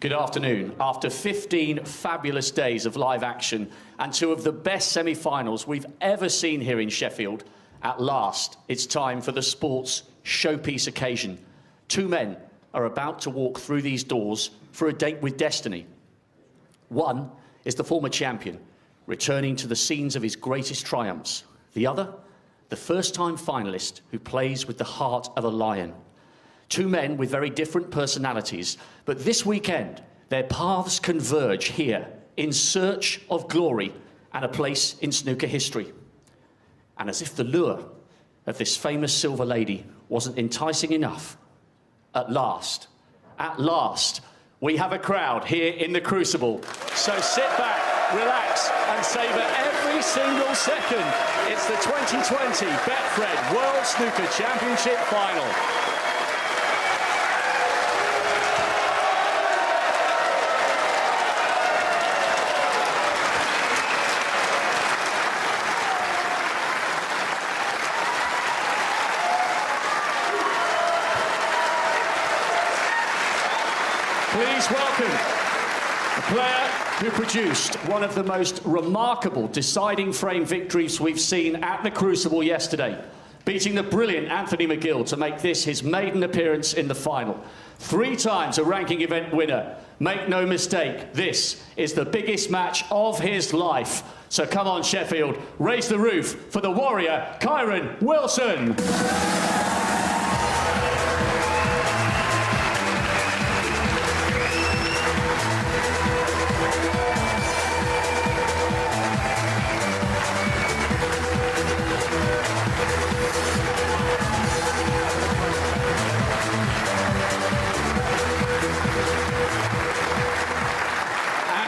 Good afternoon. After 15 fabulous days of live action and two of the best semi-finals we've ever seen here in Sheffield, at last it's time for the sport's showpiece occasion. Two men are about to walk through these doors for a date with destiny. One is the former champion, returning to the scenes of his greatest triumphs. The other, the first-time finalist who plays with the heart of a lion. Two men with very different personalities, but this weekend, their paths converge here in search of glory and a place in snooker history. And as if the lure of this famous silver lady wasn't enticing enough, at last, we have a crowd here in the Crucible. So sit back, relax, and savour every single second. It's the 2020 Betfred World Snooker Championship Final. Please welcome the player who produced one of the most remarkable deciding frame victories we've seen at the Crucible yesterday, beating the brilliant Anthony McGill to make this his maiden appearance in the final. 3 times a ranking event winner. Make no mistake, this is the biggest match of his life. So come on, Sheffield, raise the roof for the warrior, Kyron Wilson.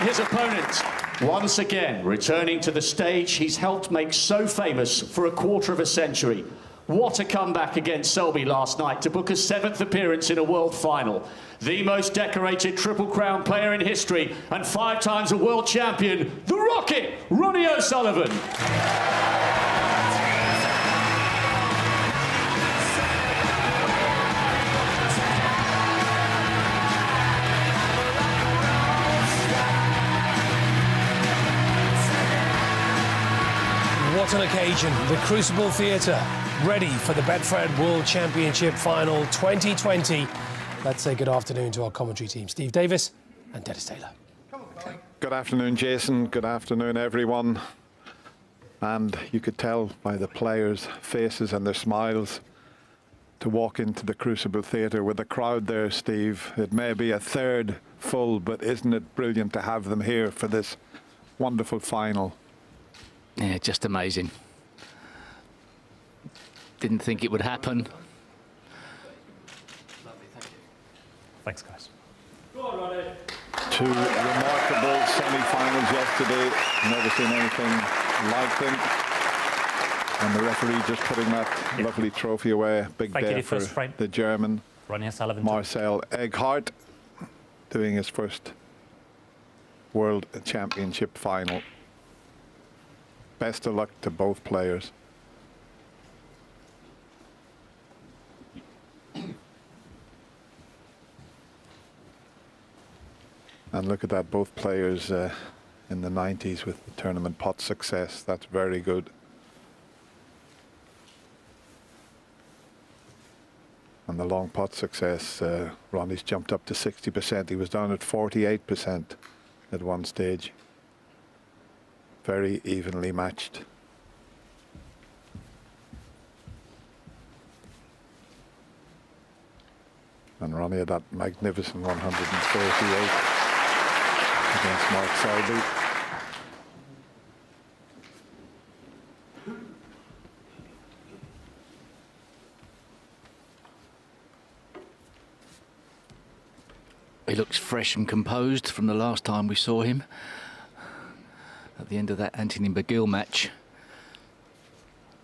His opponent, once again, returning to the stage he's helped make so famous for a quarter of a century. What a comeback against Selby last night to book a 7th appearance in a world final. The most decorated Triple Crown player in history and 5 times a world champion, the Rocket, Ronnie O'Sullivan. What an occasion. The Crucible Theatre, ready for the Betfred World Championship Final 2020. Let's say good afternoon to our commentary team, Steve Davis and Dennis Taylor. Good afternoon, Jason. Good afternoon, everyone. And you could tell by the players' faces and their smiles to walk into the Crucible Theatre with the crowd there, Steve. It may be a third full, but isn't it brilliant to have them here for this wonderful final? Yeah, just amazing. Didn't think it would happen. Lovely, thank you. Thanks, guys. Go on, Ronnie. 2 remarkable semi-finals yesterday. Never seen anything like them. And the referee just putting that lovely trophy away. Big day for the German, Ronnie O'Sullivan. Marcel Egghardt, doing his first World Championship final. Best of luck to both players. And look at that, both players in the 90s with the tournament pot success. That's very good. And the long pot success, Ronnie's jumped up to 60%. He was down at 48% at one stage. Very evenly matched. And Ronnie had that magnificent 138 against Mark Selby. He looks fresh and composed from the last time we saw him. At the end of that Anthony McGill match,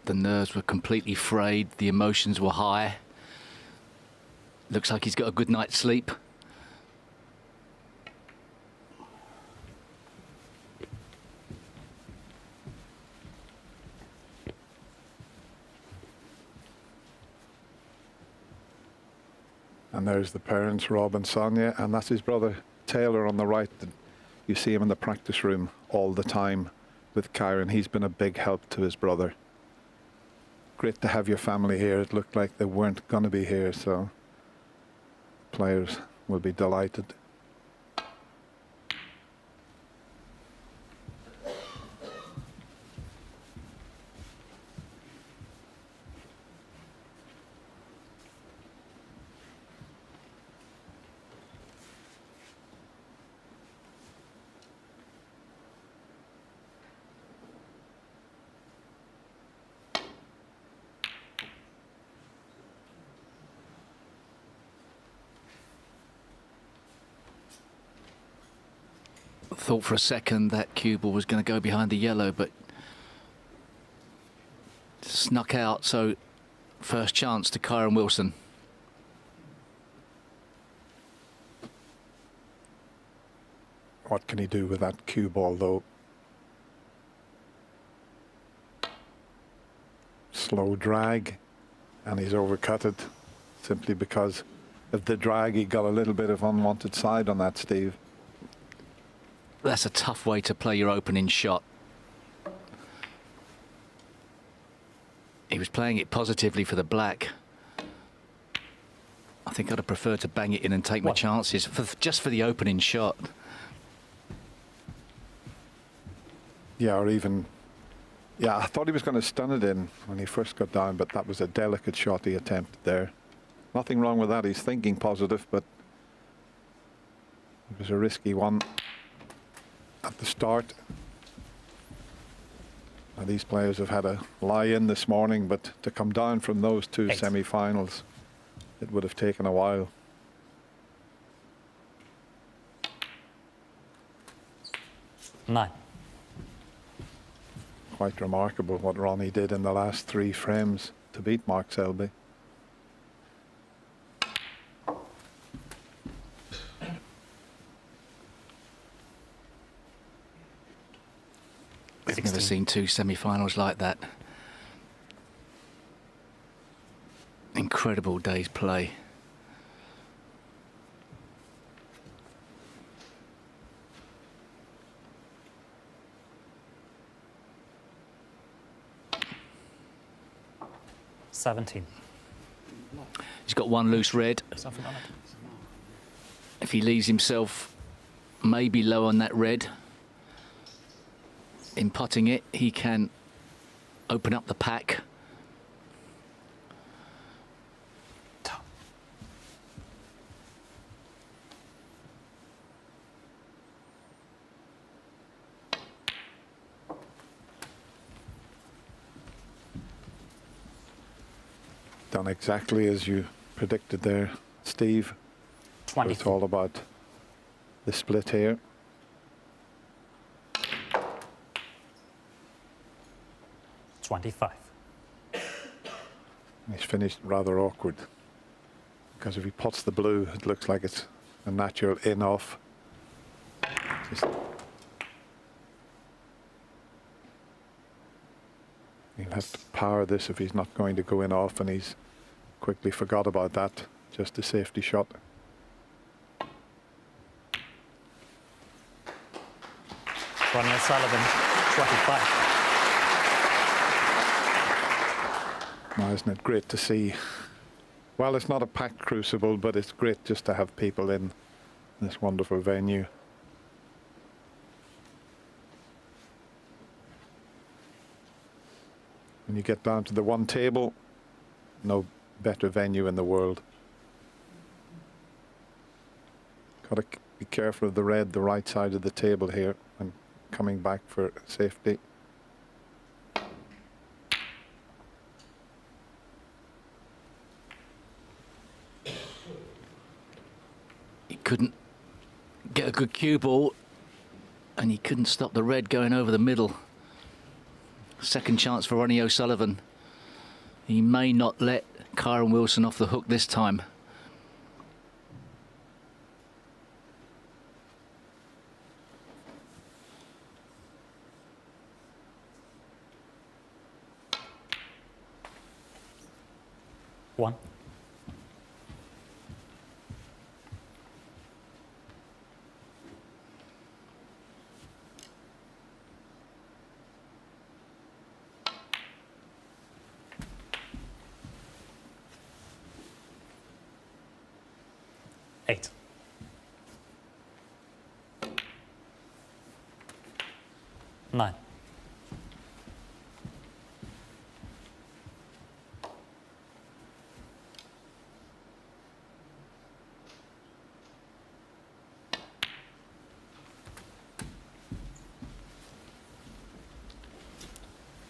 the nerves were completely frayed, the emotions were high. Looks like he's got a good night's sleep. And there's the parents, Rob and Sonia, and that's his brother, Taylor on the right, you see him in the practice room all the time with Kyron. He's been a big help to his brother. Great to have your family here. It looked like they weren't going to be here, so players will be delighted. Thought for a second that cue ball was going to go behind the yellow, but snuck out. So first chance to Kyron Wilson. What can he do with that cue ball, though? Slow drag, and he's overcut it simply because of the drag. He got a little bit of unwanted side on that, Steve. That's a tough way to play your opening shot. He was playing it positively for the black. I think I'd have preferred to bang it in and take my chances just for the opening shot. Yeah, or even... Yeah, I thought he was going to stun it in when he first got down, but that was a delicate shot he attempted there. Nothing wrong with that. He's thinking positive, but it was a risky one at the start. Now, these players have had a lie-in this morning, but to come down from those two semi-finals, it would have taken a while. Nine. Quite remarkable what Ronnie did in the last 3 frames to beat Mark Selby. I've never seen 2 semi-finals like that. Incredible day's play. $17. He's got 1 loose red. Something on it. If he leaves himself maybe low on that red, in putting it, he can open up the pack. Done exactly as you predicted there, Steve. 20. It's all about the split here. $25. He's finished rather awkward because if he puts the blue, it looks like it's a natural in-off. He'll have to power this if he's not going to go in off, and he's quickly forgot about that. Just a safety shot. Ronnie O'Sullivan, 25. Now, isn't it great to see? Well, it's not a packed crucible, but it's great just to have people in this wonderful venue. When you get down to the one table, no better venue in the world. Got to be careful of the red, the right side of the table here, and coming back for safety. He couldn't get a good cue ball, and he couldn't stop the red going over the middle. Second chance for Ronnie O'Sullivan. He may not let Kyron Wilson off the hook this time. One. 8. Nine.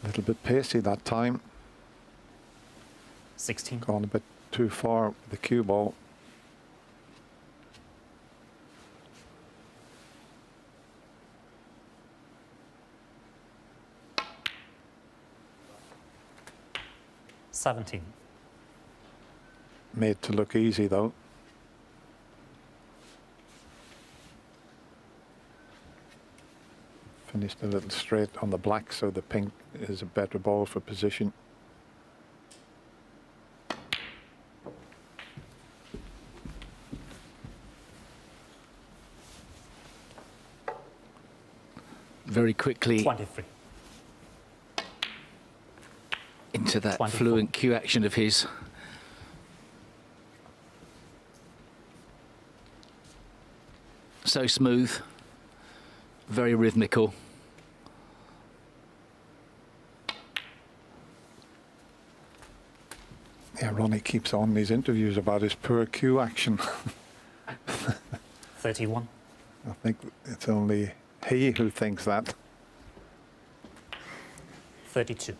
A little bit pacey that time. 16. Gone a bit too far with the cue ball. Seventeen. Made to look easy though. Finished a little straight on the black, so the pink is a better ball for position. Very quickly 23. into that 24. fluent cue action of his. So smooth, very rhythmical. Yeah, Ronnie keeps on these interviews about his poor cue action. 31. I think it's only he who thinks that. 32.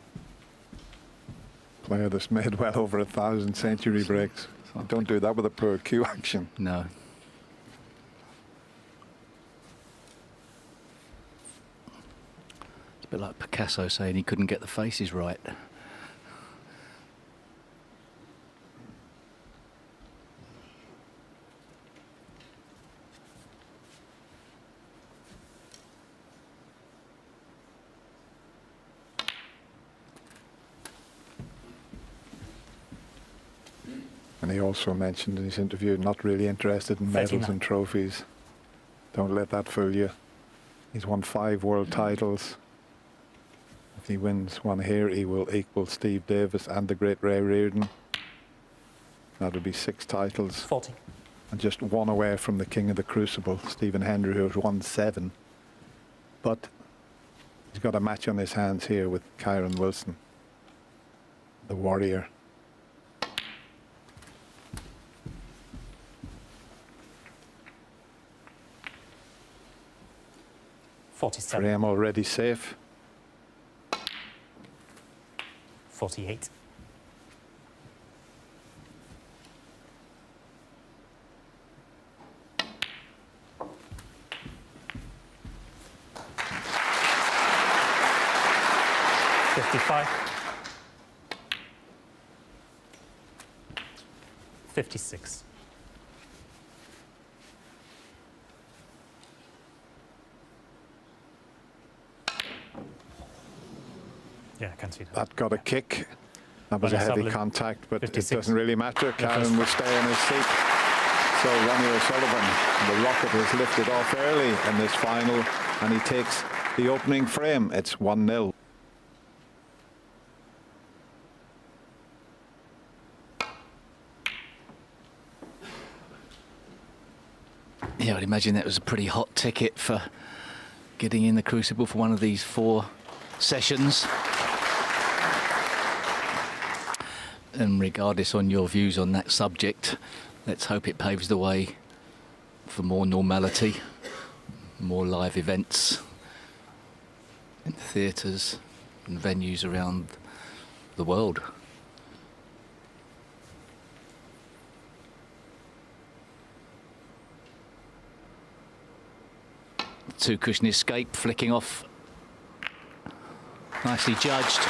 Player that's made well over 1,000 century breaks. You don't do that with a poor cue action. No. It's a bit like Picasso saying he couldn't get the faces right. And he also mentioned in his interview, not really interested in medals 39. and trophies. Don't let that fool you. He's won 5 world titles. If he wins one here, he will equal Steve Davis and the great Ray Reardon. That'll be 6 titles. 40. And just 1 away from the king of the crucible, Stephen Hendry, who has won 7. But he's got a match on his hands here with Kyron Wilson, the warrior. Forty-seven. Already safe. 48. $55. 56. Yeah, I can see that. That got a kick. That was a Ronnie heavy O'Sullivan, contact, but 56. it doesn't really matter. Yeah, Karen will stay on his seat. So Ronnie O'Sullivan, the rocket has lifted off early in this final, and he takes the opening frame. It's 1-0. Yeah, I'd imagine that was a pretty hot ticket for getting in the crucible for one of these 4 sessions. And regardless on your views on that subject, let's hope it paves the way for more normality, more live events in theatres and venues around the world. Two-cushion escape, flicking off. Nicely judged.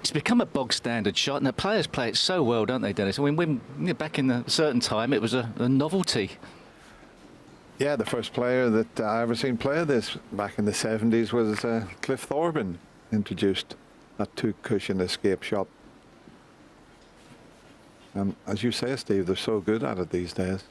It's become a bog standard shot, and the players play it so well, don't they, Dennis? I mean, when back in a certain time, it was a novelty. Yeah, the first player that I ever seen play this back in the 70s was Cliff Thorburn, introduced that 2-cushion escape shot. And as you say, Steve, they're so good at it these days.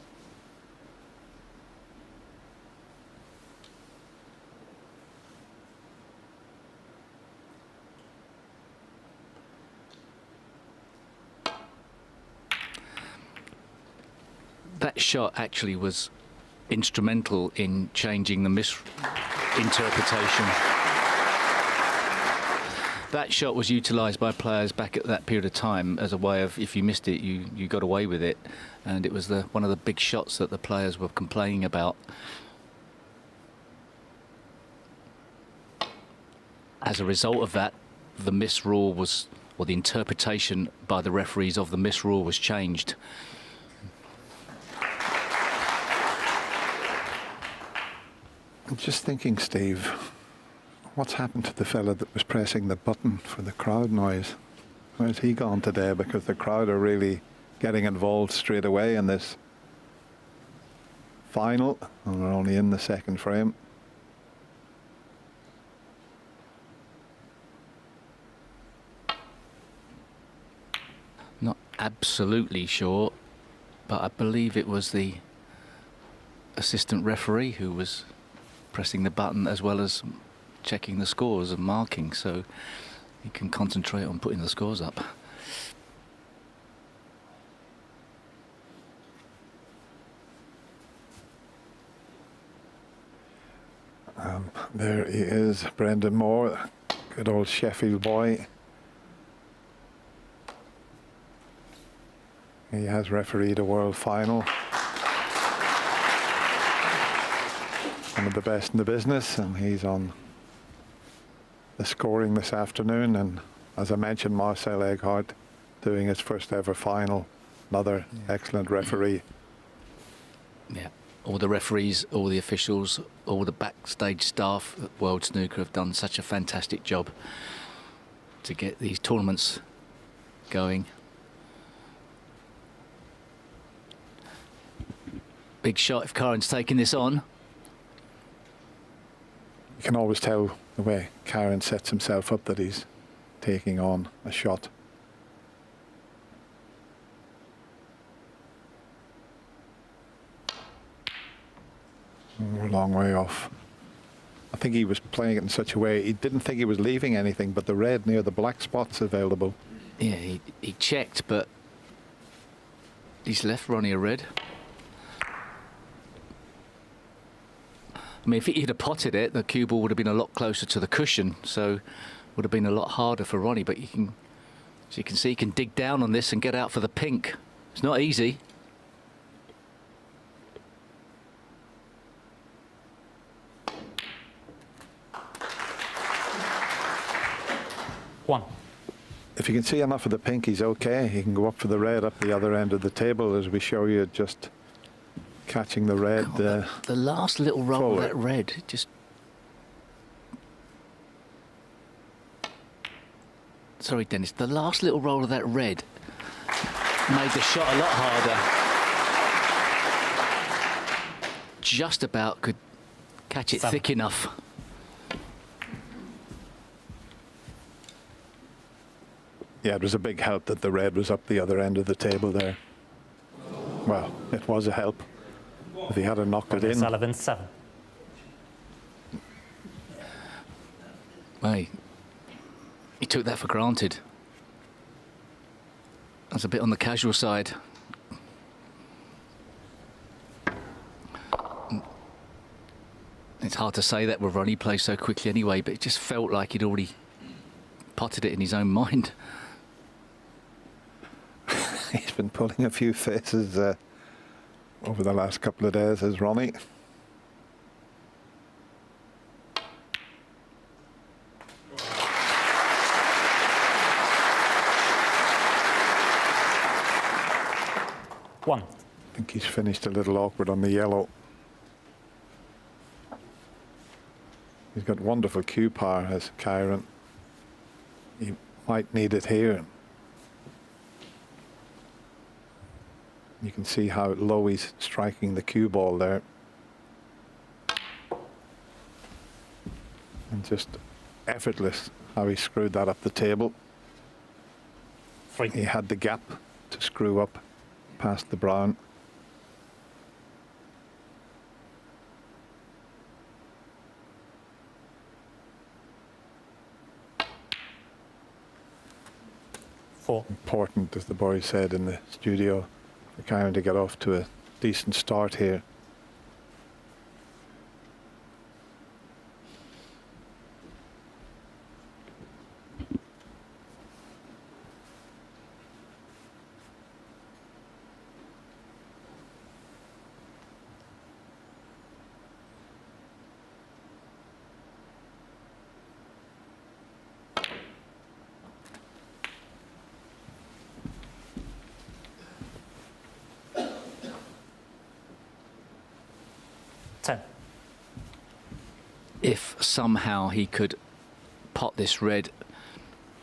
That shot actually was instrumental in changing the misinterpretation. That shot was utilised by players back at that period of time as a way of, if you missed it, you got away with it. And it was one of the big shots that the players were complaining about. As a result of that, the miss rule was, or the interpretation by the referees of the miss rule was changed. I'm just thinking, Steve, what's happened to the fella that was pressing the button for the crowd noise? Where's he gone today? Because the crowd are really getting involved straight away in this final, and we're only in the second frame. Not absolutely sure, but I believe it was the assistant referee who was pressing the button as well as checking the scores and marking, so he can concentrate on putting the scores up. There he is, Brendan Moore, good old Sheffield boy. He has refereed a world final. One of the best in the business, and he's on the scoring this afternoon. And as I mentioned, Marcel Egghardt doing his first ever final. Another excellent referee. Yeah, all the referees, all the officials, all the backstage staff at World Snooker have done such a fantastic job to get these tournaments going. Big shot if Karen's taking this on. You can always tell the way Karen sets himself up that he's taking on a shot. We're a long way off. I think he was playing it in such a way he didn't think he was leaving anything but the red near the black spots available. Yeah, he checked, but he's left Ronnie a red. I mean, if he'd have potted it, the cue ball would have been a lot closer to the cushion, so would have been a lot harder for Ronnie. But as you can see, he can dig down on this and get out for the pink. It's not easy. One. If you can see enough of the pink, he's okay. He can go up for the red up the other end of the table, as we show you, just catching the red. The last little roll forward. of that red, just... Sorry, Dennis. The last little roll of that red made the shot a lot harder. Just about could catch it thick enough. Yeah, it was a big help that the red was up the other end of the table there. Well, it was a help. If he had knocked it in. Sullivan, 7. Well, he took that for granted. That's a bit on the casual side. It's hard to say that with Ronnie plays so quickly anyway, but it just felt like he'd already potted it in his own mind. He's been pulling a few faces over the last couple of days, has Ronnie. One. I think he's finished a little awkward on the yellow. He's got wonderful cue power, has Kyron. He might need it here. You can see how low he's striking the cue ball there. And just effortless how he screwed that up the table. 3. He had the gap to screw up past the brown. Four. Important, as the boys said in the studio, for Karen to get off to a decent start here. If somehow he could pot this red,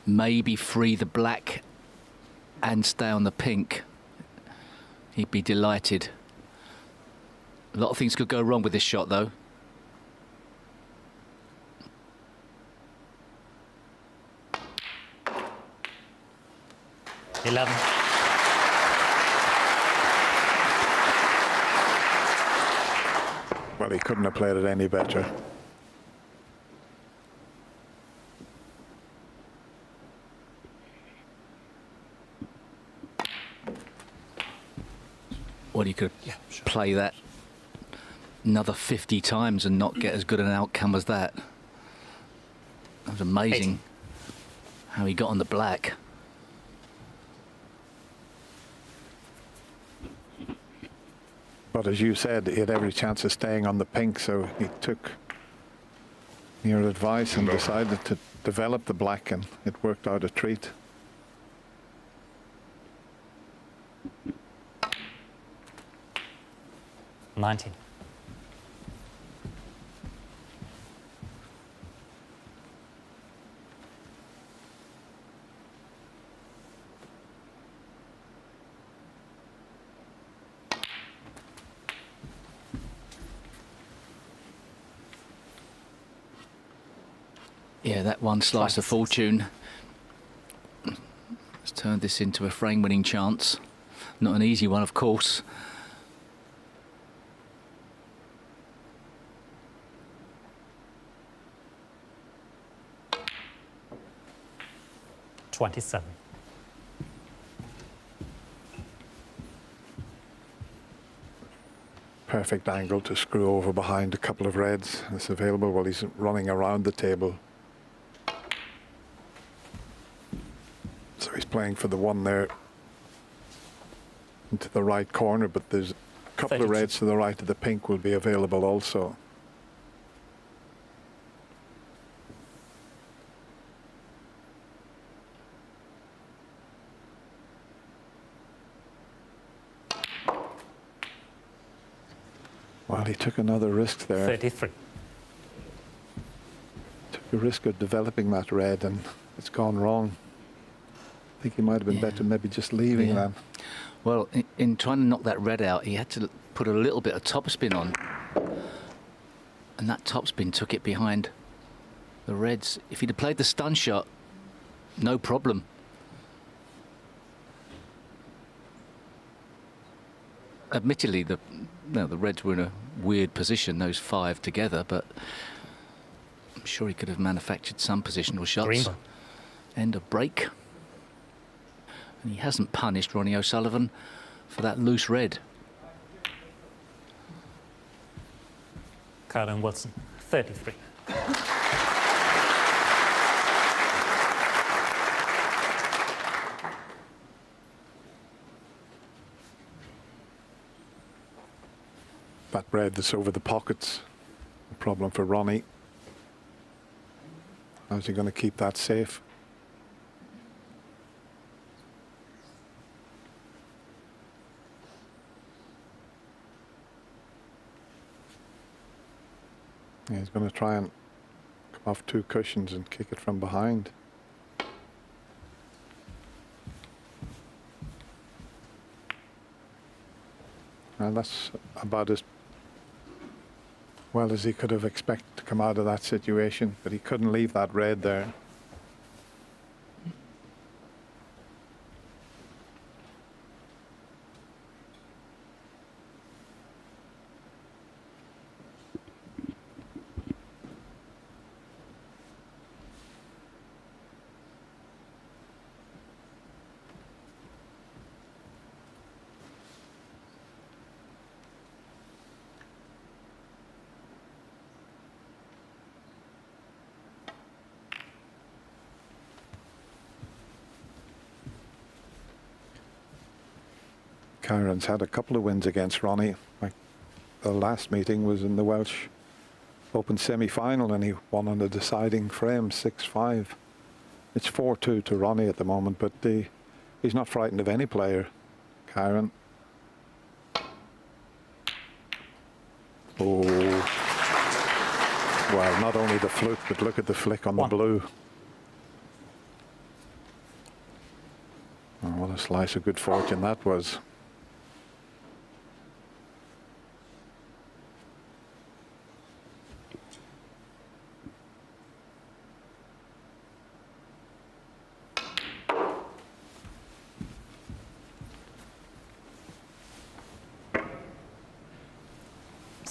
maybe free the black and stay on the pink, he'd be delighted. A lot of things could go wrong with this shot, though. Well, he couldn't have played it any better. Well, you could play that another 50 times and not get as good an outcome as that. That was amazing how he got on the black. But as you said, he had every chance of staying on the pink, so he took your advice and decided to develop the black, and it worked out a treat. $19. Yeah, that one slice of fortune has turned this into a frame-winning chance. Not an easy one, of course. $27. Perfect angle to screw over behind a couple of reds. It's available while he's running around the table. So he's playing for the one there into the right corner, but there's a couple of reds to the right of the pink will be available also. Well, he took another risk there. 33. Took a risk of developing that red, and it's gone wrong. I think he might have been better maybe just leaving that. Well, in trying to knock that red out, he had to put a little bit of topspin on. And that topspin took it behind the reds. If he'd have played the stun shot, no problem. Admittedly, the reds were in a weird position, those five together, but I'm sure he could have manufactured some positional shots. Green. End of break. And he hasn't punished Ronnie O'Sullivan for that loose red. Karen Watson, 33. That red that's over the pockets, a problem for Ronnie. How's he going to keep that safe? Yeah, he's going to try and come off two cushions and kick it from behind. And that's about as well as he could have expected to come out of that situation, but he couldn't leave that red there. Kyron's had a couple of wins against Ronnie. Like, the last meeting was in the Welsh Open semi-final and he won on the deciding frame, 6-5. It's 4-2 to Ronnie at the moment, but he's not frightened of any player, Kyron. Oh, well, not only the fluke, but look at the flick on the blue. Oh, what a slice of good fortune that was.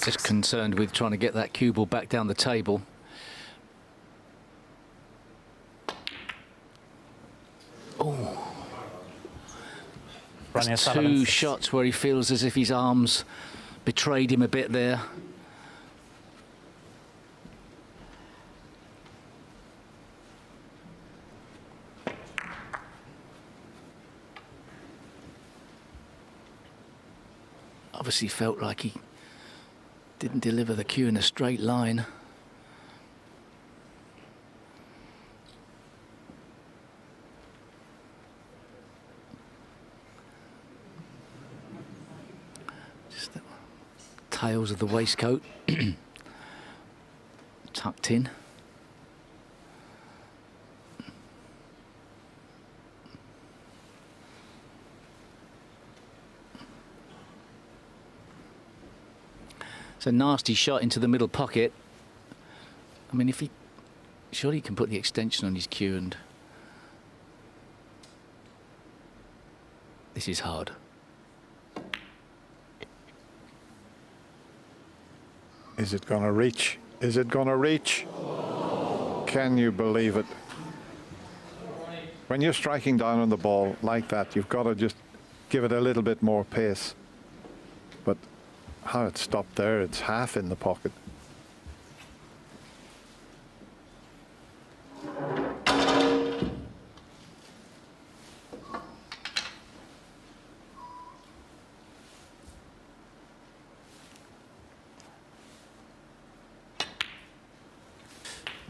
Just concerned with trying to get that cue ball back down the table. Oh, two shots where he feels as if his arms betrayed him a bit there. Obviously felt like he didn't deliver the cue in a straight line. Just the tails of the waistcoat tucked in. It's a nasty shot into the middle pocket. I mean, if he... surely he can put the extension on his cue, and... this is hard. Is it going to reach? Is it going to reach? Can you believe it? When you're striking down on the ball like that, you've got to just give it a little bit more pace. But how it stopped there, it's half in the pocket.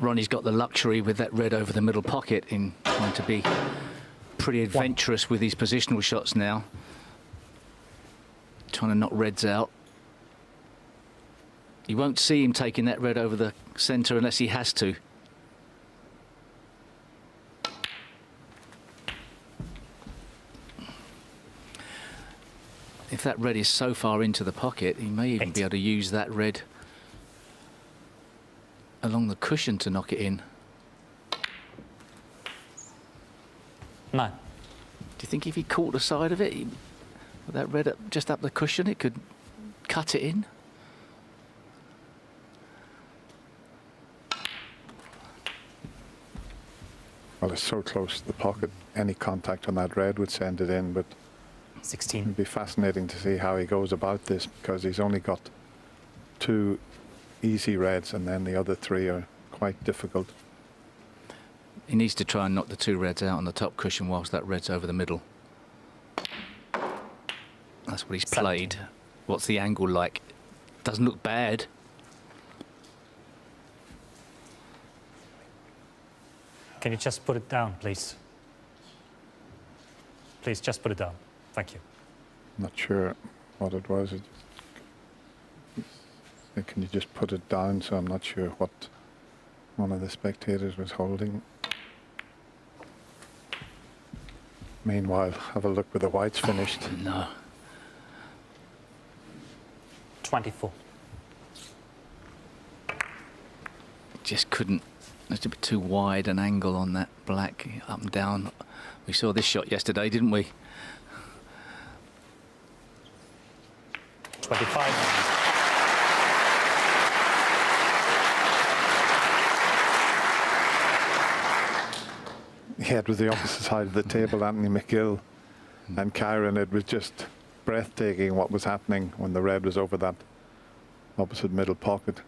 Ronnie's got the luxury with that red over the middle pocket in trying to be pretty adventurous with his positional shots now. Trying to knock reds out. You won't see him taking that red over the centre unless he has to. If that red is so far into the pocket, he may even be able to use that red along the cushion to knock it in. 9. Do you think if he caught the side of it, with that red just up the cushion, it could cut it in? Well, it's so close to the pocket. Any contact on that red would send it in, but 16. it'd be fascinating to see how he goes about this, because he's only got 2 easy reds and then the other 3 are quite difficult. He needs to try and knock the 2 reds out on the top cushion whilst that red's over the middle. That's what he's played. What's the angle like? Doesn't look bad. Can you just put it down, please? Please, just put it down. Thank you. Not sure what it was. Can you just put it down? So I'm not sure what one of the spectators was holding. Meanwhile, have a look where the white's finished. No. 24. Just couldn't. There's a bit too wide an angle on that black, up and down. We saw this shot yesterday, didn't we? 25. Yeah, it was the opposite side of the table, Anthony McGill and Kyron. It was just breathtaking what was happening when the red was over that opposite middle pocket.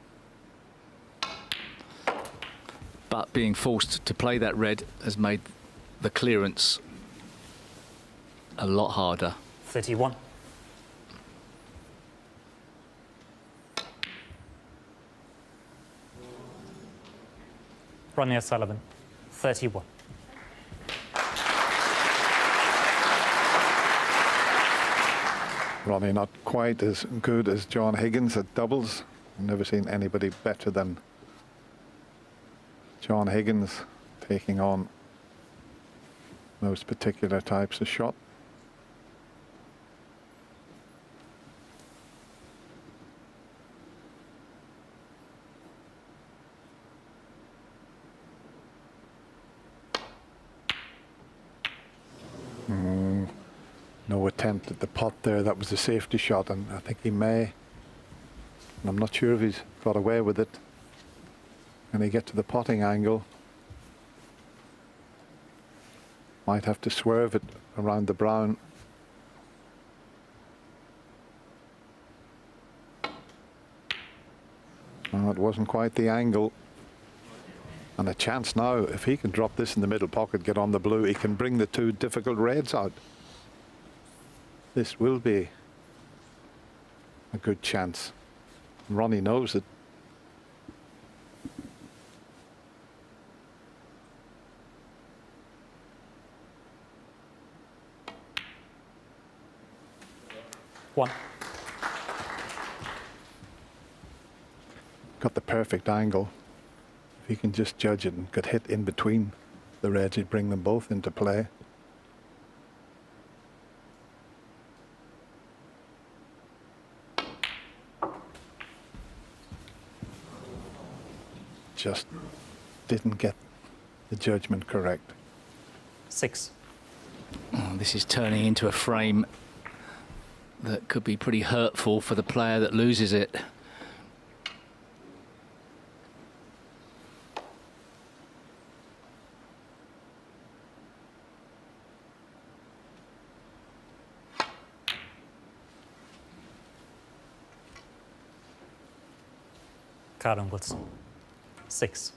But being forced to play that red has made the clearance a lot harder. 31. Ronnie O'Sullivan, 31. Ronnie not quite as good as John Higgins at doubles. Never seen anybody better than John Higgins taking on those particular types of shot. No attempt at the pot there. That was a safety shot, and I think he may. And I'm not sure if he's got away with it. Can he get to the potting angle? Might have to swerve it around the brown. Oh, it wasn't quite the angle. And a chance now, if he can drop this in the middle pocket, get on the blue, he can bring the two difficult reds out. This will be a good chance. Ronnie knows it. One. Got the perfect angle. If he can just judge it and get hit in between the reds, he'd bring them both into play. Just didn't get the judgment correct. 6. Oh, this is turning into a frame that could be pretty hurtful for the player that loses it. Karen Wilson, 6.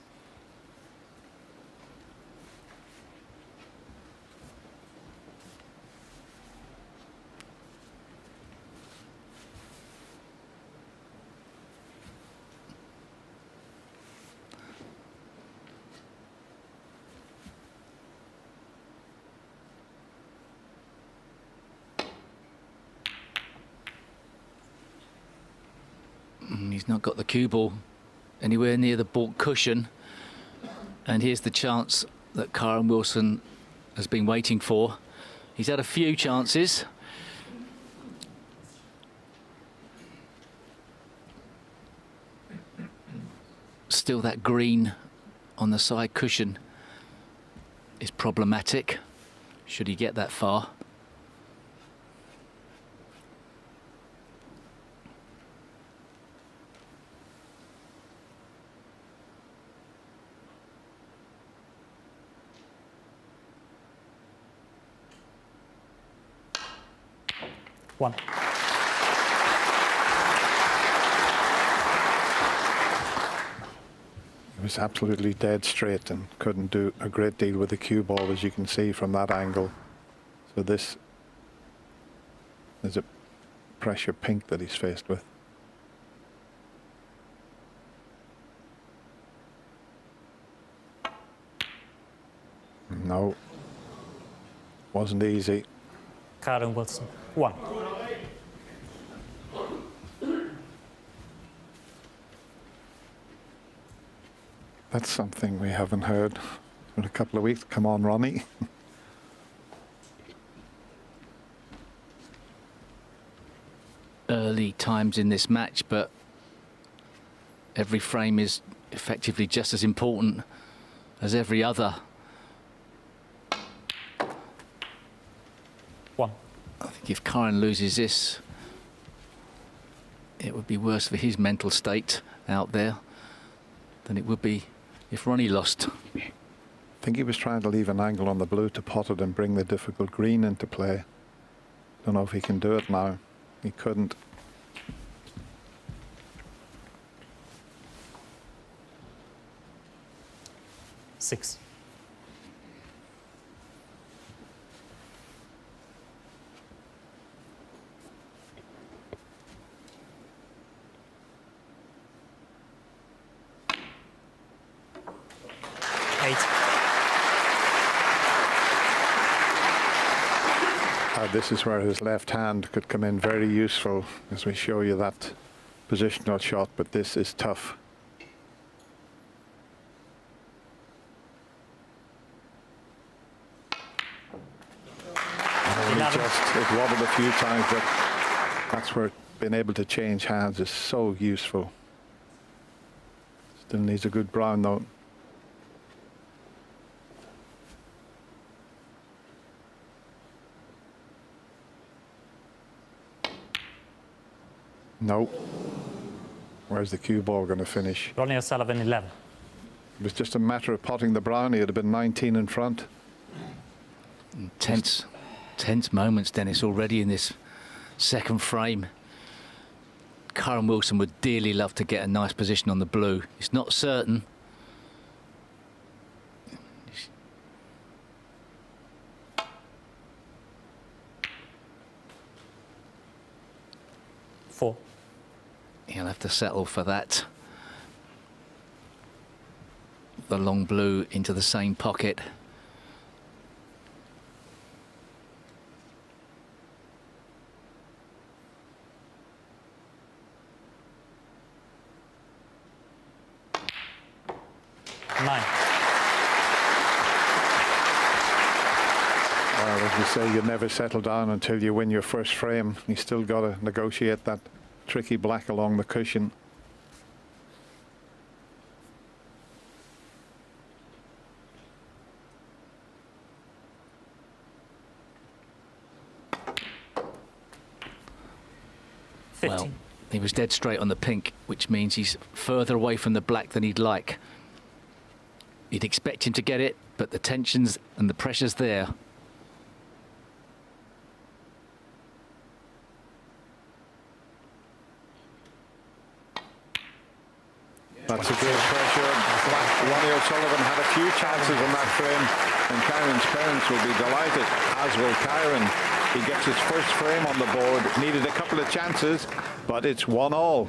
He's not got the cue ball anywhere near the baulk cushion, and here's the chance that Karen Wilson has been waiting for. He's had a few chances. Still, that green on the side cushion is problematic, should he get that far. One. He was absolutely dead straight and couldn't do a great deal with the cue ball, as you can see from that angle. So this is a pressure pink that he's faced with. No, wasn't easy. Karen Wilson, 1. That's something we haven't heard in a couple of weeks. Come on, Ronnie. Early times in this match, but every frame is effectively just as important as every other. 1. I think if Karen loses this, it would be worse for his mental state out there than it would be if Ronnie lost. I think he was trying to leave an angle on the blue to pot it and bring the difficult green into play. Don't know if he can do it now. He couldn't. Six. 8. This is where his left hand could come in very useful as we show you that positional shot, but this is tough. It wobbled a few times, but that's where being able to change hands is so useful. Still needs a good brown though. No. Where's the cue ball going to finish? Ronnie O'Sullivan, 11. It was just a matter of potting the brown. He would have been 19 in front. Tense moments, Dennis, already in this second frame. Karen Wilson would dearly love to get a nice position on the blue. It's not certain. Four. He'll have to settle for that. The long blue into the same pocket. As we say, you never settle down until you win your first frame. You still got to negotiate that tricky black along the cushion. Well, he was dead straight on the pink, which means he's further away from the black than he'd like. You'd expect him to get it, but the tensions and the pressure's there. That's a great pressure. Ronnie O'Sullivan had a few chances in that frame, and Kyron's parents will be delighted, as will Kyron. He gets his first frame on the board. Needed a couple of chances, but it's 1-all.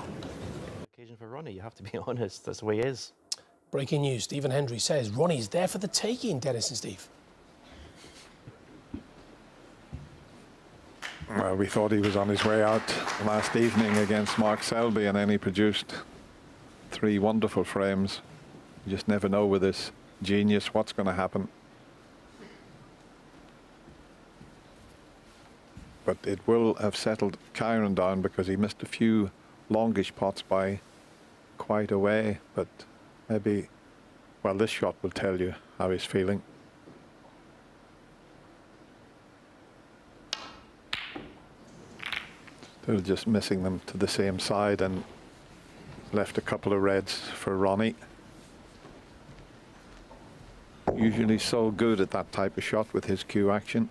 Occasion for Ronnie, you have to be honest. That's the way he is. Breaking news, Stephen Hendry says Ronnie's there for the taking, Dennis and Steve. Well, we thought he was on his way out last evening against Mark Selby, and then he produced 3 wonderful frames. You just never know with this genius what's going to happen. But it will have settled Kyron down because he missed a few longish pots by quite a way. But maybe, well, this shot will tell you how he's feeling. Still just missing them to the same side, and left a couple of reds for Ronnie. Usually so good at that type of shot with his cue action.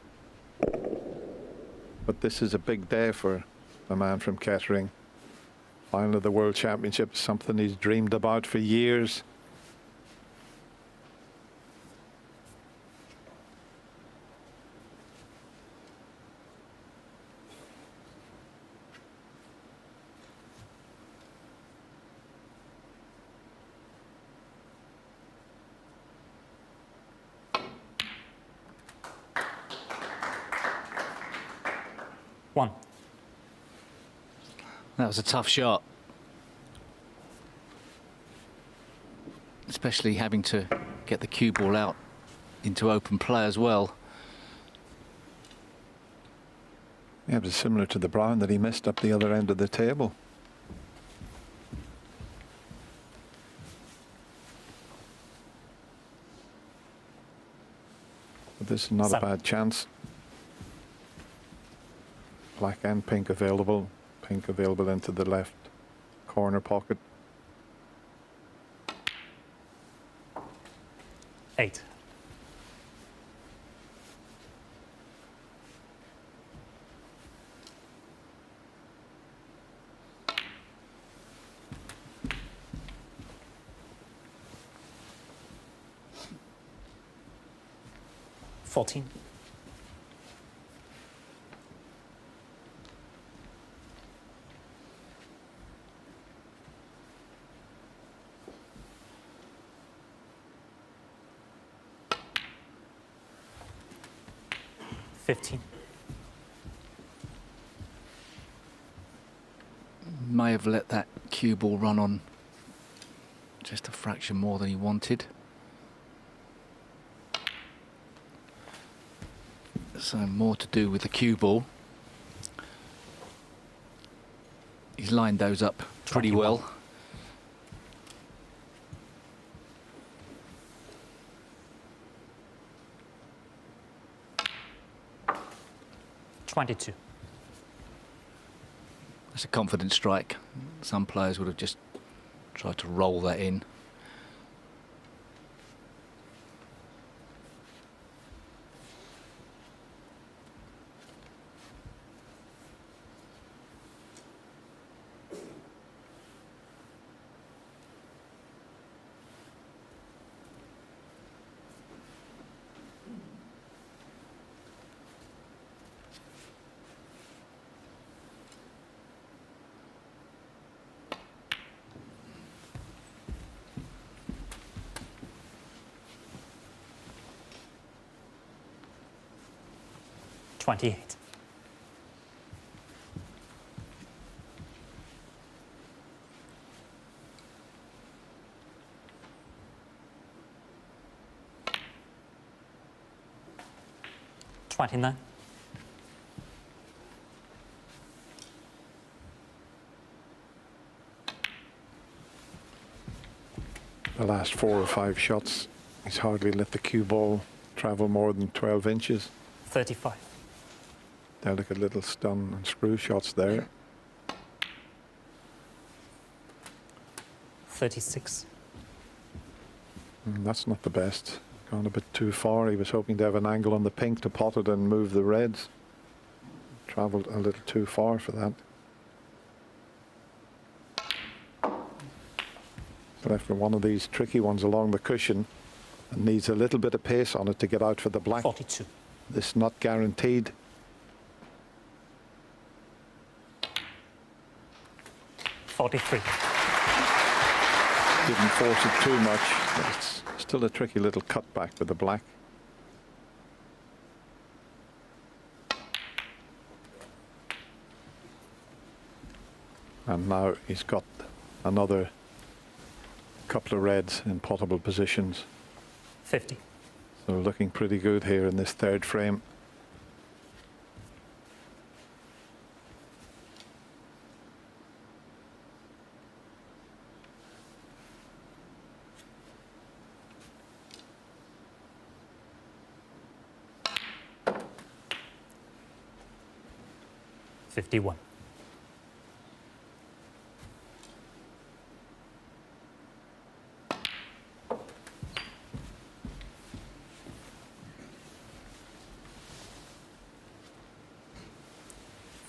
But this is a big day for the man from Kettering. Final of the World Championship is something he's dreamed about for years. One. That was a tough shot. Especially having to get the cue ball out into open play as well. Yeah, it was similar to the brown that he missed up the other end of the table. But this is not a bad chance. Black and pink available. Pink available into the left corner pocket. 8. $14. 15. May have let that cue ball run on just a fraction more than he wanted. So more to do with the cue ball. He's lined those up pretty 21. well. $22. That's a confident strike. Some players would have just tried to roll that in. $28. $29. The last 4 or 5 shots, he's hardly let the cue ball travel more than 12 inches. 35. Delicate little stun and screw shots there. 36. That's not the best. Gone a bit too far. He was hoping to have an angle on the pink to pot it and move the reds. Travelled a little too far for that. So left with one of these tricky ones along the cushion and needs a little bit of pace on it to get out for the black. 42. This not guaranteed. 43. Didn't force it too much, but it's still a tricky little cutback with the black. And now he's got another couple of reds in potable positions. 50. So looking pretty good here in this third frame. $51.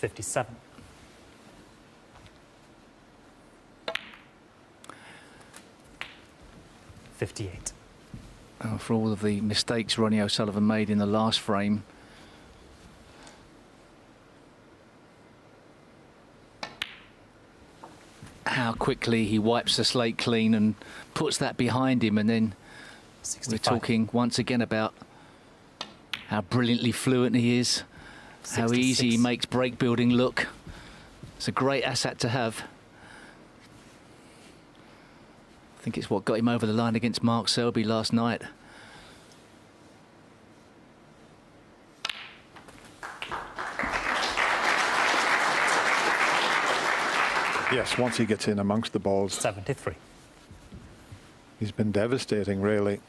$57. $58. For all of the mistakes Ronnie O'Sullivan made in the last frame, how quickly he wipes the slate clean and puts that behind him, and then 65. we're talking once again about how brilliantly fluent he is, how easy he 66. makes break building look. It's a great asset to have. I think it's what got him over the line against Mark Selby last night. Yes, once he gets in amongst the balls, 73. he's been devastating, really.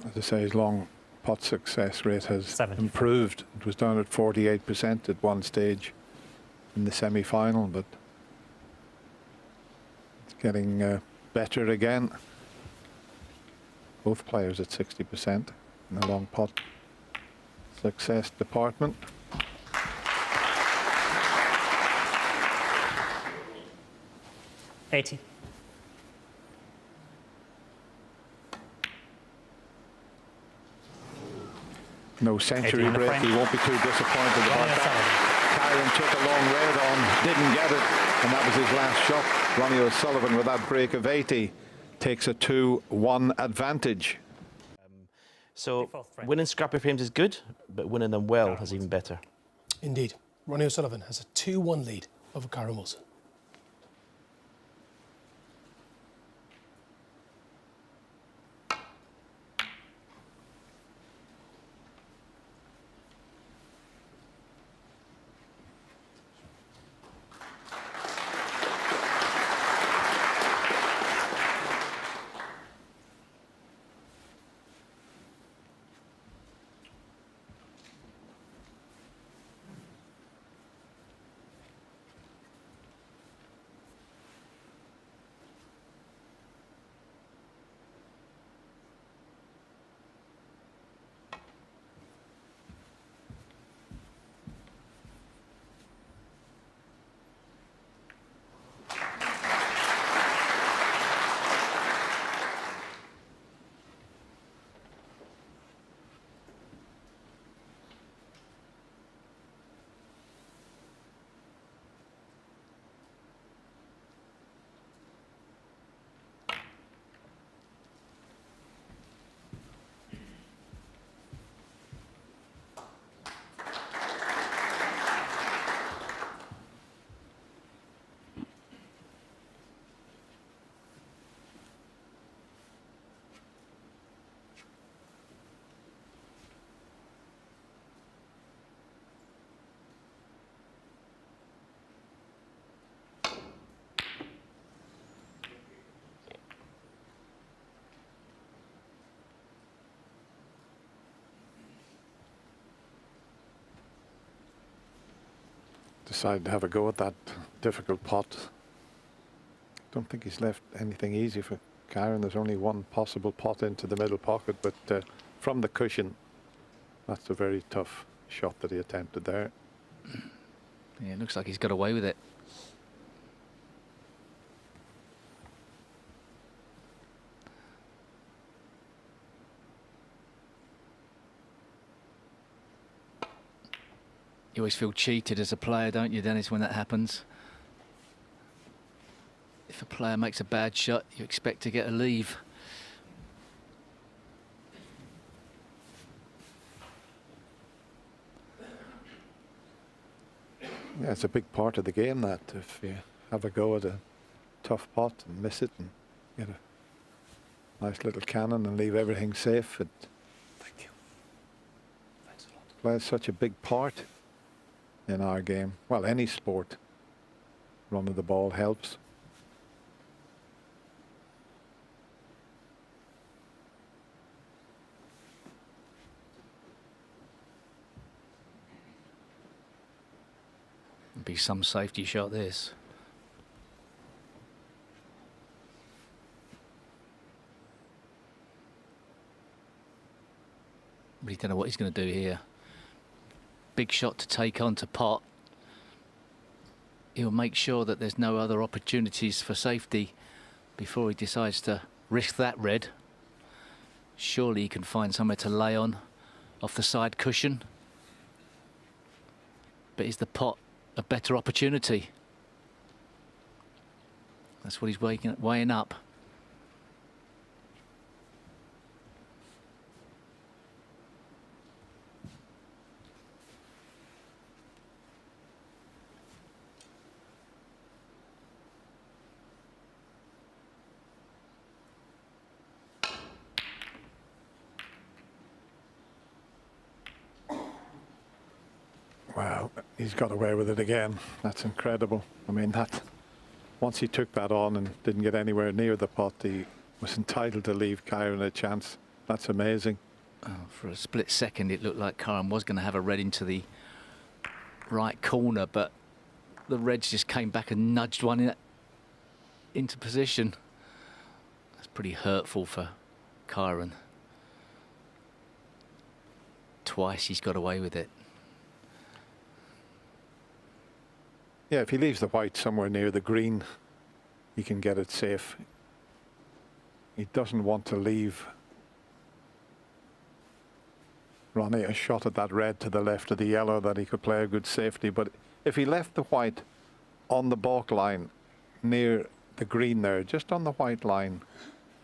As I say, his long pot success rate has 74. improved. It was down at 48% at one stage in the semi-final, but it's getting better again. Both players at 60% in the long pot success department. $80. No century 80 in the break. frame. He won't be too disappointed about Ronnie that. Kyron took a long red on, didn't get it, and that was his last shot. Ronnie O'Sullivan with that break of 80 takes a 2-1 advantage. So 54th frame. winning scrappy frames is good, but winning them well is even better. Indeed. Ronnie O'Sullivan has a 2-1 lead over Karen Wilson. Decided to have a go at that difficult pot. Don't think he's left anything easy for Karen. There's only one possible pot into the middle pocket, but from the cushion, that's a very tough shot that he attempted there. Yeah, it looks like he's got away with it. You always feel cheated as a player, don't you, Dennis, when that happens? If a player makes a bad shot, you expect to get a leave. Yeah, it's a big part of the game, that if you have a go at a tough pot and miss it and get a nice little cannon and leave everything safe, it Thank you. Thanks a lot. plays such a big part in our game. Well, any sport, running the ball helps. Be some safety shot, this. Really don't know what he's going to do here. Big shot to take on to pot. He'll make sure that there's no other opportunities for safety before he decides to risk that red. Surely he can find somewhere to lay on off the side cushion. But is the pot a better opportunity? That's what he's weighing up. Wow, he's got away with it again. That's incredible. I mean, that once he took that on and didn't get anywhere near the pot, he was entitled to leave Kyron a chance. That's amazing. Oh, for a split second, it looked like Kyron was going to have a red into the right corner, but the reds just came back and nudged one into position. That's pretty hurtful for Kyron. Twice he's got away with it. Yeah, if he leaves the white somewhere near the green, he can get it safe. He doesn't want to leave Ronnie a shot at that red to the left of the yellow that he could play a good safety. But if he left the white on the baulk line near the green there, just on the white line,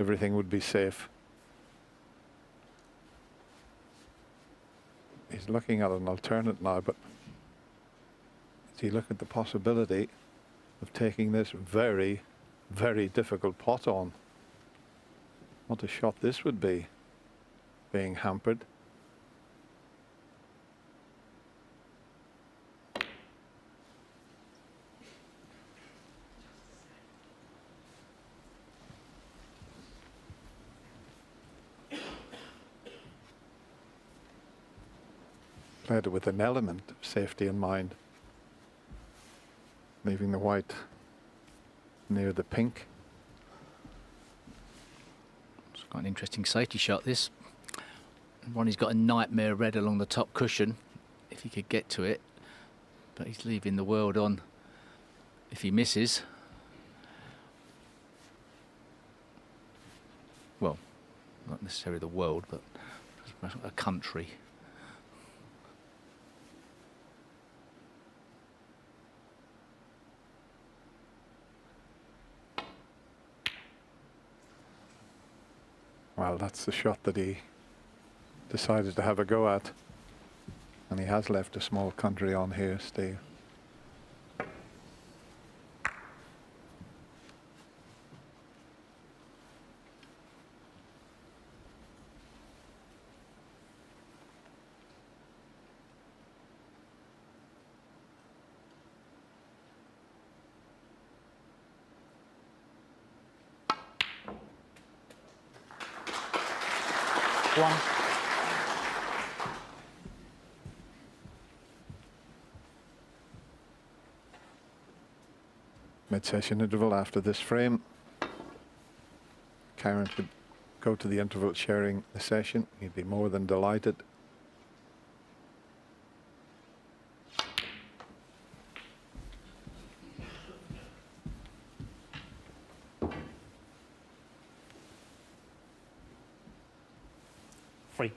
everything would be safe. He's looking at an alternate now, but does he look at the possibility of taking this very, very difficult pot on? What a shot this would be, being hampered. Played it with an element of safety in mind, leaving the white near the pink. It's quite an interesting safety shot, this. Ronnie's got a nightmare red along the top cushion, if he could get to it. But he's leaving the world on if he misses. Well, not necessarily the world, but a country. Well, that's the shot that he decided to have a go at. And he has left a small country on here, Steve. One. Mid-session interval after this frame. Karen could go to the interval sharing the session. He'd be more than delighted. Free.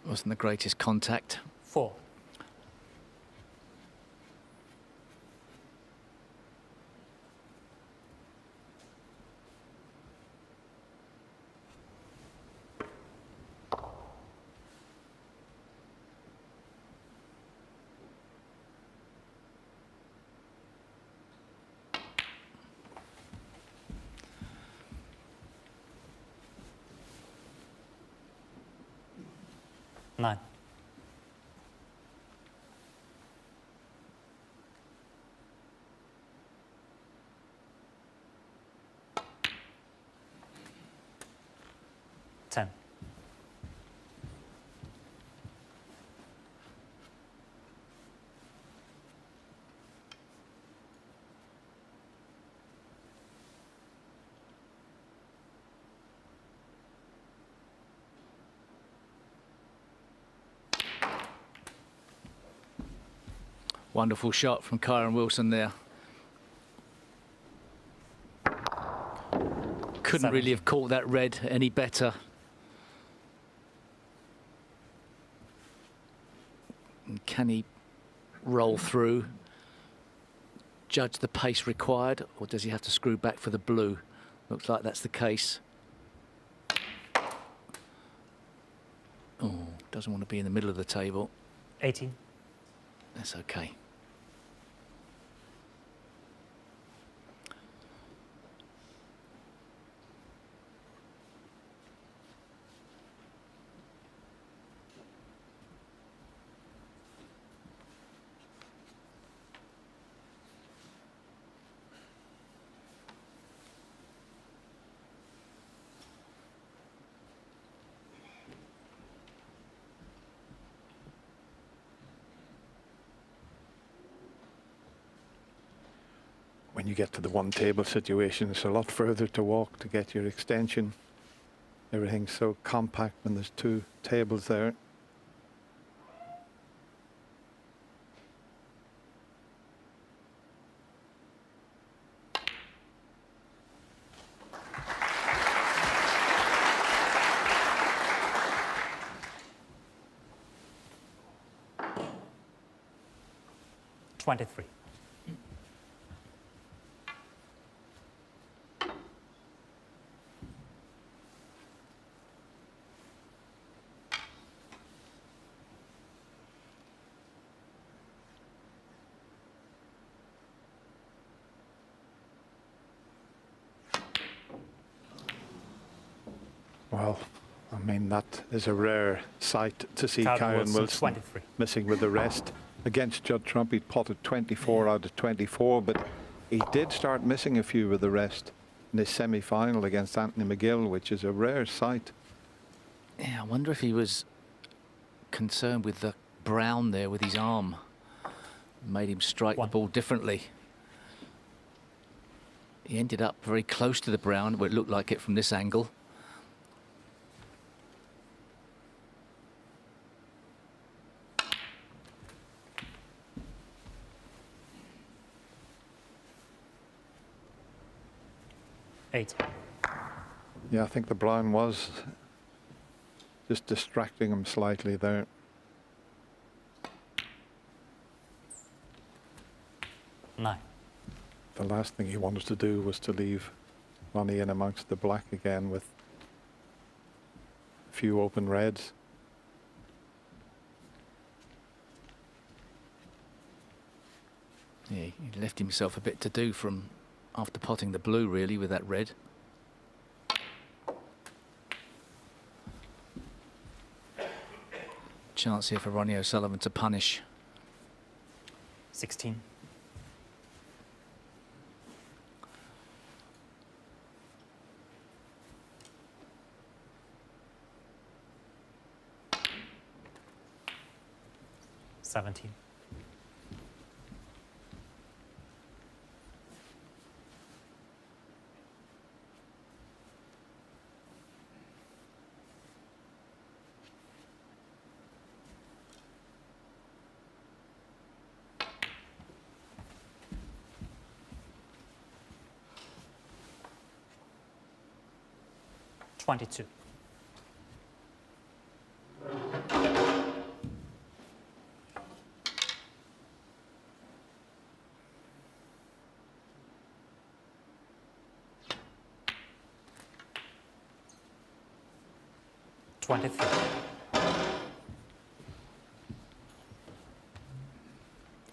Wasn't the greatest contact. 4. Nine. Ten. Wonderful shot from Kyron Wilson there. Couldn't 7. really have caught that red any better. And can he roll through, judge the pace required, or does he have to screw back for the blue? Looks like that's the case. Oh, doesn't want to be in the middle of the table. 18. That's okay. When you get to the one table situation, it's a lot further to walk to get your extension. Everything's so compact when there's two tables there. 23. Well, I mean, that is a rare sight to see Karen Karen Wilson, Wilson 23. missing with the rest. Against Judd Trump, he potted 24 out of 24, but he did start missing a few with the rest in his semi-final against Anthony McGill, which is a rare sight. Yeah, I wonder if he was concerned with the brown there with his arm. Made him strike the ball differently. He ended up very close to the brown, but it looked like it from this angle. Yeah, I think the brown was just distracting him slightly there. Nine. The last thing he wanted to do was to leave Ronnie in amongst the black again with a few open reds. Yeah, he left himself a bit to do from after potting the blue, really, with that red. Chance here for Ronnie O'Sullivan to punish. 16. $17. $22.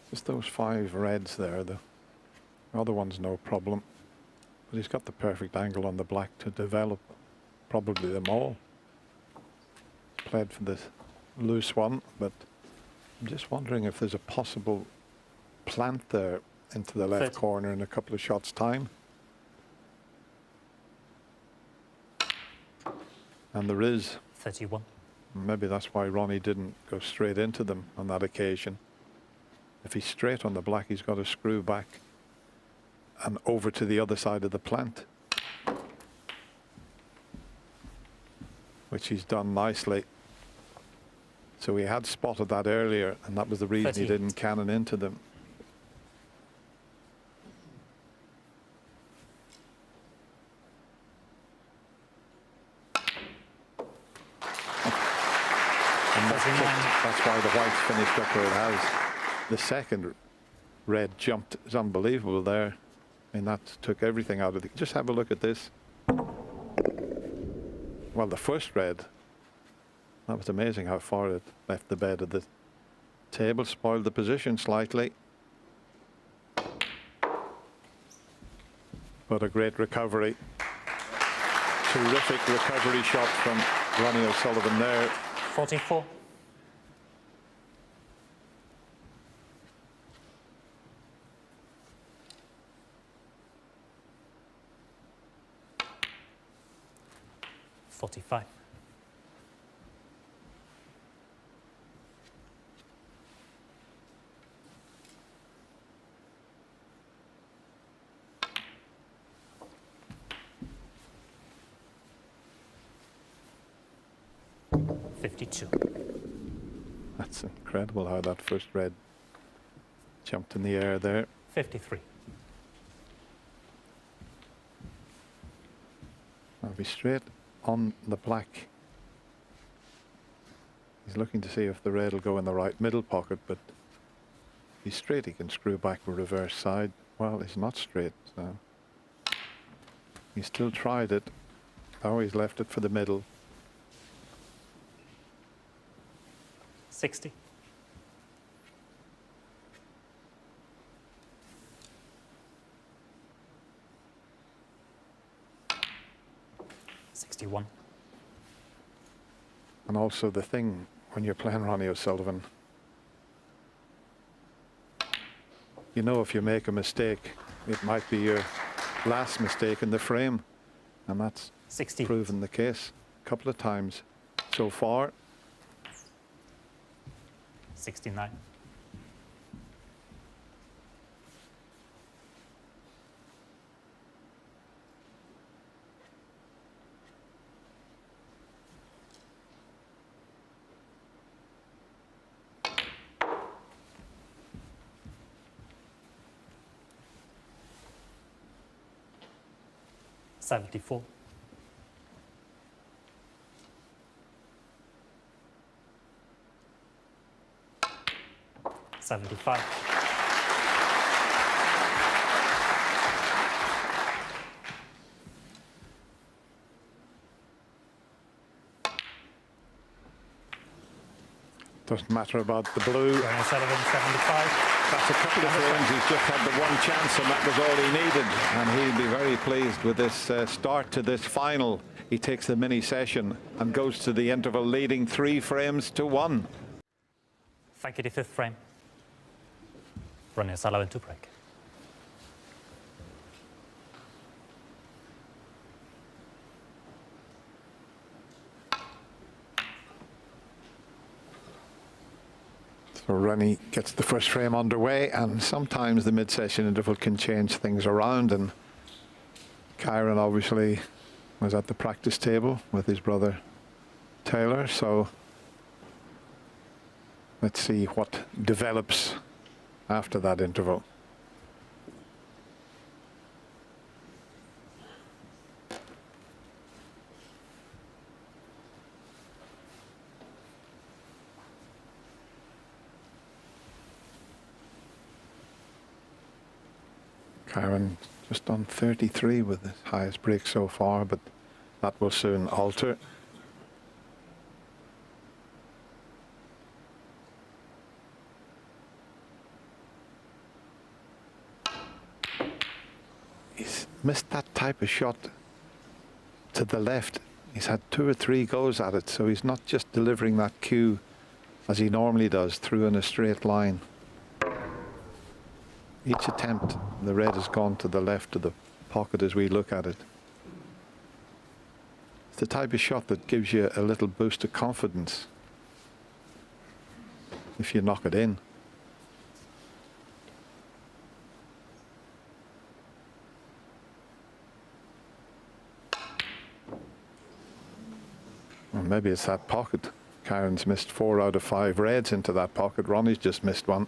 Just those 5 reds there. The other one's no problem. But he's got the perfect angle on the black to develop probably them all. Played for this loose one, but I'm just wondering if there's a possible plant there into the left 30. corner in a couple of shots' time. And there is. 31. Maybe that's why Ronnie didn't go straight into them on that occasion. If he's straight on the black, he's got to screw back and over to the other side of the plant, which he's done nicely. So he had spotted that earlier, and that was the reason 38. he didn't cannon into them. And that's why the white's finished up where it has. The second red jumped is unbelievable there. I mean, that took everything out of it. Just have a look at this. Well, the first red, that was amazing how far it left the bed of the table, spoiled the position slightly. But a great recovery. Terrific recovery shot from Ronnie O'Sullivan there. 44. $45. $52. That's incredible how that first red jumped in the air there. 53. I'll be straight on the black. He's looking to see if the red will go in the right middle pocket, but He's straight, he can screw back with reverse side. Well, he's not straight, so he still tried it. Oh, he's left it for the middle. 60. $61. And also the thing when you're playing Ronnie O'Sullivan, you know, if you make a mistake, it might be your last mistake in the frame, and that's 60. proven the case a couple of times so far. 69. $74. $75. Doesn't matter about the blue. Ronnie O'Sullivan, 75. That's a couple of frames. He's just had the one chance, and that was all he needed. And he'll be very pleased with this start to this final. He takes the mini session and goes to the interval, leading 3 frames to 1. 55th frame. Ronnie O'Sullivan to break. So Ronnie gets the first frame underway, and sometimes the mid-session interval can change things around. And Kyron obviously was at the practice table with his brother Taylor, so let's see what develops after that interval. Kyron just on 33 with the highest break so far, but that will soon alter. He's missed that type of shot to the left. He's had 2 or 3 goes at it, so he's not just delivering that cue as he normally does through in a straight line. Each attempt, the red has gone to the left of the pocket as we look at it. It's the type of shot that gives you a little boost of confidence if you knock it in. Well, maybe it's that pocket. Kyron's missed 4 out of 5 reds into that pocket. Ronnie's just missed one.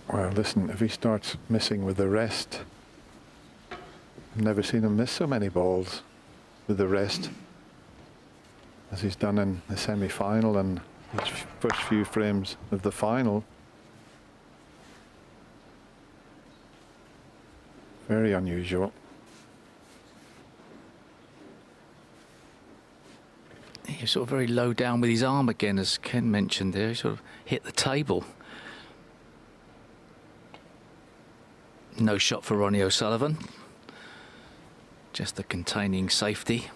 Well, listen, if he starts missing with the rest, I've never seen him miss so many balls with the rest as he's done in the semi-final and his first few frames of the final. Very unusual. He's sort of very low down with his arm again, as Ken mentioned there. He sort of hit the table. No shot for Ronnie O'Sullivan. Just the containing safety.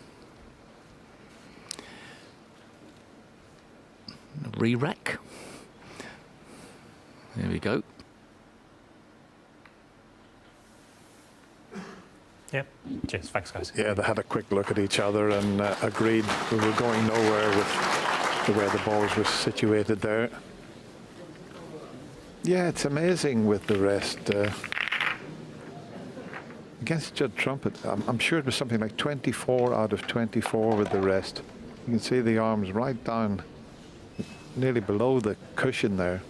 Re-rack. There we go. Yep. Cheers. Thanks, guys. Yeah, they had a quick look at each other and agreed we were going nowhere with the way the balls were situated there. Yeah, it's amazing with the rest. against Judd Trumpet, I'm sure it was something like 24 out of 24 with the rest. You can see the arms right down, nearly below the cushion there.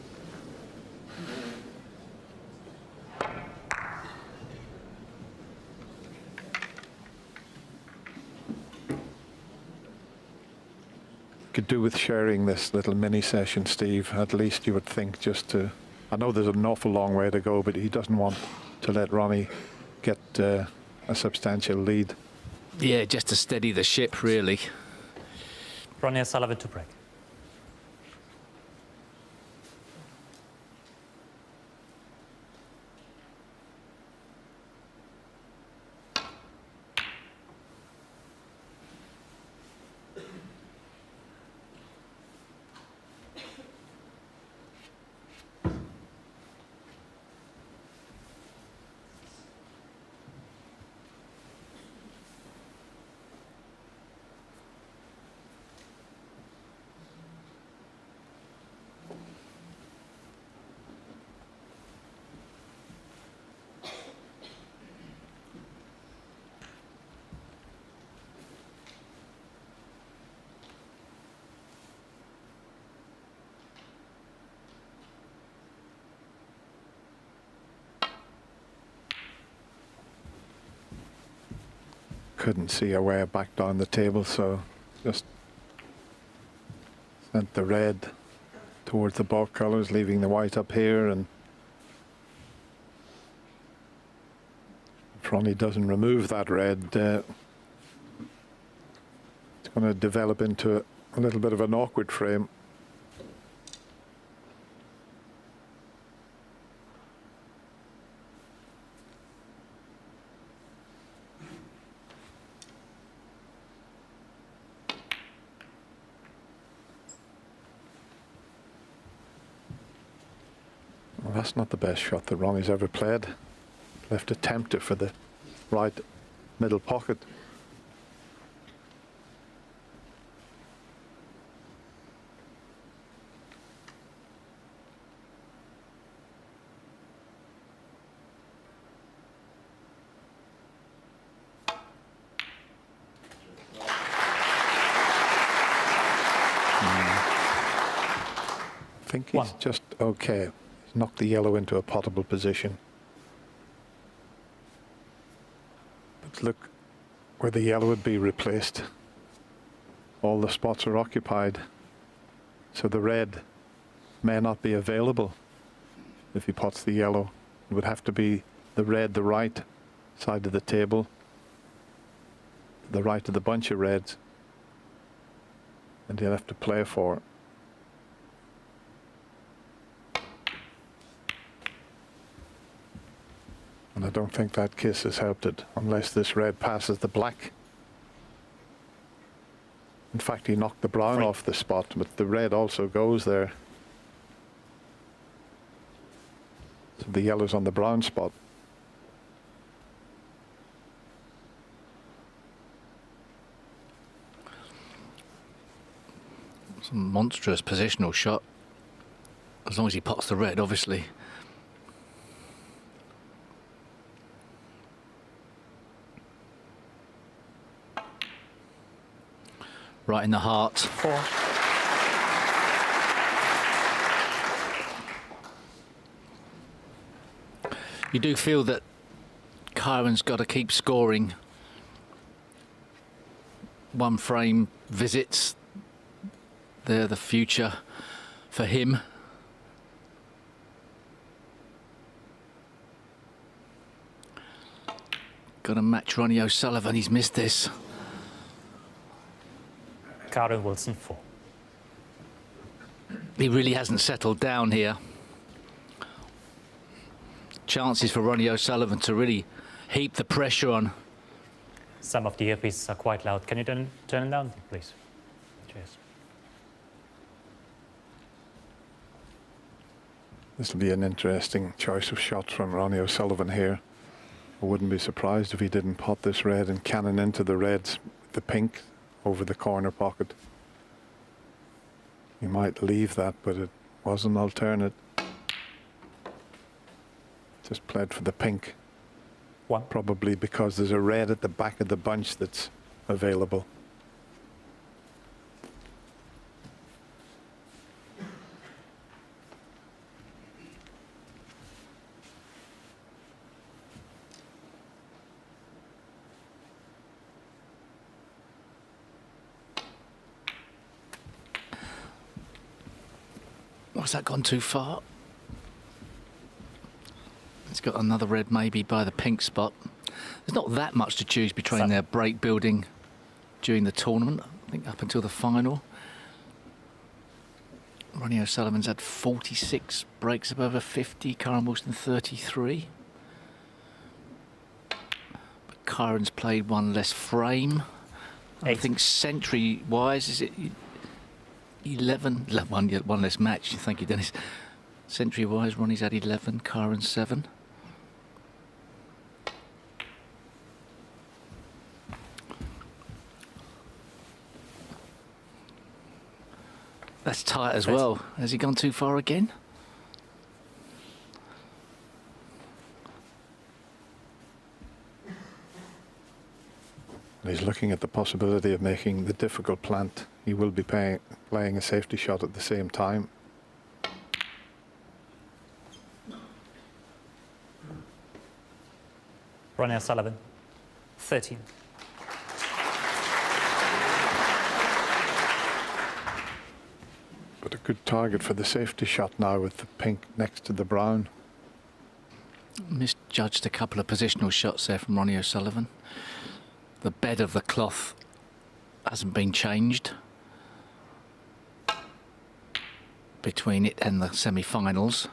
Could do with sharing this little mini session, Steve, at least you would think, just to, I know there's an awful long way to go, but he doesn't want to let Ronnie get a substantial lead. Yeah, just to steady the ship, really. Ronnie O'Sullivan to break. Couldn't see a way back down the table, so just sent the red towards the balk colours, leaving the white up here. And if Ronnie doesn't remove that red, it's going to develop into a little bit of an awkward frame. Well, that's not the best shot that Ronnie's ever played. Left a tempter for the right middle pocket. I think he's just okay. He's knocked the yellow into a potable position. But look where the yellow would be replaced. All the spots are occupied. So the red may not be available if he pots the yellow. It would have to be the red, the right side of the table, the right of the bunch of reds. And he'll have to play for it. And I don't think that kiss has helped it, unless this red passes the black. In fact, he knocked the brown off the spot, but the red also goes there. So the yellow's on the brown spot. It's a monstrous positional shot, as long as he pots the red, obviously. Right in the heart. 4. You do feel that Kyron's got to keep scoring. One frame visits. They're the future for him. Got to match Ronnie O'Sullivan. He's missed this. Kyron Wilson 4. He really hasn't settled down here. Chances for Ronnie O'Sullivan to really heap the pressure on. Some of the earpieces are quite loud. Can you turn them down, please? Cheers. This will be an interesting choice of shots from Ronnie O'Sullivan here. I wouldn't be surprised if he didn't pot this red and cannon into the reds, the pink over the corner pocket. He might leave that, but it was an alternate. Just played for the pink One. probably because there's a red at the back of the bunch that's available. Was that gone too far? It's got another red maybe by the pink spot. There's not that much to choose between their break building during the tournament, I think up until the final. Ronnie O'Sullivan's had 46 breaks above a 50, Karen Wilson 33. But Kyron's played one less frame. I think century-wise, is it 11? One less match, thank you, Dennis. Century-wise, Ronnie's had 11, Kyron 7. That's tight as well. Has he gone too far again? He's looking at the possibility of making the difficult plant. He will be playing a safety shot at the same time. Ronnie O'Sullivan, 13. But a good target for the safety shot now with the pink next to the brown. Misjudged a couple of positional shots there from Ronnie O'Sullivan. The bed of the cloth hasn't been changed between it and the semi-finals.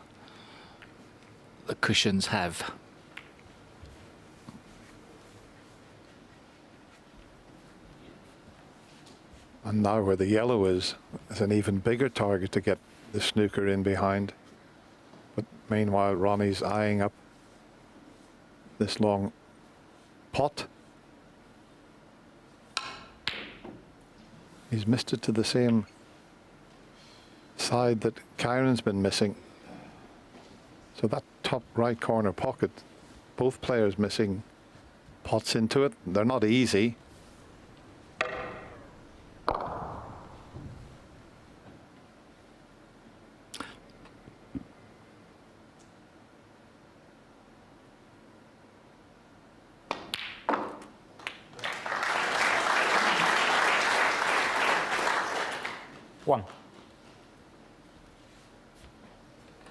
The cushions have. And now where the yellow is an even bigger target to get the snooker in behind. But meanwhile, Ronnie's eyeing up this long pot. He's missed it to the same side that Kyron's been missing. So that top right corner pocket, both players missing pots into it. They're not easy. One.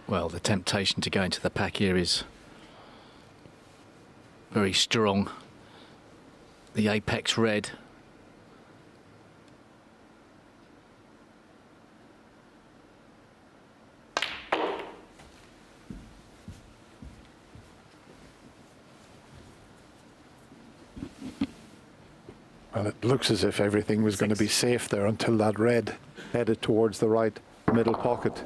Well, the temptation to go into the pack here is very strong. The apex red. Well, it looks as if everything was going to be safe there until that red headed towards the right middle pocket.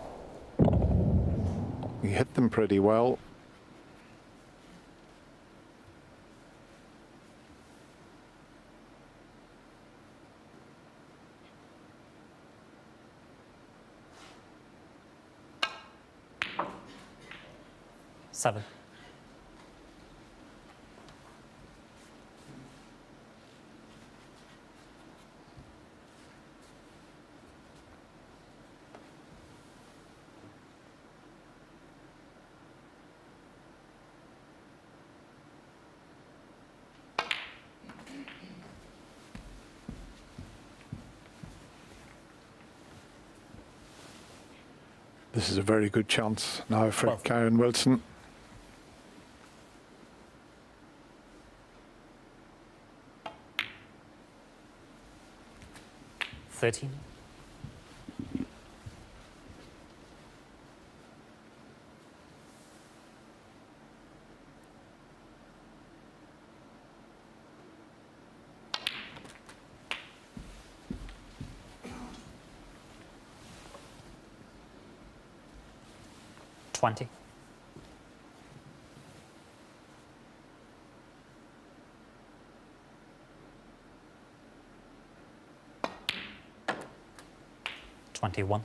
He hit them pretty well. Seven. This is a very good chance now for 12. Karen Wilson. Thirteen. Twenty. 21.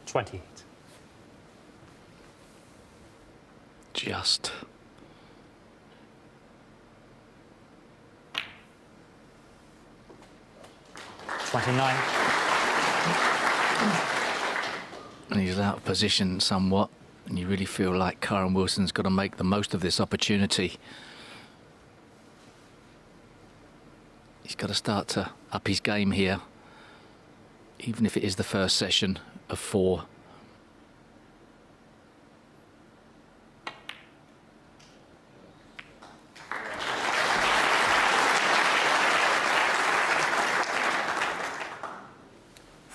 28. Just. And he's out of position somewhat, and you really feel like Kyron Wilson's got to make the most of this opportunity. He's got to start to up his game here, even if it is the first session of 4.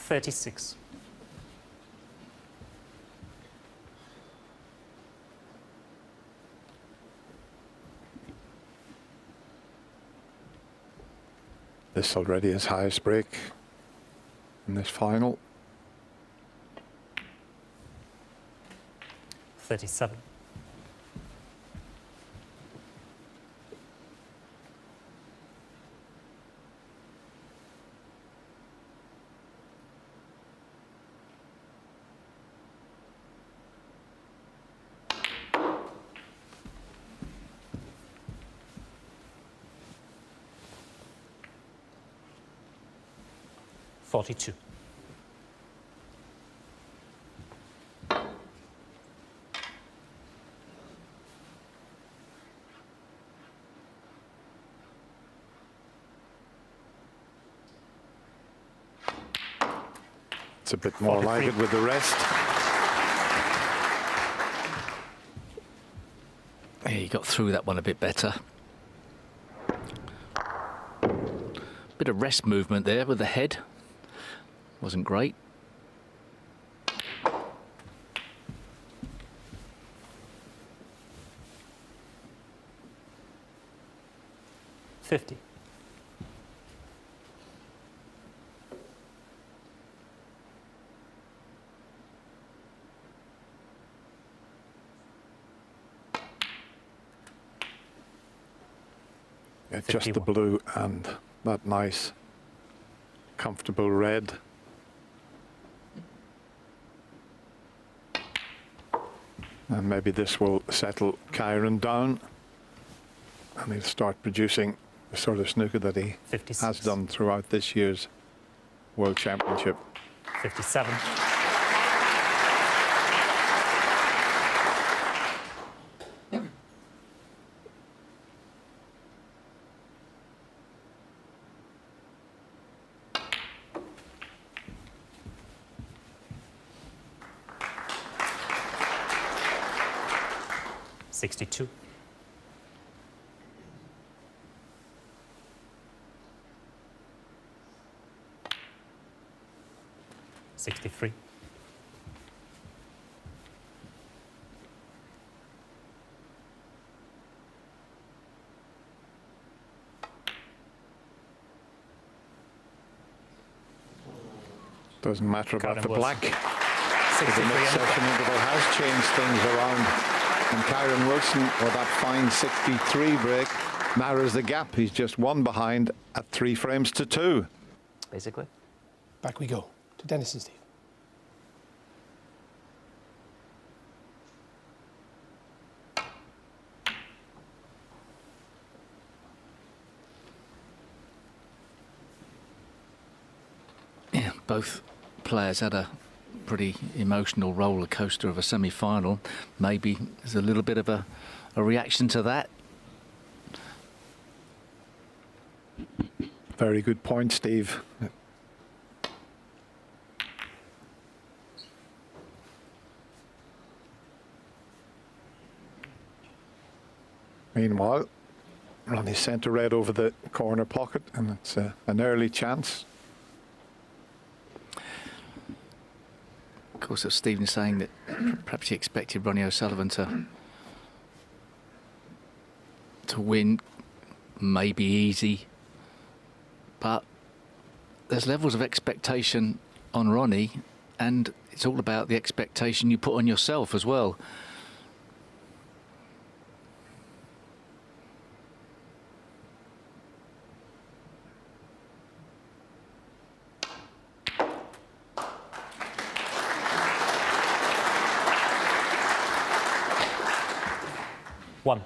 $36. This already his highest break in this final. 37. $42. It's a bit more like it with the rest. Yeah, he got through that one a bit better. Bit of rest movement there with the head. Wasn't great. $50. Yeah, just the blue and that nice, comfortable red. And maybe this will settle Kyron down, and he'll start producing the sort of snooker that he 56. has done throughout this year's World Championship. 57. $62. $63. Doesn't matter about Kyron the Wilson. black. The 63 next under. session interval has changed things around. And Kyron Wilson, with that fine 63 break, narrows the gap. He's just 1 behind at 3 frames to 2. Basically. Back we go to Dennis and Steve. Yeah, both players had a pretty emotional roller coaster of a semi-final. Maybe there's a little bit of a reaction to that. Very good point, Steve. Meanwhile, Ronnie sent a red over the corner pocket, and it's an early chance. Of course, as Stephen's saying that perhaps he expected Ronnie O'Sullivan to win, maybe easy, but there's levels of expectation on Ronnie, and it's all about the expectation you put on yourself as well. 1.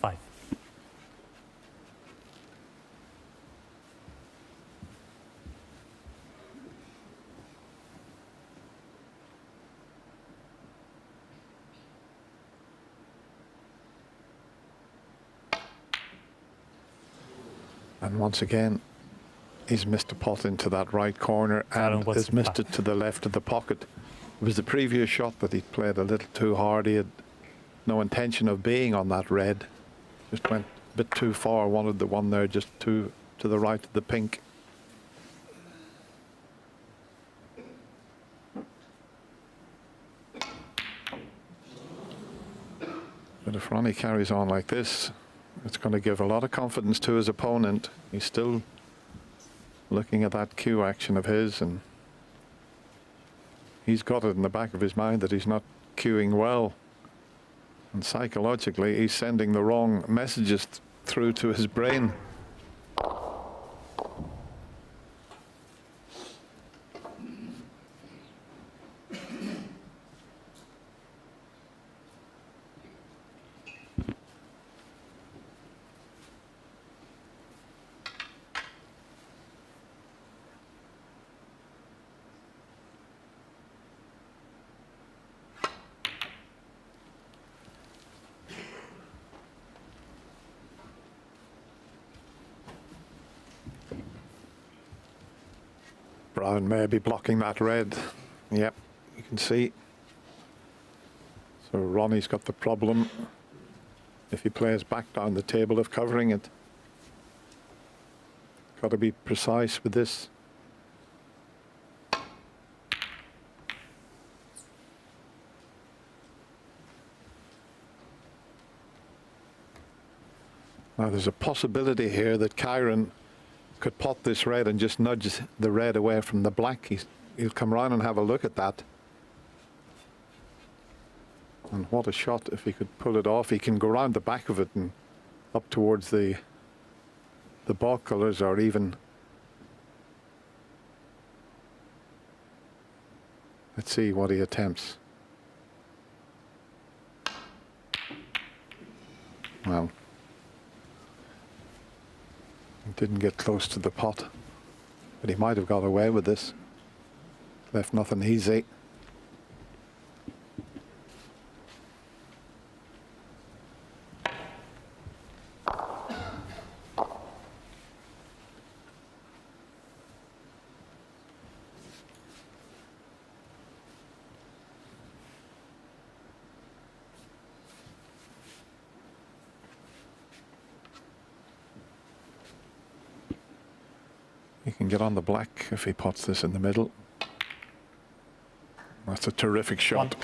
Five. And once again, he's missed a pot into that right corner and has missed it to the left of the pocket. It was the previous shot that he played a little too hard. He had no intention of being on that red. Just went a bit too far, wanted the one there just to the right of the pink. But if Ronnie carries on like this, it's going to give a lot of confidence to his opponent. He's still looking at that cue action of his, and he's got it in the back of his mind that he's not cueing well. And psychologically, he's sending the wrong messages through to his brain. Brown may be blocking that red. Yep, you can see. So Ronnie's got the problem if he plays back down the table of covering it. Got to be precise with this. Now there's a possibility here that Kyron could pot this red and just nudge the red away from the black. He'll come round and have a look at that. And what a shot if he could pull it off. He can go round the back of it and up towards the ball colours, or even, let's see what he attempts. Well, didn't get close to the pot, but he might have got away with this. Left nothing easy. He can get on the black if he pots this in the middle. That's a terrific shot.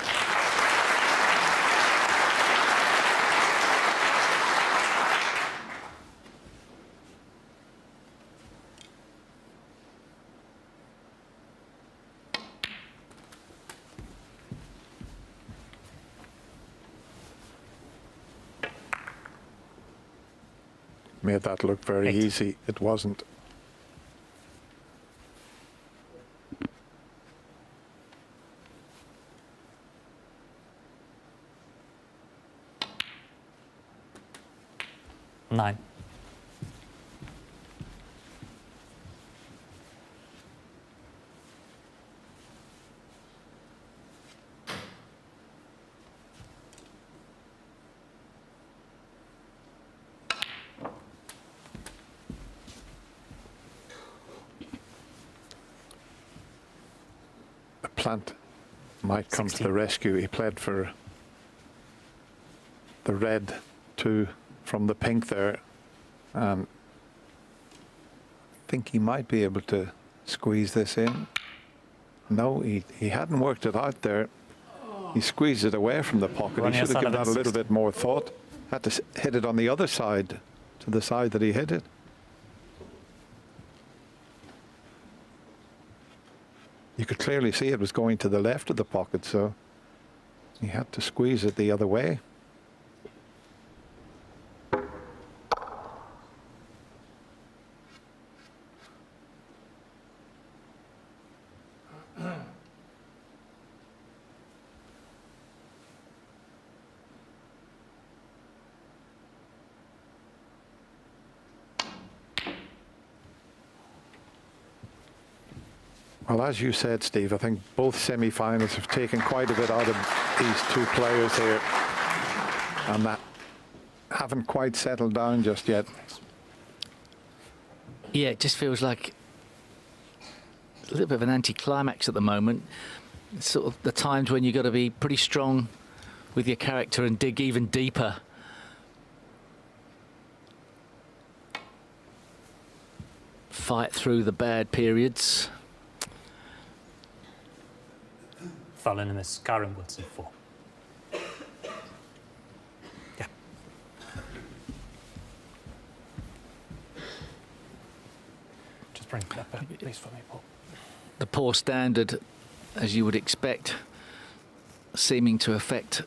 Made that look very easy. It wasn't. Nine. The plant might come 16. To the rescue. He played for the red too. From the pink there, I think he might be able to squeeze this in. No, he hadn't worked it out there. He squeezed it away from the pocket. He should have given that a little bit more thought. Had to hit it on the other side, to the side that he hit it. You could clearly see it was going to the left of the pocket, so he had to squeeze it the other way. Well, as you said, Steve, I think both semi-finals have taken quite a bit out of these two players here, and that haven't quite settled down just yet. Yeah, it just feels like a little bit of an anticlimax at the moment. It's sort of the times when you've got to be pretty strong with your character and dig even deeper. Fight through the bad periods. Fallen in this Karen Wilson 4. Yeah. Just bring that back, please, for me, Paul. The poor standard, as you would expect, seeming to affect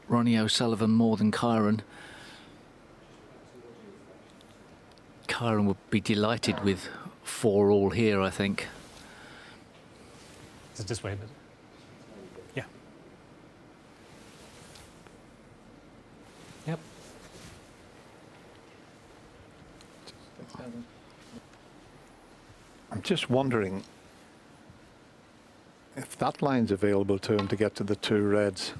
Ronnie O'Sullivan more than Kyron. Kyron would be delighted with 4-all here, I think. Is it this way? But yeah. Yep. I'm just wondering if that line's available to him to get to the two reds.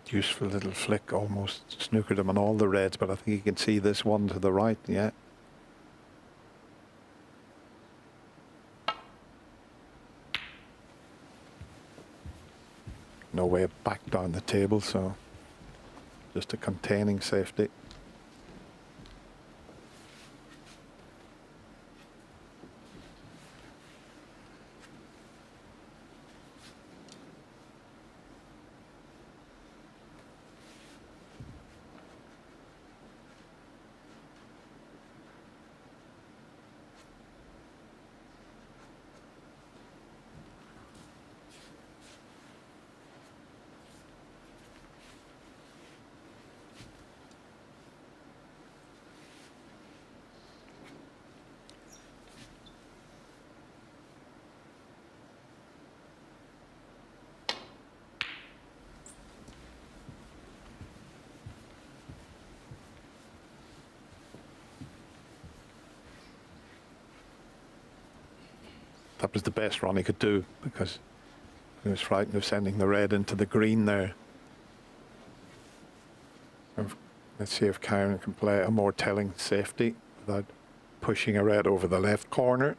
Useful little flick, almost snookered him on all the reds, but I think you can see this one to the right, yeah. No way back down the table, so just a containing safety. That was the best Ronnie could do, because he was frightened of sending the red into the green there. Let's see if Karen can play a more telling safety without pushing a red over the left corner.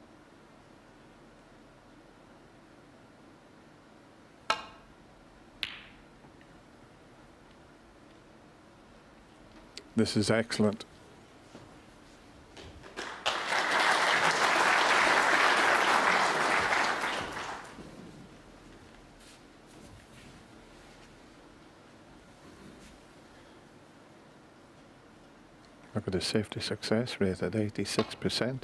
This is excellent. Look at his safety success rate at 86%.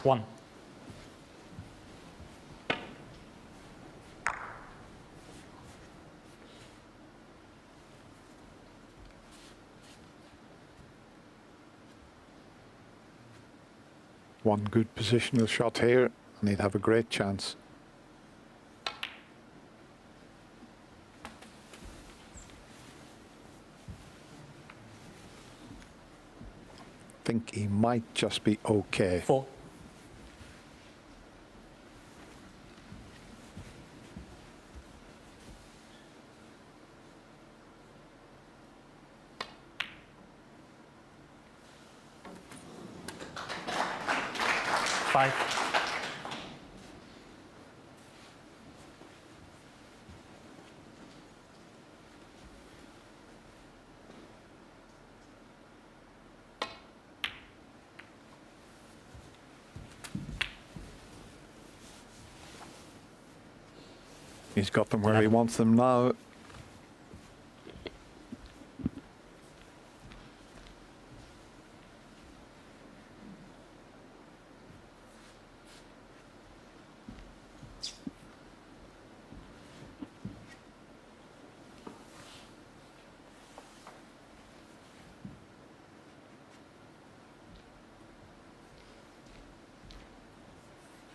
1. One good positional shot here, and he'd have a great chance. Think he might just be okay. 4. Five. He's got them where he wants them now.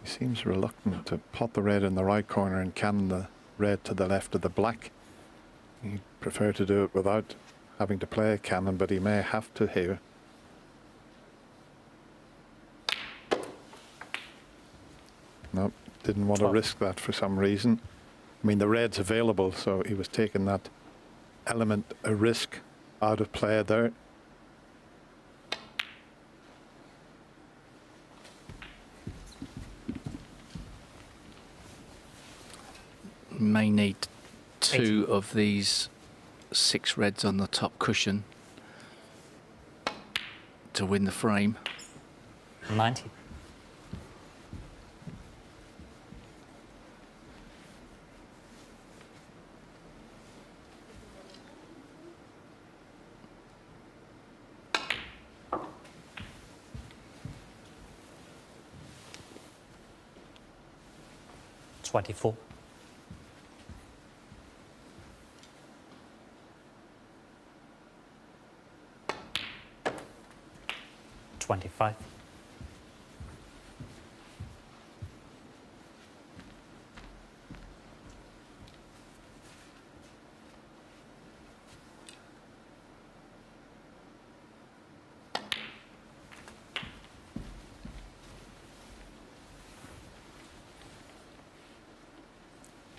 He seems reluctant to pot the red in the right corner and cannon the red to the left of the black. He'd prefer to do it without having to play a cannon, but he may have to here. Nope, didn't want to risk that for some reason. I mean, the red's available, so he was taking that element, a risk, out of play there. May need 2 of these 6 reds on the top cushion to win the frame. 90. $24. 25.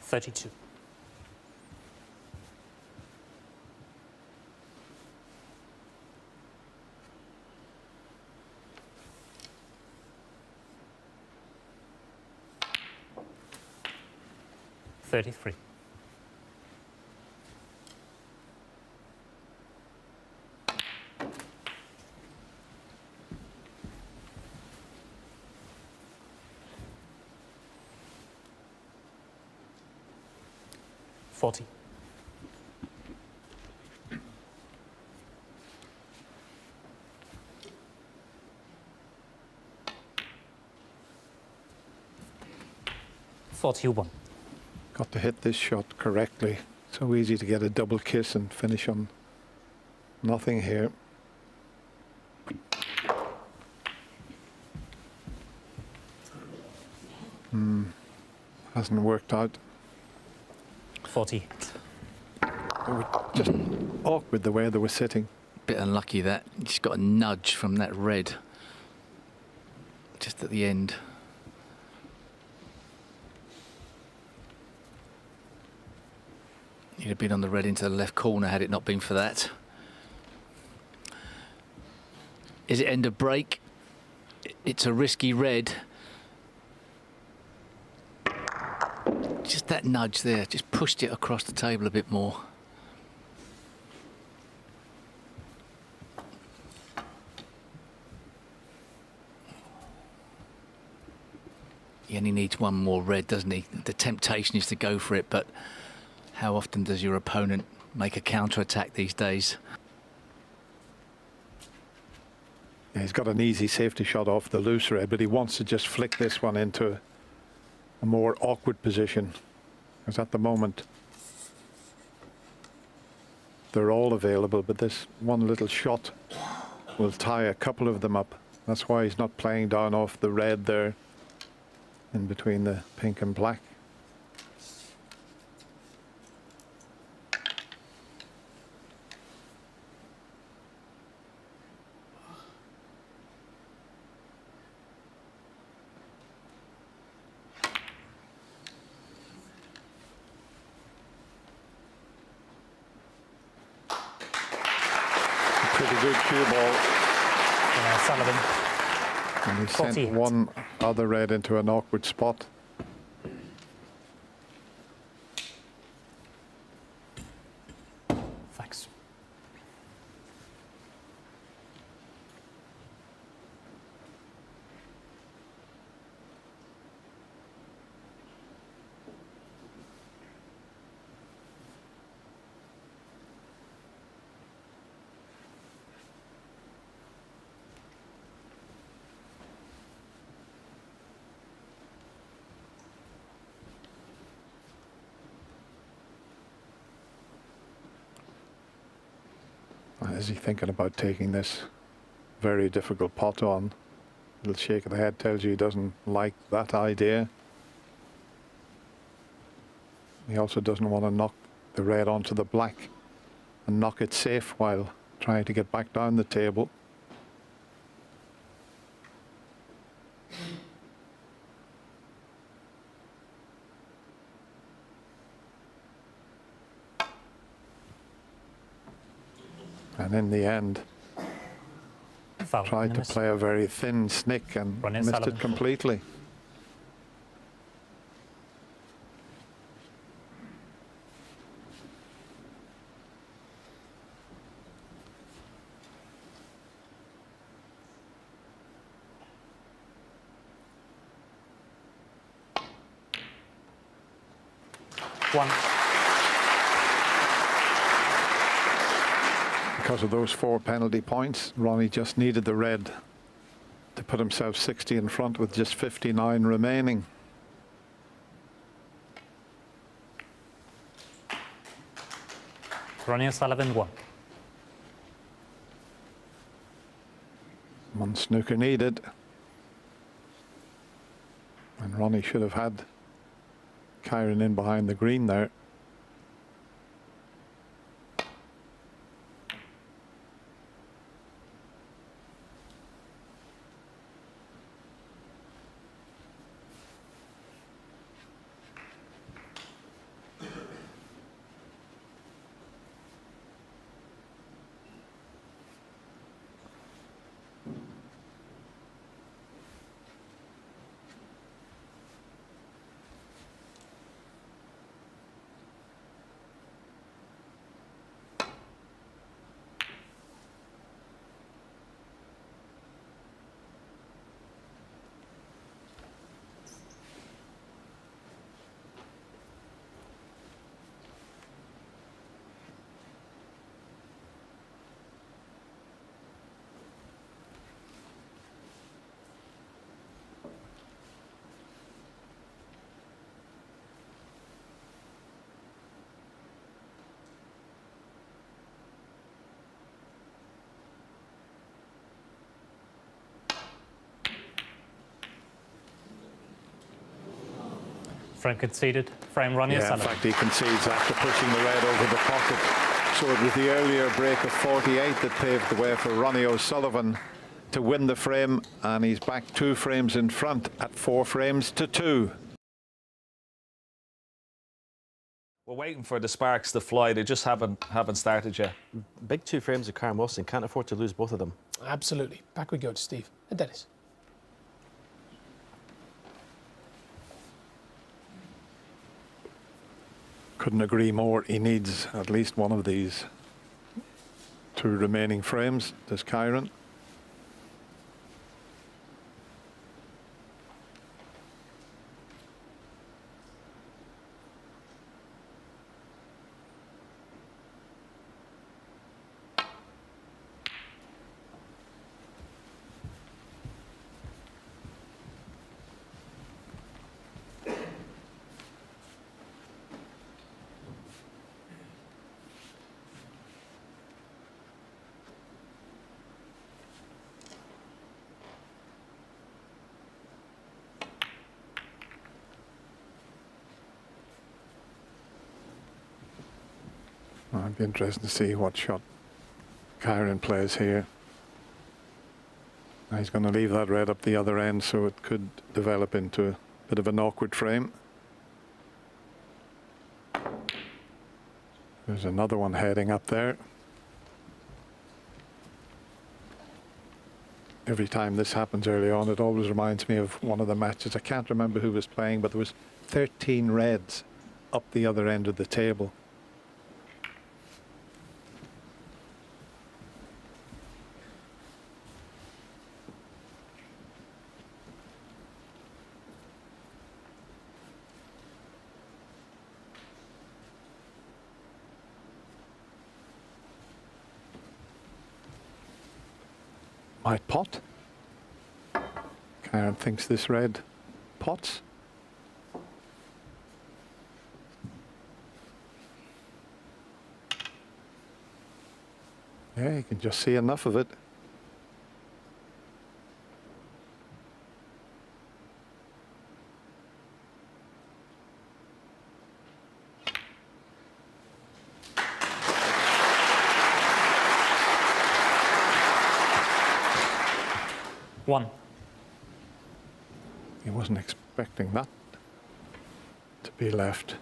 $32. 33. $40. $41. Got to hit this shot correctly. So easy to get a double kiss and finish on nothing here. Hasn't worked out. 40. They were just awkward the way they were sitting. Bit unlucky that. Just got a nudge from that red just at the end. He'd have been on the red into the left corner had it not been for that. Is it end of break? It's a risky red. Just that nudge there, just pushed it across the table a bit more. He only needs one more red, doesn't he? The temptation is to go for it, but how often does your opponent make a counter-attack these days? Yeah, he's got an easy safety shot off the loose red, but he wants to just flick this one into a more awkward position. Because at the moment, they're all available, but this one little shot will tie a couple of them up. That's why he's not playing down off the red there in between the pink and black. Pretty good cue ball. Sullivan. And he 48. sent one other red into an awkward spot. Thanks. Is he thinking about taking this very difficult pot on? A little shake of the head tells you he doesn't like that idea. He also doesn't want to knock the red onto the black and knock it safe while trying to get back down the table. And in the end, Foul. tried to play a very thin snick and Ronnie missed Sullivan. it completely. One. Because of those 4 penalty points, Ronnie just needed the red to put himself 60 in front with just 59 remaining. Ronnie Sullivan, 1. One snooker needed. And Ronnie should have had Kyron in behind the green there. Frame conceded. Frame Ronnie Yeah, in Sullivan. fact, he concedes after pushing the red over the pocket. So it was the earlier break of 48 that paved the way for Ronnie O'Sullivan to win the frame, and he's back 2 frames in front at 4 frames to 2. We're waiting for the sparks to fly. They just haven't started yet. Big 2 frames of Karen Wilson. Can't afford to lose both of them. Absolutely. Back we go to Steve and Dennis. Couldn't agree more. He needs at least one of these 2 remaining frames. Does Kyron? It'd be interesting to see what shot Kyron plays here. He's going to leave that red up the other end, so it could develop into a bit of an awkward frame. There's another one heading up there. Every time this happens early on, it always reminds me of one of the matches. I can't remember who was playing, but there was 13 reds up the other end of the table. Might pot. Karen thinks this red pots. Yeah, you can just see enough of it. One. He wasn't expecting that to be left.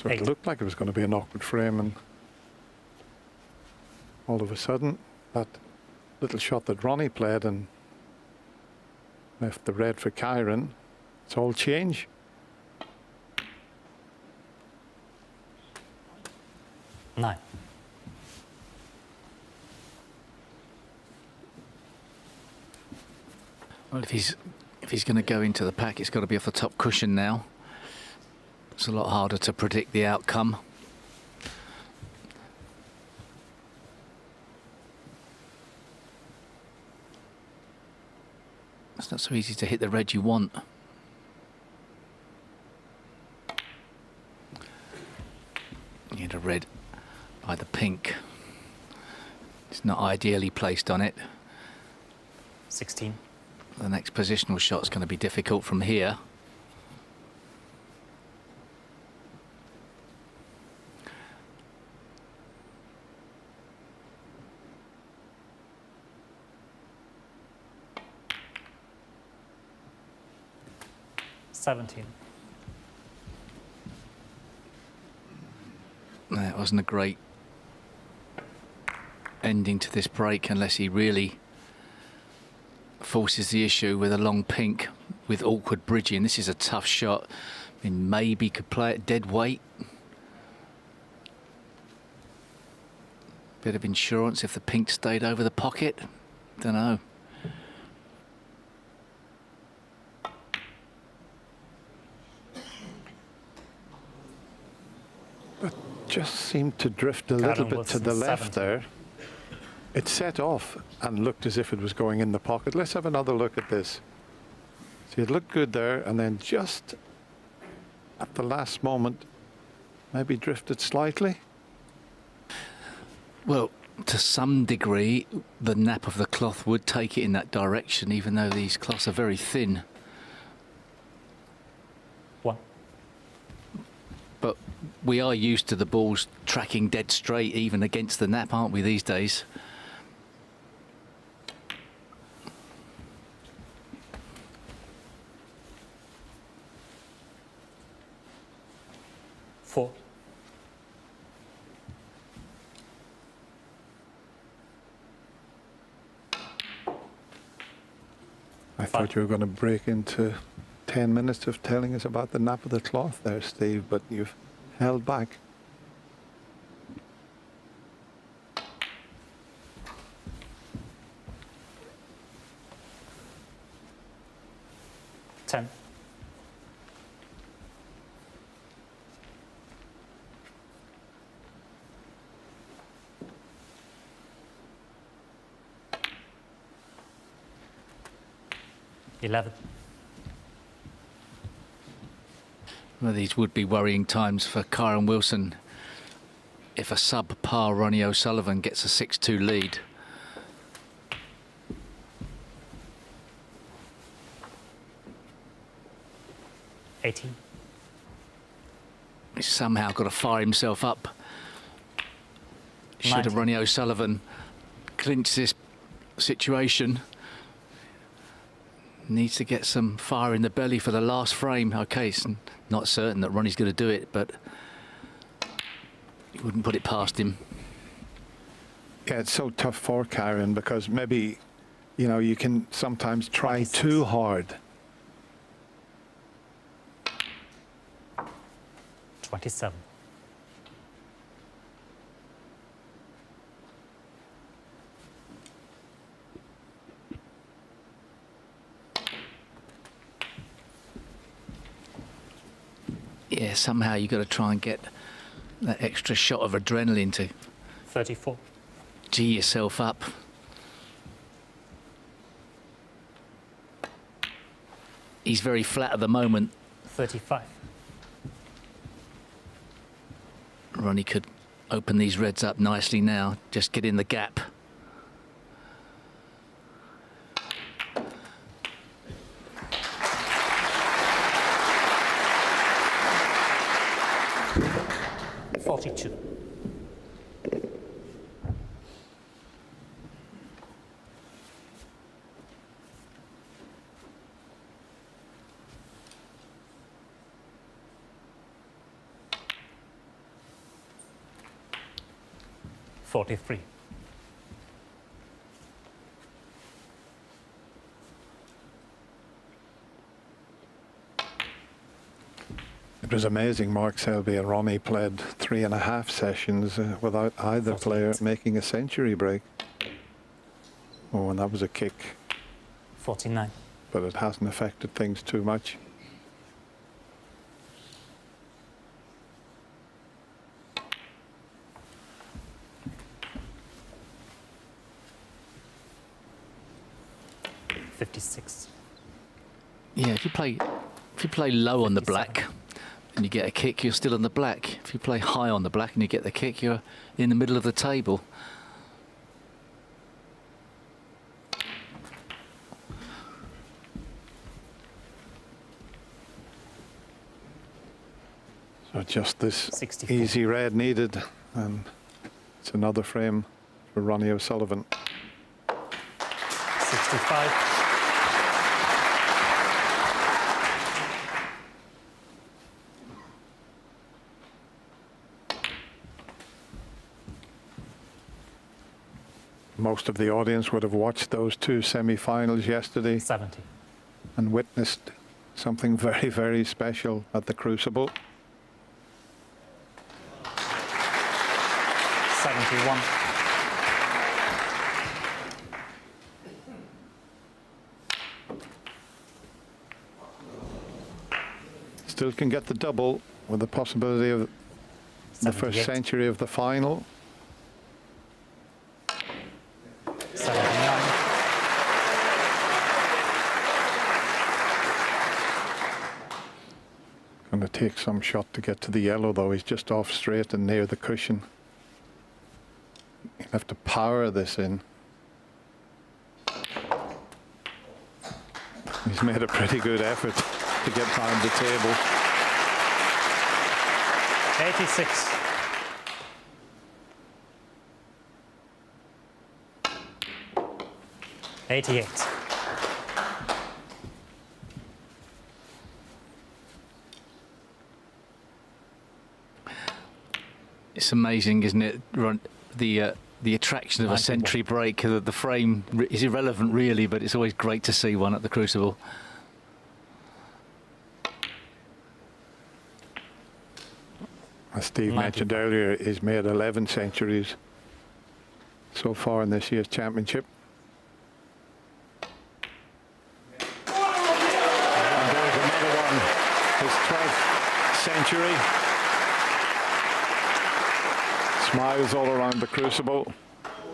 So it looked like it was going to be an awkward frame, and all of a sudden that little shot that Ronnie played and left the red for Kyron, it's all change. Nine. Well, if he's going to go into the pack, it's got to be off the top cushion now. It's a lot harder to predict the outcome. It's not so easy to hit the red you want. You need a red by the pink. It's not ideally placed on it. 16. The next positional shot is going to be difficult from here. That wasn't a great ending to this break unless he really forces the issue with a long pink with awkward bridging. This is a tough shot. I mean, maybe could play it dead weight. Bit of insurance if the pink stayed over the pocket. Don't know. Just seemed to drift a little bit to the left there. It set off and looked as if it was going in the pocket. Let's have another look at this. See, it looked good there, and then just at the last moment, maybe drifted slightly. Well, to some degree, the nap of the cloth would take it in that direction, even though these cloths are very thin. One. But we are used to the balls tracking dead straight, even against the nap, aren't we, these days? Four. I thought you were going to break into 10 minutes of telling us about the nap of the cloth there, Steve, but you've held back. Ten. $11. Well, these would be worrying times for Kyron Wilson if a subpar Ronnie O'Sullivan gets a 6-2 lead. $18. He's somehow got to fire himself up. Should 90. have Ronnie O'Sullivan clinched this situation. Needs to get some fire in the belly for the last frame. Okay, it's not certain that Ronnie's going to do it, but you wouldn't put it past him. Yeah, it's so tough for Kyron because maybe, you know, you can sometimes try too hard. 27. Yeah, somehow you've got to try and get that extra shot of adrenaline to 34. gee yourself up. He's very flat at the moment. 35. Ronnie could open these reds up nicely now. Just get in the gap. $42. $43. It was amazing. Mark Selby and Ronnie played 3.5 sessions without either player making a century break. Oh, and that was a kick. 49. But it hasn't affected things too much. $56. Yeah, if you play low on the black and you get a kick, you're still on the black. If you play high on the black and you get the kick, you're in the middle of the table. So just this 64. easy red needed, and it's another frame for Ronnie O'Sullivan. 65. Most of the audience would have watched those two semi-finals yesterday 70. and witnessed something very, very special at the Crucible. 71. Still can get the double with the possibility of the first 78. century of the final. 79. Going to take some shot to get to the yellow, though. He's just off straight and near the cushion. He'll have to power this in. He's made a pretty good effort to get behind the table. 86. $88. It's amazing, isn't it? The attraction of a 91. century break. The frame is irrelevant, really, but it's always great to see one at the Crucible. As Steve mentioned earlier, he's made 11 centuries so far in this year's championship. And there's another one, his 12th century. Smiles all around the Crucible.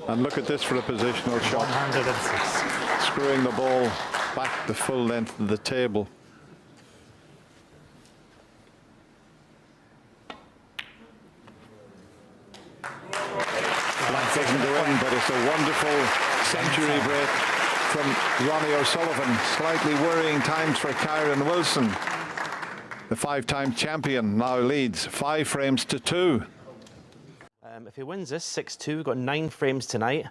And look at this for a positional shot. 106. Screwing the ball back the full length of the table. a wonderful century break from Ronnie O'Sullivan. Slightly worrying times for Kyron Wilson. The five-time champion now leads 5 frames to 2. If he wins this 6-2, got 9 frames tonight.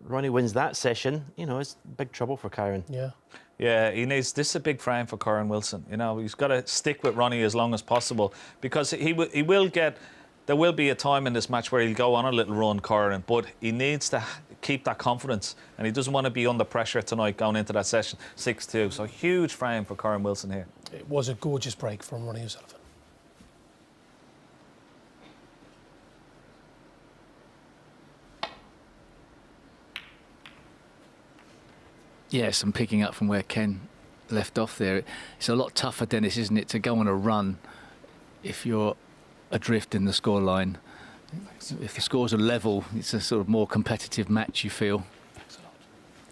Ronnie wins that session. You know, it's big trouble for Kyron. Yeah. Yeah, he needs. This is a big frame for Kyron Wilson. You know, he's got to stick with Ronnie as long as possible, because he will get. There will be a time in this match where he'll go on a little run, Kyron, but he needs to keep that confidence, and he doesn't want to be under pressure tonight going into that session 6-2. So huge frame for Kyron Wilson here. It was a gorgeous break from Ronnie O'Sullivan. Yes, I'm picking up from where Ken left off there. It's a lot tougher, Dennis, isn't it, to go on a run if you're adrift in the scoreline. If the scores are level, it's a sort of more competitive match, you feel.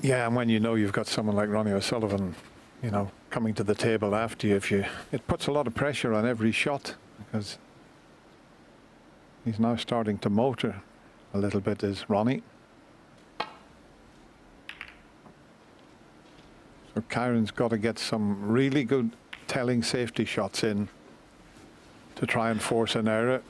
Yeah, and when you know you've got someone like Ronnie O'Sullivan, you know, coming to the table after you, it puts a lot of pressure on every shot, because he's now starting to motor a little bit, is Ronnie. So Kyron's got to get some really good telling safety shots in to try and force an error.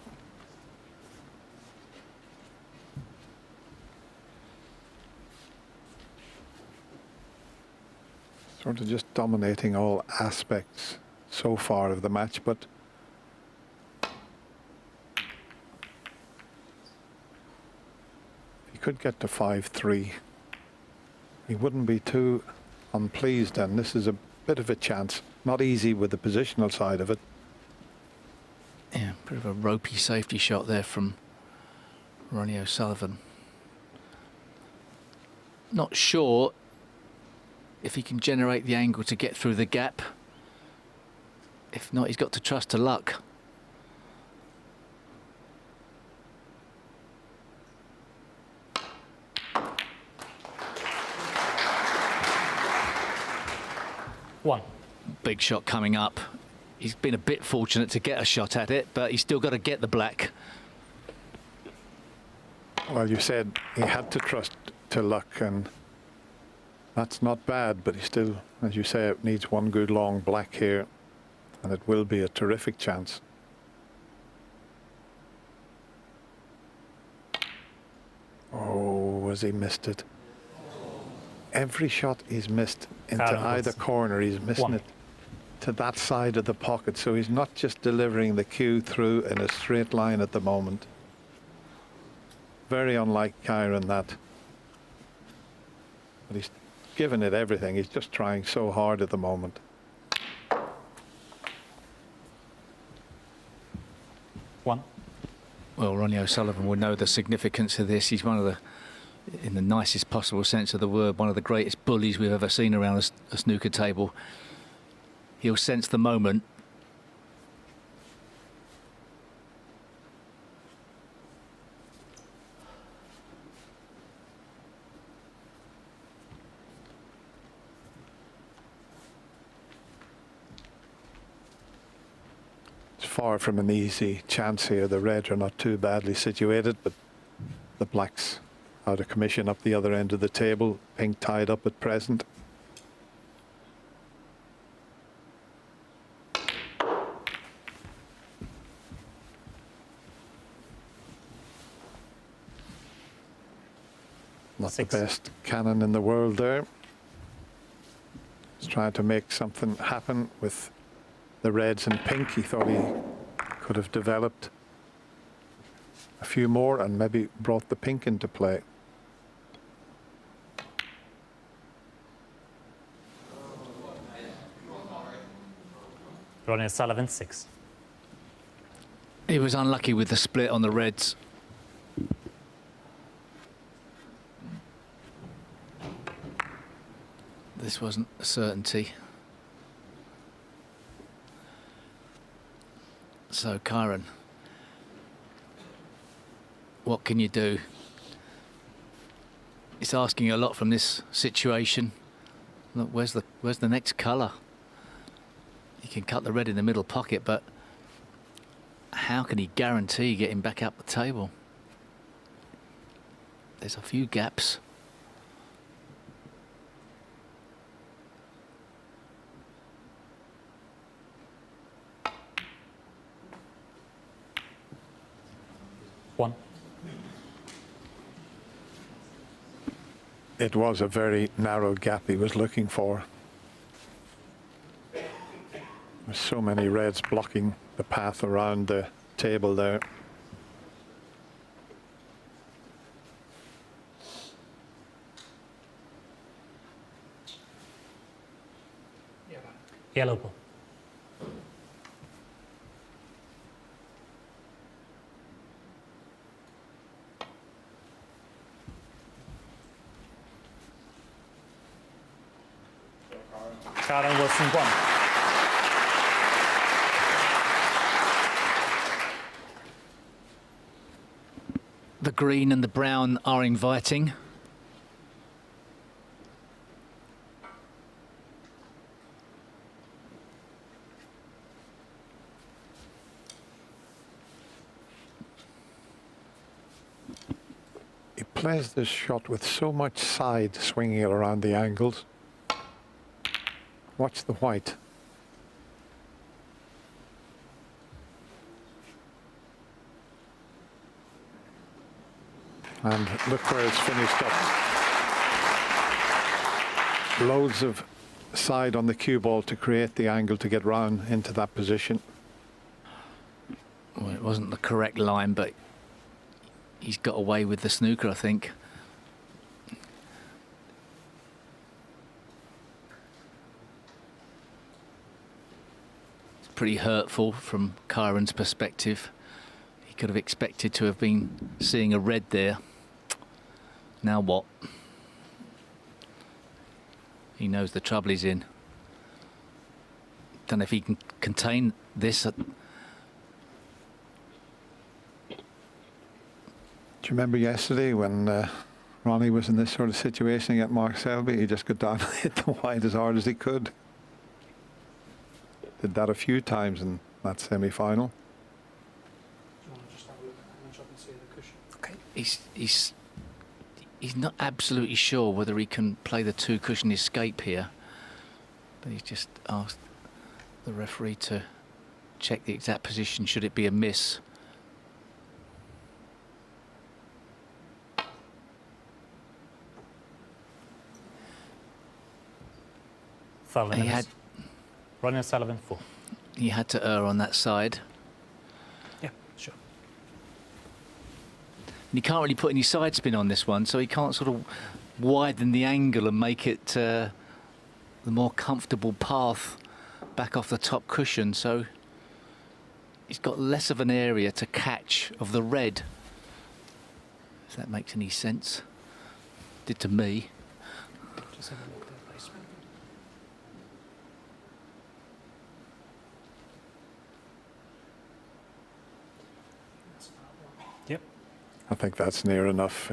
Sort of just dominating all aspects so far of the match, but if he could get to 5-3, he wouldn't be too unpleased, and this is a bit of a chance. Not easy with the positional side of it. Yeah, bit of a ropey safety shot there from Ronnie O'Sullivan. Not sure if he can generate the angle to get through the gap. If not, he's got to trust to luck. One. Big shot coming up. He's been a bit fortunate to get a shot at it, but he's still got to get the black. Well, you said he had to trust to luck, and that's not bad, but he still, as you say, it needs one good long black here, and it will be a terrific chance. Oh, has he missed it? Every shot he's missed into either corner, he's missing it to that side of the pocket, so he's not just delivering the cue through in a straight line at the moment. Very unlike Kyron, that. But he's given it everything. He's just trying so hard at the moment. One. Well, Ronnie O'Sullivan will know the significance of this. He's one of the, in the nicest possible sense of the word, one of the greatest bullies we've ever seen around a snooker table. He'll sense the moment. It's far from an easy chance here. The Reds are not too badly situated, but the Blacks out of commission up the other end of the table. Pink tied up at present. Not the best cannon in the world there. He's trying to make something happen with the Reds and pink. He thought he could have developed a few more and maybe brought the pink into play. Ronnie O'Sullivan, 6. He was unlucky with the split on the Reds. This wasn't a certainty. So, Kyron, what can you do? It's asking a lot from this situation. Look, where's the next colour? He can cut the red in the middle pocket, but how can he guarantee getting back up the table? There's a few gaps. One. It was a very narrow gap he was looking for. There's so many reds blocking the path around the table there. Yellow ball. Karen Wilson, one. The green and the brown are inviting. He plays this shot with so much side swinging it around the angles. Watch the white. And look where it's finished up. Loads of side on the cue ball to create the angle to get round into that position. Well, it wasn't the correct line, but he's got away with the snooker, I think. It's pretty hurtful from Kyron's perspective. He could have expected to have been seeing a red there. Now what? He knows the trouble he's in. Don't know if he can contain this. Do you remember yesterday when Ronnie was in this sort of situation at Mark Selby? He just got down and hit the white as hard as he could. Did that a few times in that semi-final. Okay. He's not absolutely sure whether he can play the two cushion escape here, but he's just asked the referee to check the exact position should it be a miss. Sullivan. Ronnie Sullivan, 4. He had to err on that side. Yeah, sure. And he can't really put any side spin on this one, so he can't sort of widen the angle and make it the more comfortable path back off the top cushion. So he's got less of an area to catch of the red, if that makes any sense. Did to me. Just have a look there, please. Yep. I think that's near enough.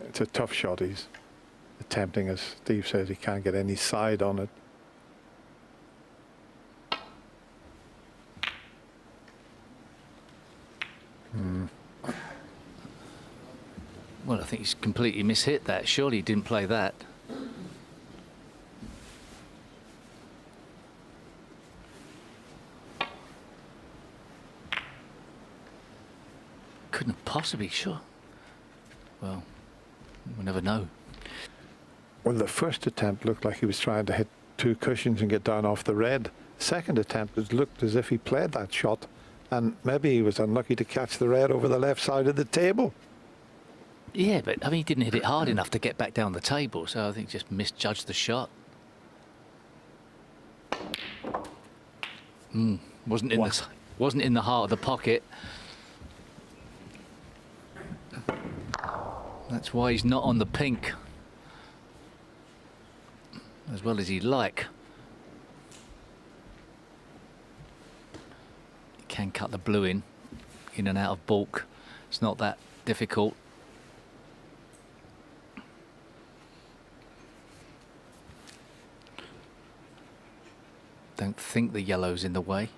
It's a tough shot. He's attempting, as Steve says, he can't get any side on it. Well, I think he's completely mishit that. Surely he didn't play that. Couldn't have possibly, sure. Well, we'll never know. Well, the first attempt looked like he was trying to hit two cushions and get down off the red. Second attempt, it looked as if he played that shot, and maybe he was unlucky to catch the red over the left side of the table. Yeah, but I mean, he didn't hit it hard enough to get back down the table, so I think he just misjudged the shot. Wasn't in the heart of the pocket. That's why he's not on the pink as well as he'd like. He can cut the blue in and out of balk. It's not that difficult. Don't think the yellow's in the way.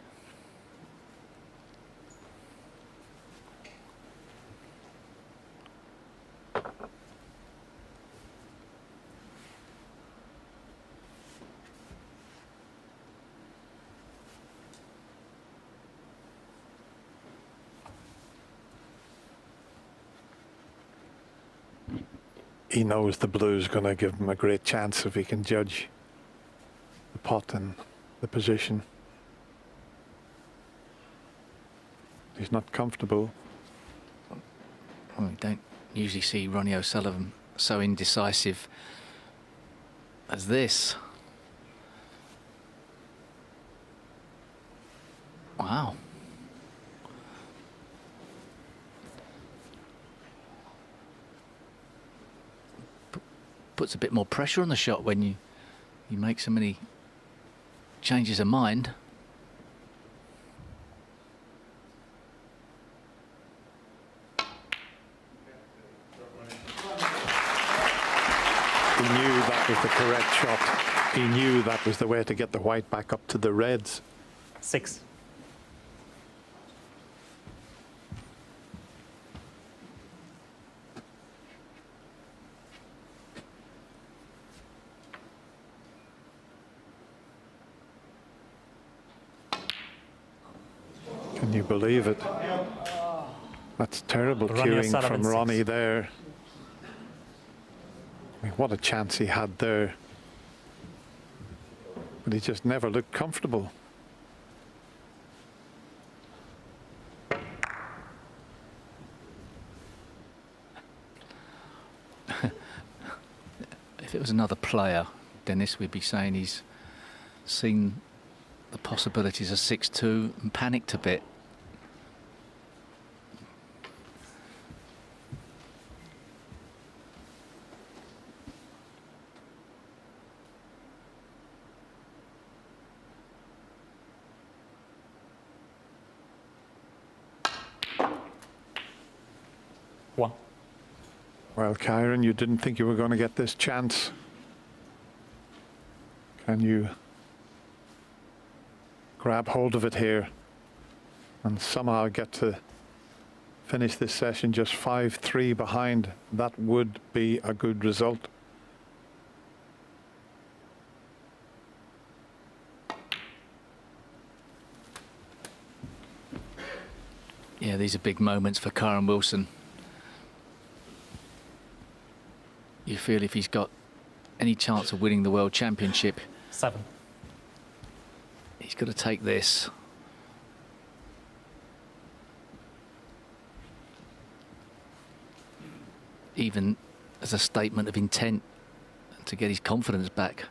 he knows the blue's going to give him a great chance if he can judge the pot and the position. He's not comfortable. Well, we don't usually see Ronnie O'Sullivan so indecisive as this. Wow. Puts a bit more pressure on the shot when you make so many changes of mind. He knew that was the correct shot. He knew that was the way to get the white back up to the reds. 6. Can you believe it? That's terrible Ronnie cueing O'Sullivan, from Ronnie 6. there. I mean, what a chance he had there. But he just never looked comfortable. If it was another player, Dennis, we'd be saying he's seen the possibilities of 6-2 and panicked a bit. One. Well, Kyron, you didn't think you were going to get this chance. Can you grab hold of it here and somehow get to finish this session just 5-3 behind? That would be a good result. Yeah, these are big moments for Kyron Wilson. You feel if he's got any chance of winning the World Championship, 7. he's got to take this. Even as a statement of intent to get his confidence back.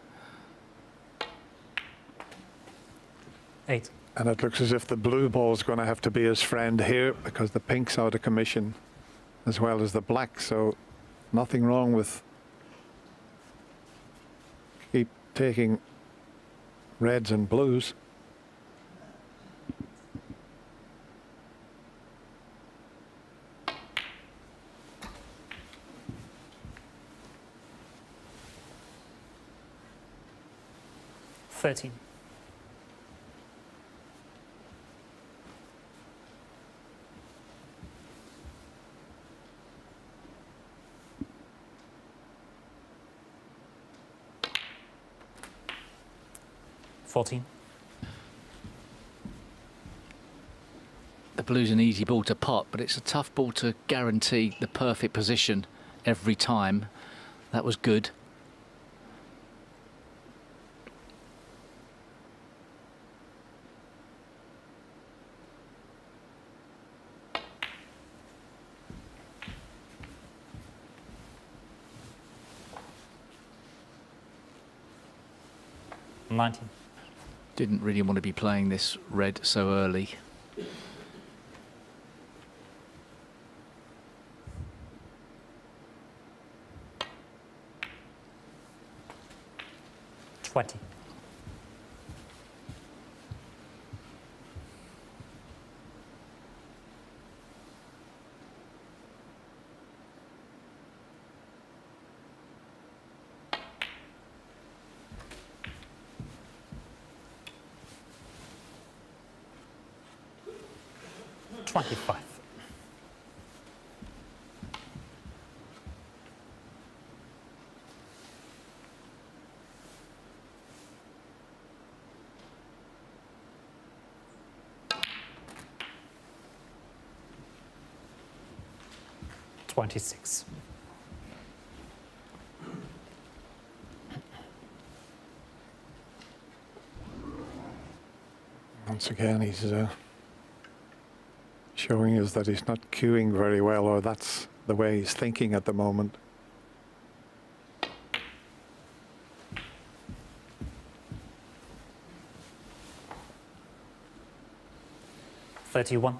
8. And it looks as if the blue ball is going to have to be his friend here because the pink's out of commission as well as the black. So nothing wrong with keep taking reds and blues. $13. $14. The blue's an easy ball to pot, but it's a tough ball to guarantee the perfect position every time. That was good. $19. Didn't really want to be playing this red so early. $20. $25. $26. Once again, he's showing us that he's not cueing very well, or that's the way he's thinking at the moment. $31.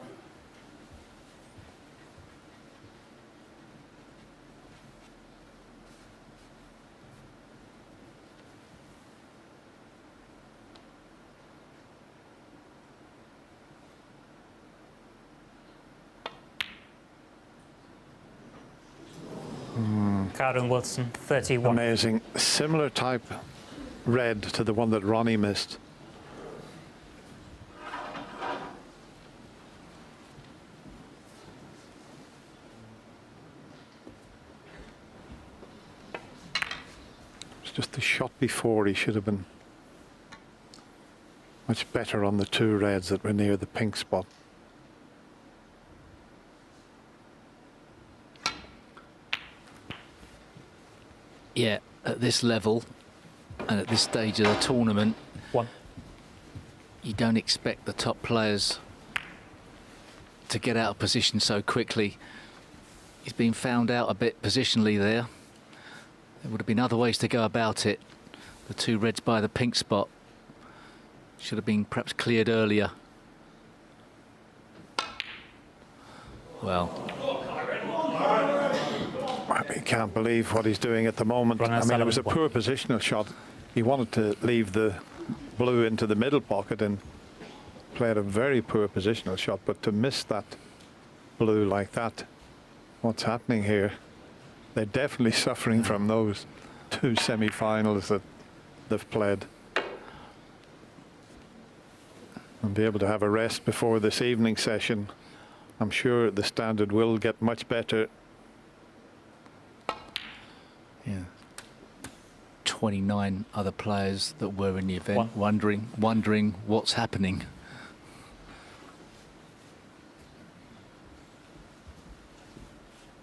Karen Wilson, 31. Amazing. Similar type red to the one that Ronnie missed. It's just the shot before he should have been much better on the two reds that were near the pink spot. Yeah, at this level and at this stage of the tournament, you don't expect the top players to get out of position so quickly. He's been found out a bit positionally there. There would have been other ways to go about it. The two reds by the pink spot should have been perhaps cleared earlier. Well, He can't believe what he's doing at the moment. I mean, it was a poor positional shot. He wanted to leave the blue into the middle pocket and played a very poor positional shot, but to miss that blue like that, what's happening here? They're definitely suffering from those two semi-finals that they've played. And be able to have a rest before this evening session. I'm sure the standard will get much better. yeah. 29 other players that were in the event wondering what's happening.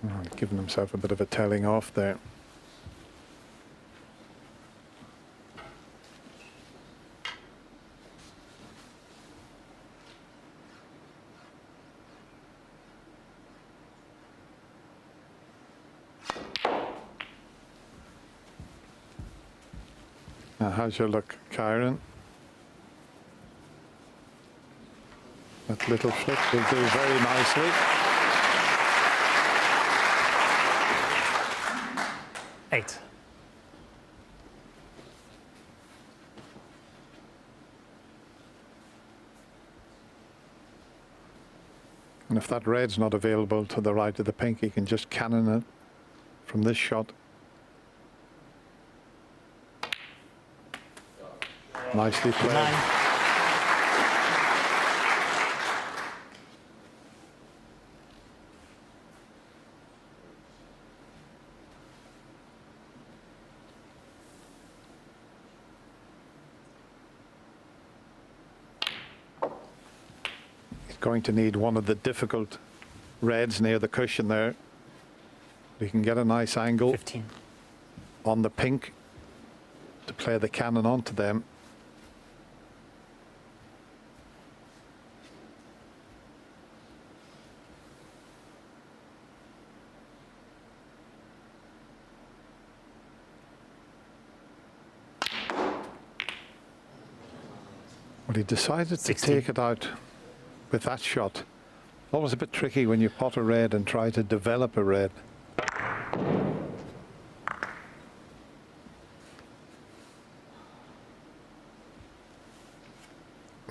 Oh, giving himself a bit of a telling off there. Now, how's your look, Kyron? That little flip will do very nicely. 8. And if that red's not available to the right of the pink, he can just cannon it from this shot. Nicely played. 9. He's going to need one of the difficult reds near the cushion there. We can get a nice angle 15. on the pink to play the cannon onto them. Well, he decided to 16. take it out with that shot. Always a bit tricky when you pot a red and try to develop a red.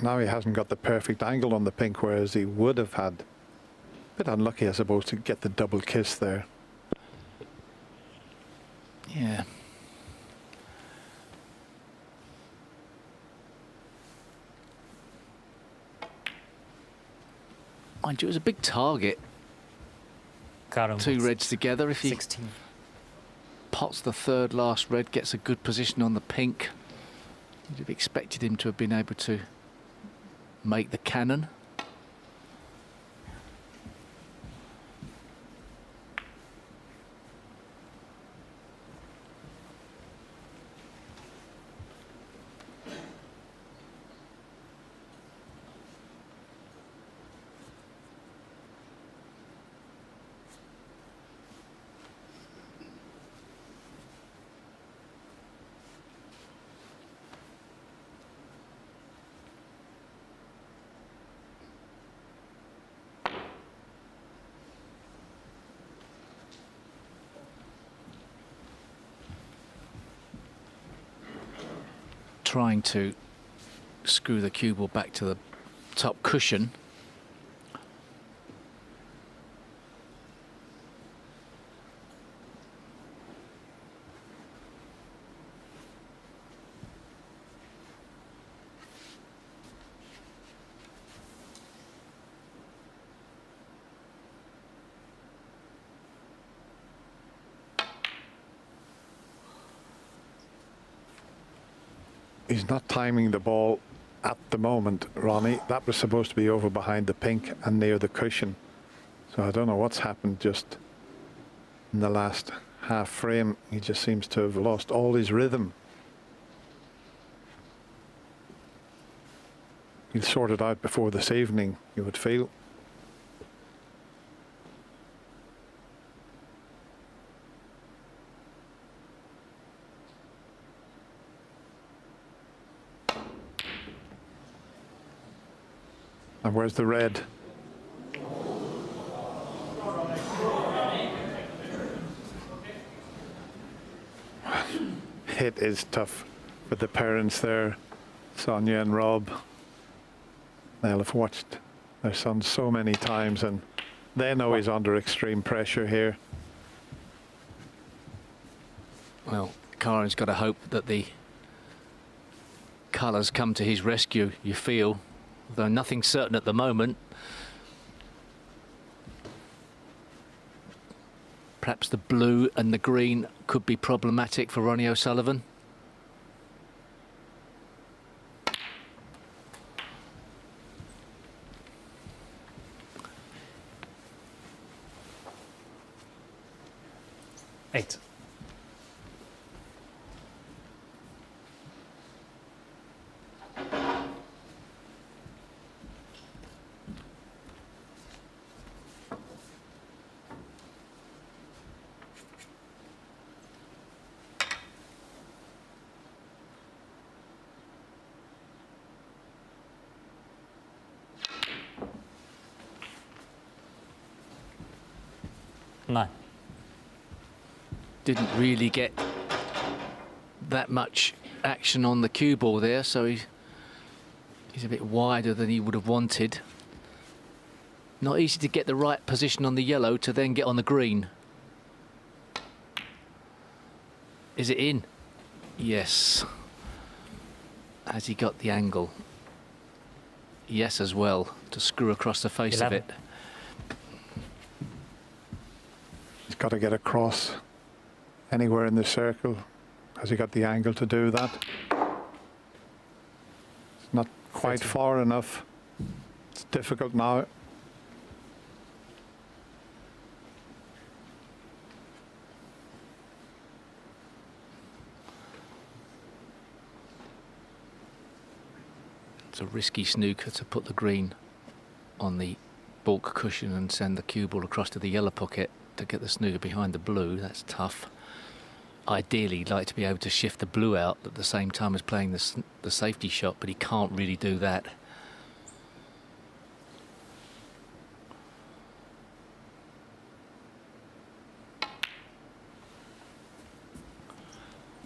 Now he hasn't got the perfect angle on the pink, whereas he would have had. A bit unlucky, I suppose, to get the double kiss there. Yeah. Mind you, it was a big target. Karen Two Wilson, reds together. If he 16. pots the third last red, gets a good position on the pink, you'd have expected him to have been able to make the cannon. trying to screw the cue ball back to the top cushion. He's not timing the ball at the moment, Ronnie. That was supposed to be over behind the pink and near the cushion. So I don't know what's happened just in the last half frame. He just seems to have lost all his rhythm. He'll sort it out before this evening, you would feel. And where's the red? Hit is tough for the parents there, Sonia and Rob. They'll have watched their son so many times and they know he's under extreme pressure here. Well, Karen's got to hope that the colours come to his rescue, you feel. Though nothing's certain at the moment. Perhaps the blue and the green could be problematic for Ronnie O'Sullivan. Eight. Nine. Didn't really get that much action on the cue ball there, so he's a bit wider than he would have wanted. Not easy to get the right position on the yellow to then get on the green. Is it in? Yes. Has he got the angle? Yes, as well, to screw across the face 11. of it. He's got to get across anywhere in the circle. Has he got the angle to do that? It's not quite far enough. It's difficult now. It's a risky snooker to put the green on the balk cushion and send the cue ball across to the yellow pocket to get the snooker behind the blue. That's tough. Ideally, he'd like to be able to shift the blue out at the same time as playing the safety shot, but he can't really do that.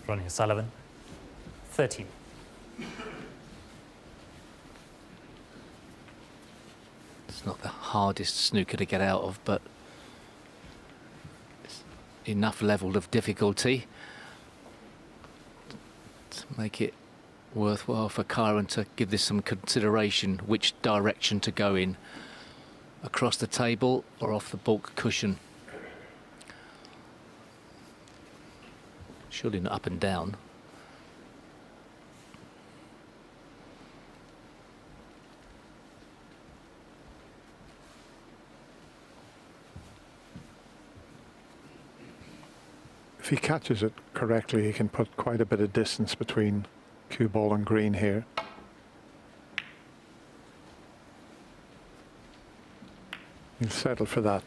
Ronnie O'Sullivan. 13. It's not the hardest snooker to get out of, but it's enough level of difficulty to make it worthwhile for Kyron to give this some consideration, which direction to go in, across the table or off the balk cushion. Surely not up and down. If he catches it correctly, he can put quite a bit of distance between cue ball and green here. He'll settle for that.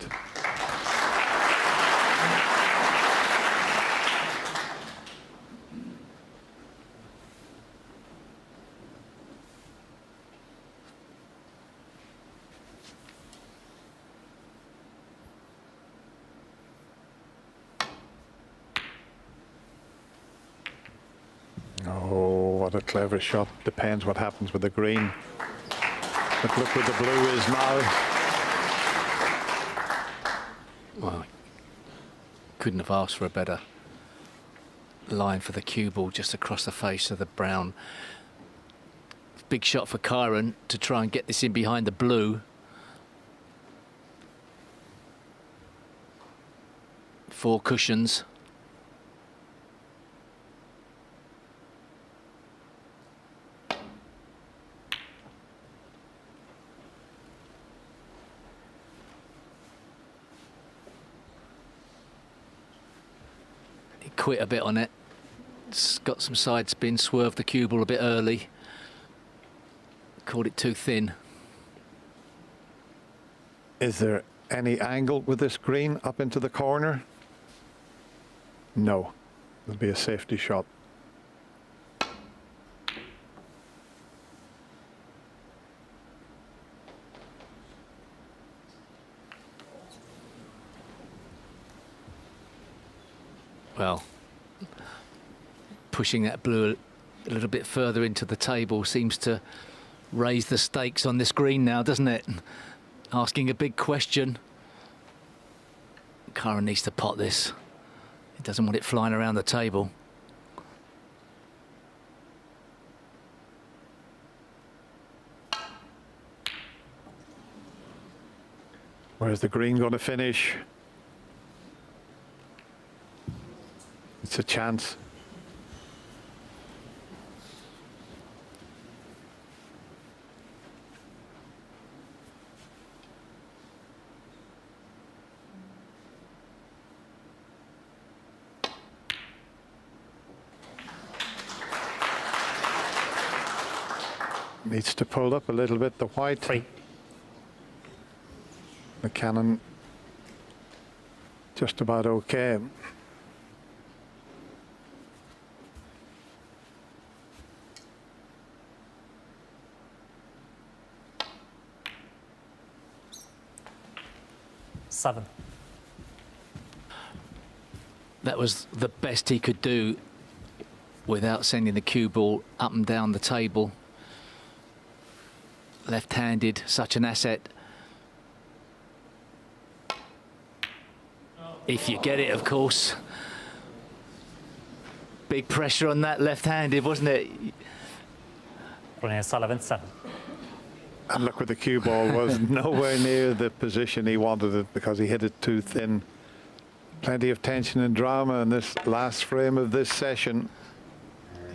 Oh, what a clever shot. Depends what happens with the green. But look where the blue is now. Well, couldn't have asked for a better line for the cue ball just across the face of the brown. Big shot for Kyron to try and get this in behind the blue. Four cushions. He quit a bit on it. It's got some side spin, swerved the cue ball a bit early. Called it too thin. Is there any angle with this green up into the corner? No. It'll be a safety shot. Well, pushing that blue a little bit further into the table seems to raise the stakes on this green now, doesn't it? Asking a big question. Kyron needs to pot this. He doesn't want it flying around the table. Where's the green going to finish? It's a chance. Needs to pull up a little bit, the white. 3. The cannon just about okay. Seven. That was the best he could do without sending the cue ball up and down the table. Left-handed, such an asset. If you get it, of course. Big pressure on that left-handed, wasn't it? Ronnie Sullivan, 7. And look where the cue ball was. Nowhere near the position he wanted it because he hit it too thin. Plenty of tension and drama in this last frame of this session.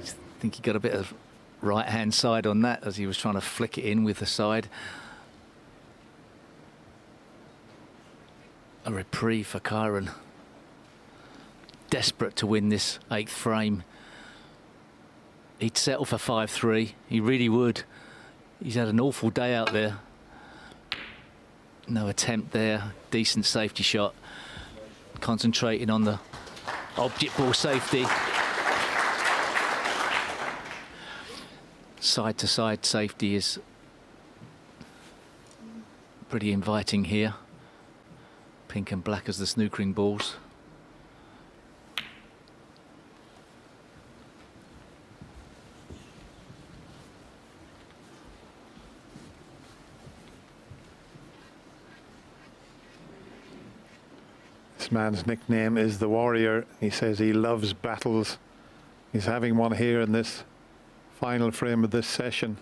I think he got a bit of right-hand side on that as he was trying to flick it in with the side. A reprieve for Kyron. Desperate to win this 8th frame. He'd settle for 5-3. He really would. He's had an awful day out there. No attempt there. Decent safety shot. Concentrating on the object ball safety. Side-to-side safety is pretty inviting here. Pink and black as the snookering balls. This man's nickname is the Warrior. He says he loves battles. He's having one here in this final frame of this session.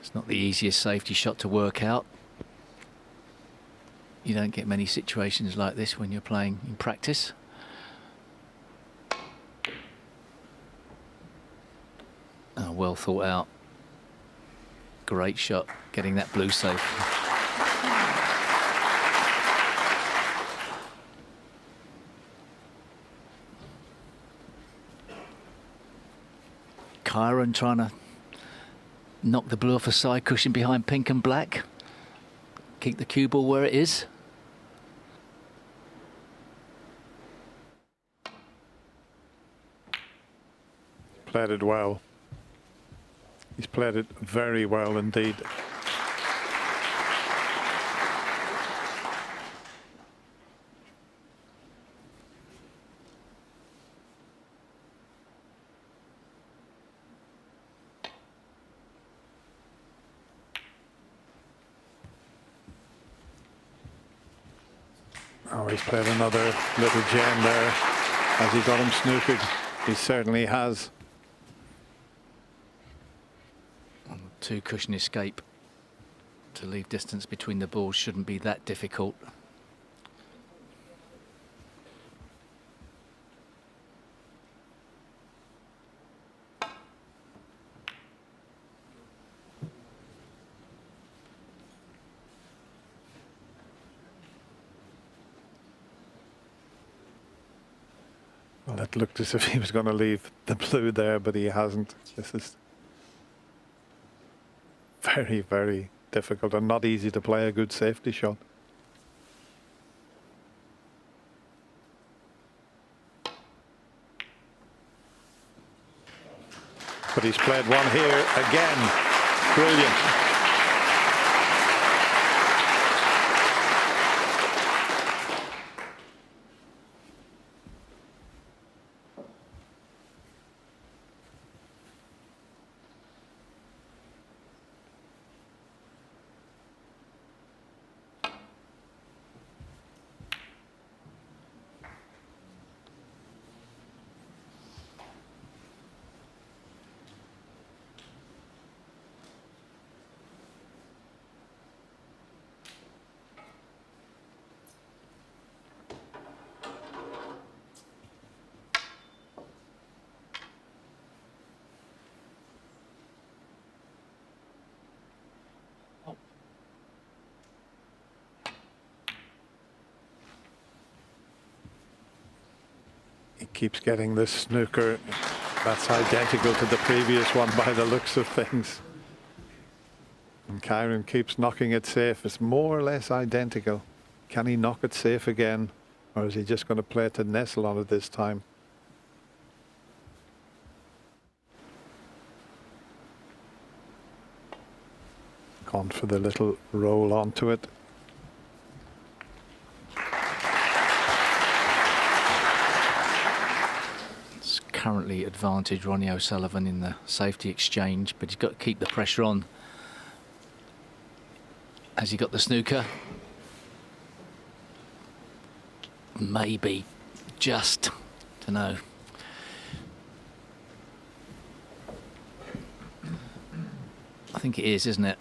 It's not the easiest safety shot to work out. You don't get many situations like this when you're playing in practice. Oh, well thought out. Great shot, getting that blue safe. Kyron trying to knock the blue off a side cushion behind pink and black. Keep the cue ball where it is. played it well. He's played it very well indeed. Oh, he's played another little gem there. Has he got him snookered? He certainly has. Two cushion escape to leave distance between the balls shouldn't be that difficult. Well, it looked as if he was going to leave the blue there, but he hasn't. This is very, very difficult and not easy to play a good safety shot. But he's played one here again. Brilliant. He keeps getting this snooker that's identical to the previous one by the looks of things. And Kyron keeps knocking it safe. It's more or less identical. Can he knock it safe again? Or is he just going to play it to nestle on it this time? Gone for the little roll onto it. Currently advantage Ronnie O'Sullivan in the safety exchange, but he's got to keep the pressure on. Has he got the snooker? Maybe. Just. Don't know. I think it is, isn't it?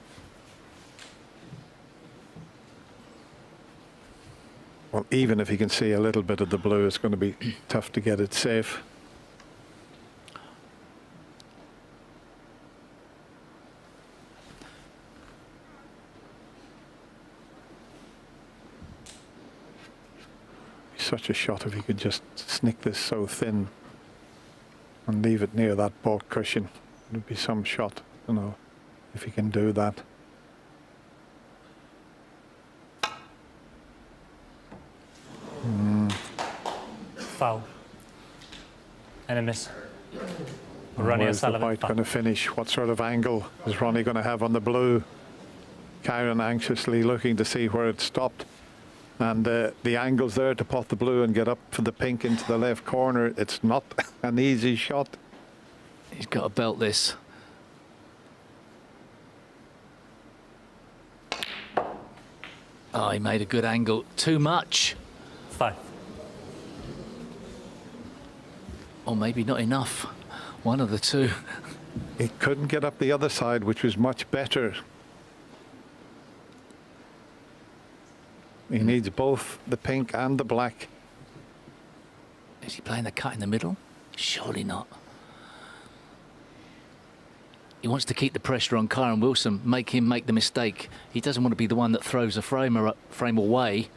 Well, even if he can see a little bit of the blue, it's going to be tough to get it safe. Such a shot if he could just snick this so thin and leave it near that baulk cushion. It would be some shot, you know, if he can do that. Foul. And a miss. Ronnie O'Sullivan. Where's the white going to finish? What sort of angle is Ronnie going to have on the blue? Kyron anxiously looking to see where it stopped. And the angle's there to pot the blue and get up for the pink into the left corner. It's not an easy shot. He's got to belt this. Oh, he made a good angle. Too much. 5. Or maybe not enough. One of the two. He couldn't get up the other side, which was much better. He needs both the pink and the black. Is he playing the cut in the middle? Surely not. He wants to keep the pressure on Kyron Wilson, make him make the mistake. He doesn't want to be the one that throws a frame away.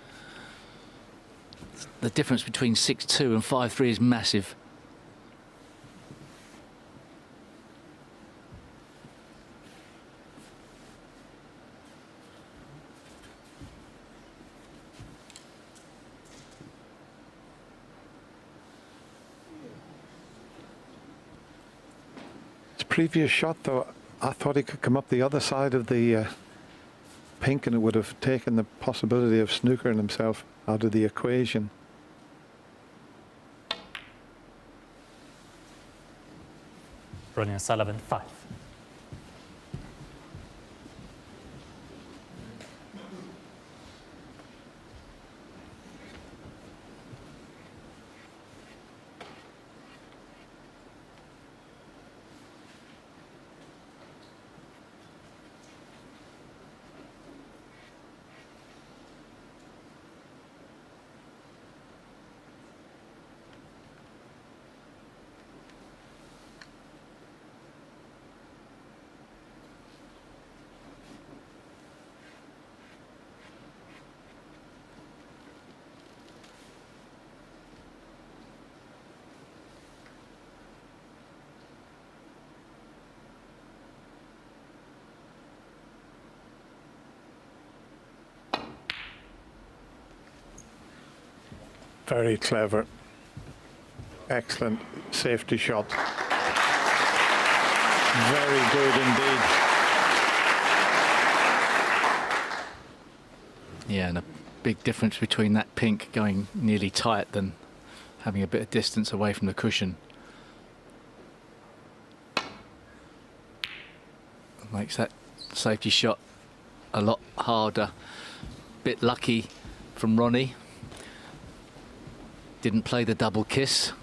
The difference between 6-2 and 5-3 is massive. previous shot, though, I thought he could come up the other side of the pink and it would have taken the possibility of snookering himself out of the equation. Ronnie and Sullivan, 5. Very clever. Excellent safety shot. Very good indeed. Yeah, and a big difference between that pink going nearly tight than having a bit of distance away from the cushion. Makes that safety shot a lot harder. Bit lucky from Ronnie. Didn't play the double kiss.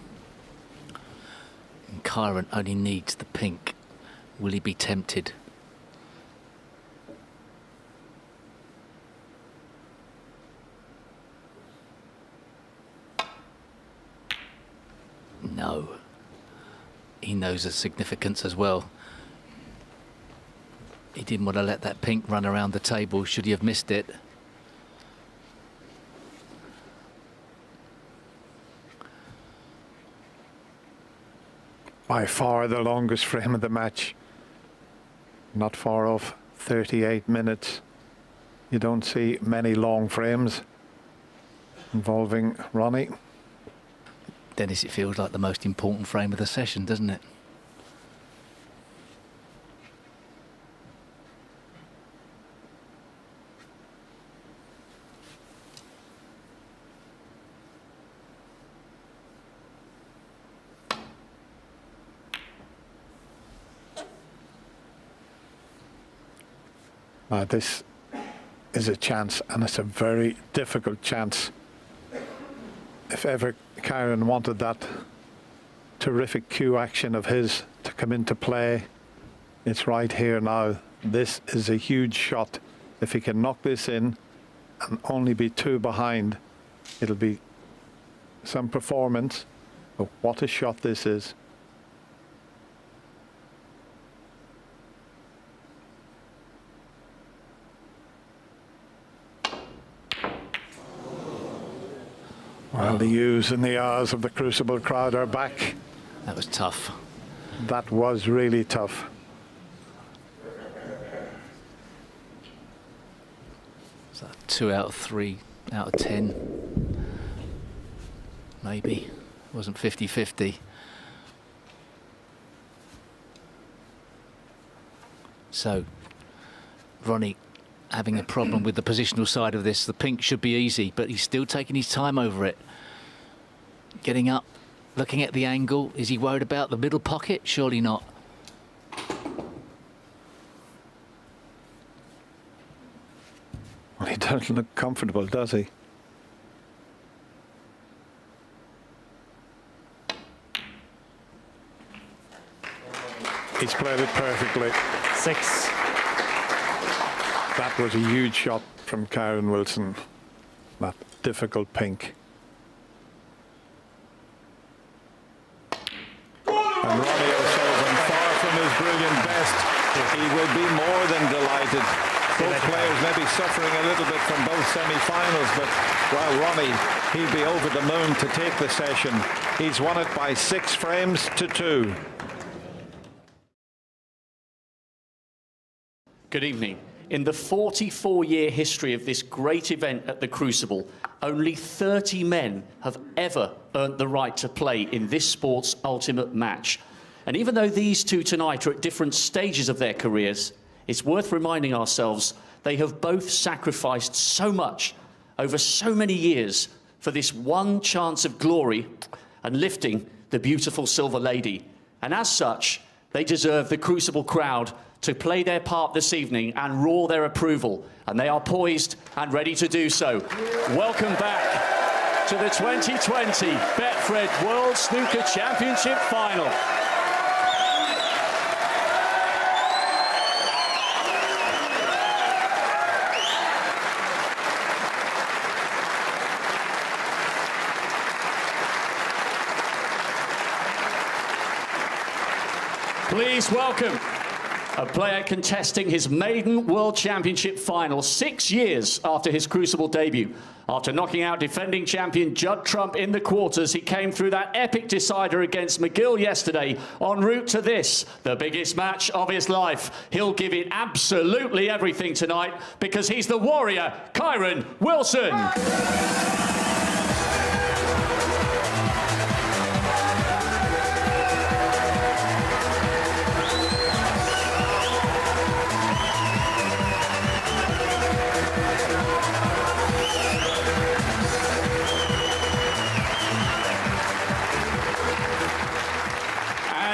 And Kyron only needs the pink. Will he be tempted? No. He knows the significance as well. He didn't want to let that pink run around the table should he have missed it. By far the longest frame of the match. Not far off 38 minutes. You don't see many long frames involving Ronnie. Dennis, it feels like the most important frame of the session, doesn't it? This is a chance, and it's a very difficult chance. If ever Kyron wanted that terrific cue action of his to come into play, it's right here now. This is a huge shot. If he can knock this in and only be 2 behind, it'll be some performance. But what a shot this is. Well, the oohs and the ahs of the Crucible crowd are back. That was tough. That was really tough. So 2 out of 3 out of 10. Maybe. It wasn't 50-50. So, Ronnie having a problem with the positional side of this. The pink should be easy, but he's still taking his time over it. Getting up, looking at the angle. Is he worried about the middle pocket? Surely not. Well, he doesn't look comfortable, does he? He's played it perfectly. 6. That was a huge shot from Kyron Wilson. That difficult pink. And Ronnie O'Sullivan, far from his brilliant best. He will be more than delighted. Both players may be suffering a little bit from both semi-finals, but, well, Ronnie, he'll be over the moon to take the session. He's won it by 6 frames to 2. Good evening. In the 44-year history of this great event at the Crucible, only 30 men have ever earned the right to play in this sport's ultimate match. And even though these two tonight are at different stages of their careers, it's worth reminding ourselves they have both sacrificed so much over so many years for this one chance of glory and lifting the beautiful Silver Lady. And as such, they deserve the Crucible crowd to play their part this evening and roar their approval. And they are poised and ready to do so. Welcome back to the 2020 Betfred World Snooker Championship Final. Please welcome a player contesting his maiden World Championship final 6 years after his Crucible debut. After knocking out defending champion Judd Trump in the quarters, he came through that epic decider against McGill yesterday en route to this, the biggest match of his life. He'll give it absolutely everything tonight because he's the warrior, Kyron Wilson.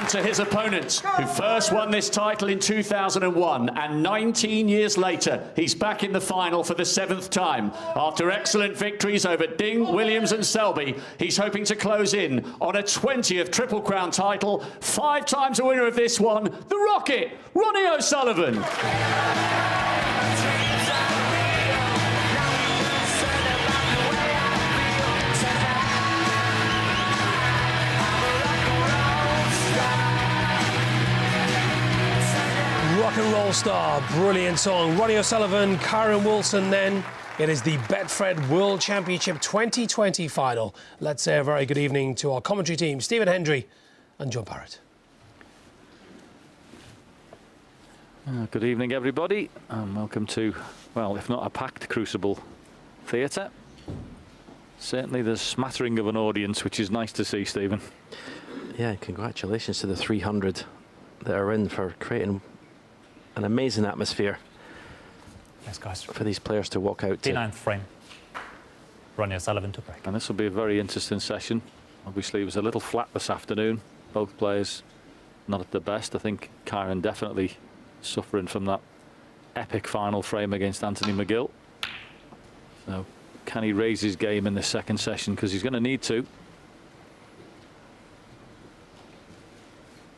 To his opponent, who first won this title in 2001, and 19 years later, he's back in the final for the 7th time. After excellent victories over Ding, Williams and Selby, he's hoping to close in on a 20th Triple Crown title. 5 times a winner of this one, the Rocket, Ronnie O'Sullivan. Rock and roll star, brilliant song. Ronnie O'Sullivan, Kyron Wilson then. It is the Betfred World Championship 2020 final. Let's say a very good evening to our commentary team, Stephen Hendry and John Barrett. Good evening, everybody, and welcome to, well, if not a packed Crucible Theatre, certainly the smattering of an audience, which is nice to see, Stephen. Yeah, congratulations to the 300 that are in for creating an amazing atmosphere. Yes, guys. For these players to walk out to. 9th frame. Ronnie O'Sullivan to break. And this will be a very interesting session. Obviously, it was a little flat this afternoon. Both players not at the best. I think Kyron definitely suffering from that epic final frame against Anthony McGill. So, can he raise his game in the second session? Because he's going to need to.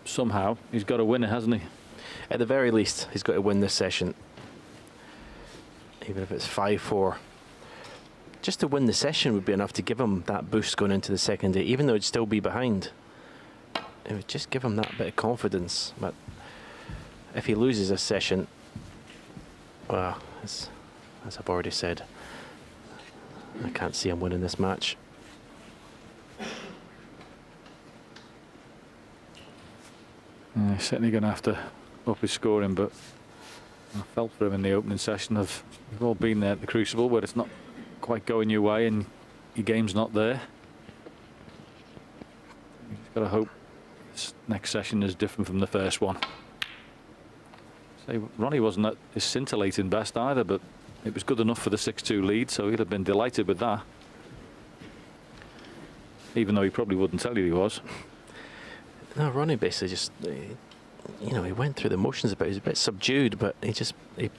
Somehow, he's got to win it, hasn't he? At the very least, he's got to win this session. Even if it's 5-4. Just to win the session would be enough to give him that boost going into the second day, even though he'd still be behind. It would just give him that bit of confidence. But if he loses this session, well, as I've already said, I can't see him winning this match. He's certainly going to have to up his scoring, but I felt for him in the opening session. We've all been there at the Crucible where it's not quite going your way and your game's not there. You've got to hope this next session is different from the first one. Ronnie wasn't at his scintillating best either, but it was good enough for the 6-2 lead, so he'd have been delighted with that. Even though he probably wouldn't tell you he was. No, Ronnie basically just, you know, he went through the motions a bit. He was a bit subdued, but he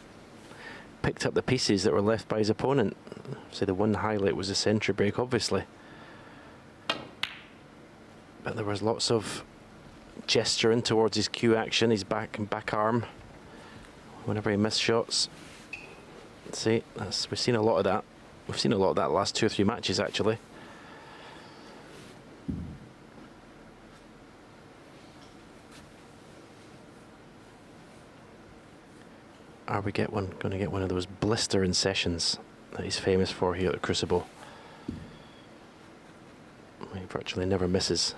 picked up the pieces that were left by his opponent. So the one highlight was the century break, obviously. But there was lots of gesturing towards his cue action, his back and back arm, whenever he missed shots. See, we've seen a lot of that. We've seen a lot of that last 2 or 3 matches, actually. Are we going to get one of those blistering sessions that he's famous for here at the Crucible? He virtually never misses.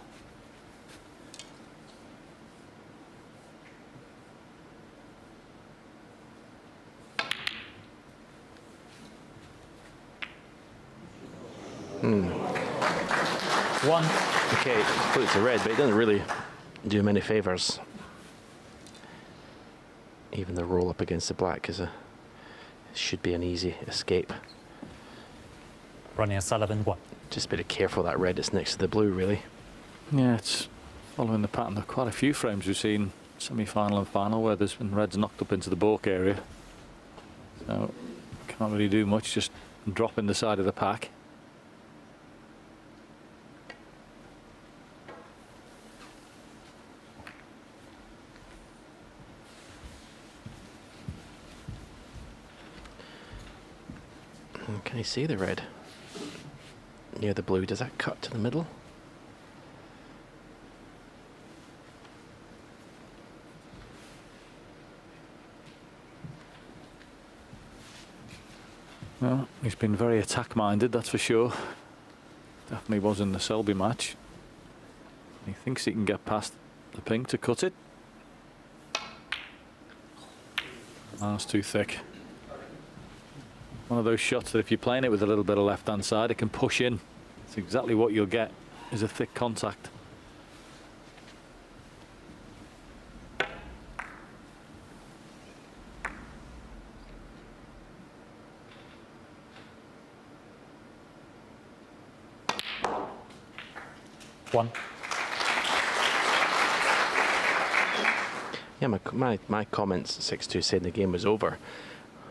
One. Okay, put it to red, but it doesn't really do him any favours. Even the roll up against the black should be an easy escape. Ronnie O'Sullivan, 1. Just a bit of careful that red that's next to the blue, really. Yeah, it's following the pattern of quite a few frames we've seen, semi-final and final, where there's been reds knocked up into the baulk area. So can't really do much, just drop in the side of the pack. Can you see the red near the blue? Does that cut to the middle? Well, he's been very attack-minded, that's for sure. Definitely was in the Selby match. He thinks he can get past the pink to cut it. That's too thick. One of those shots that if you're playing it with a little bit of left-hand side, it can push in. It's exactly what you'll get, is a thick contact. One. Yeah, my comments 6-2 saying the game was over.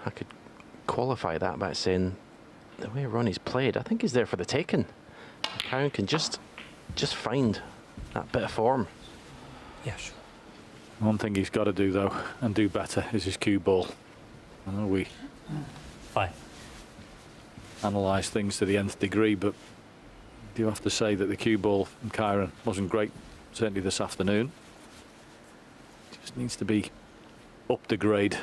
I could qualify that by saying the way Ronnie's played, I think he's there for the taking. Karen can just find that bit of form. Yeah, sure. One thing he's got to do though, and do better, is his cue ball. I know we 5. analyse things to the nth degree, but do you have to say that the cue ball from Kyron wasn't great, certainly this afternoon. Just needs to be up the grade.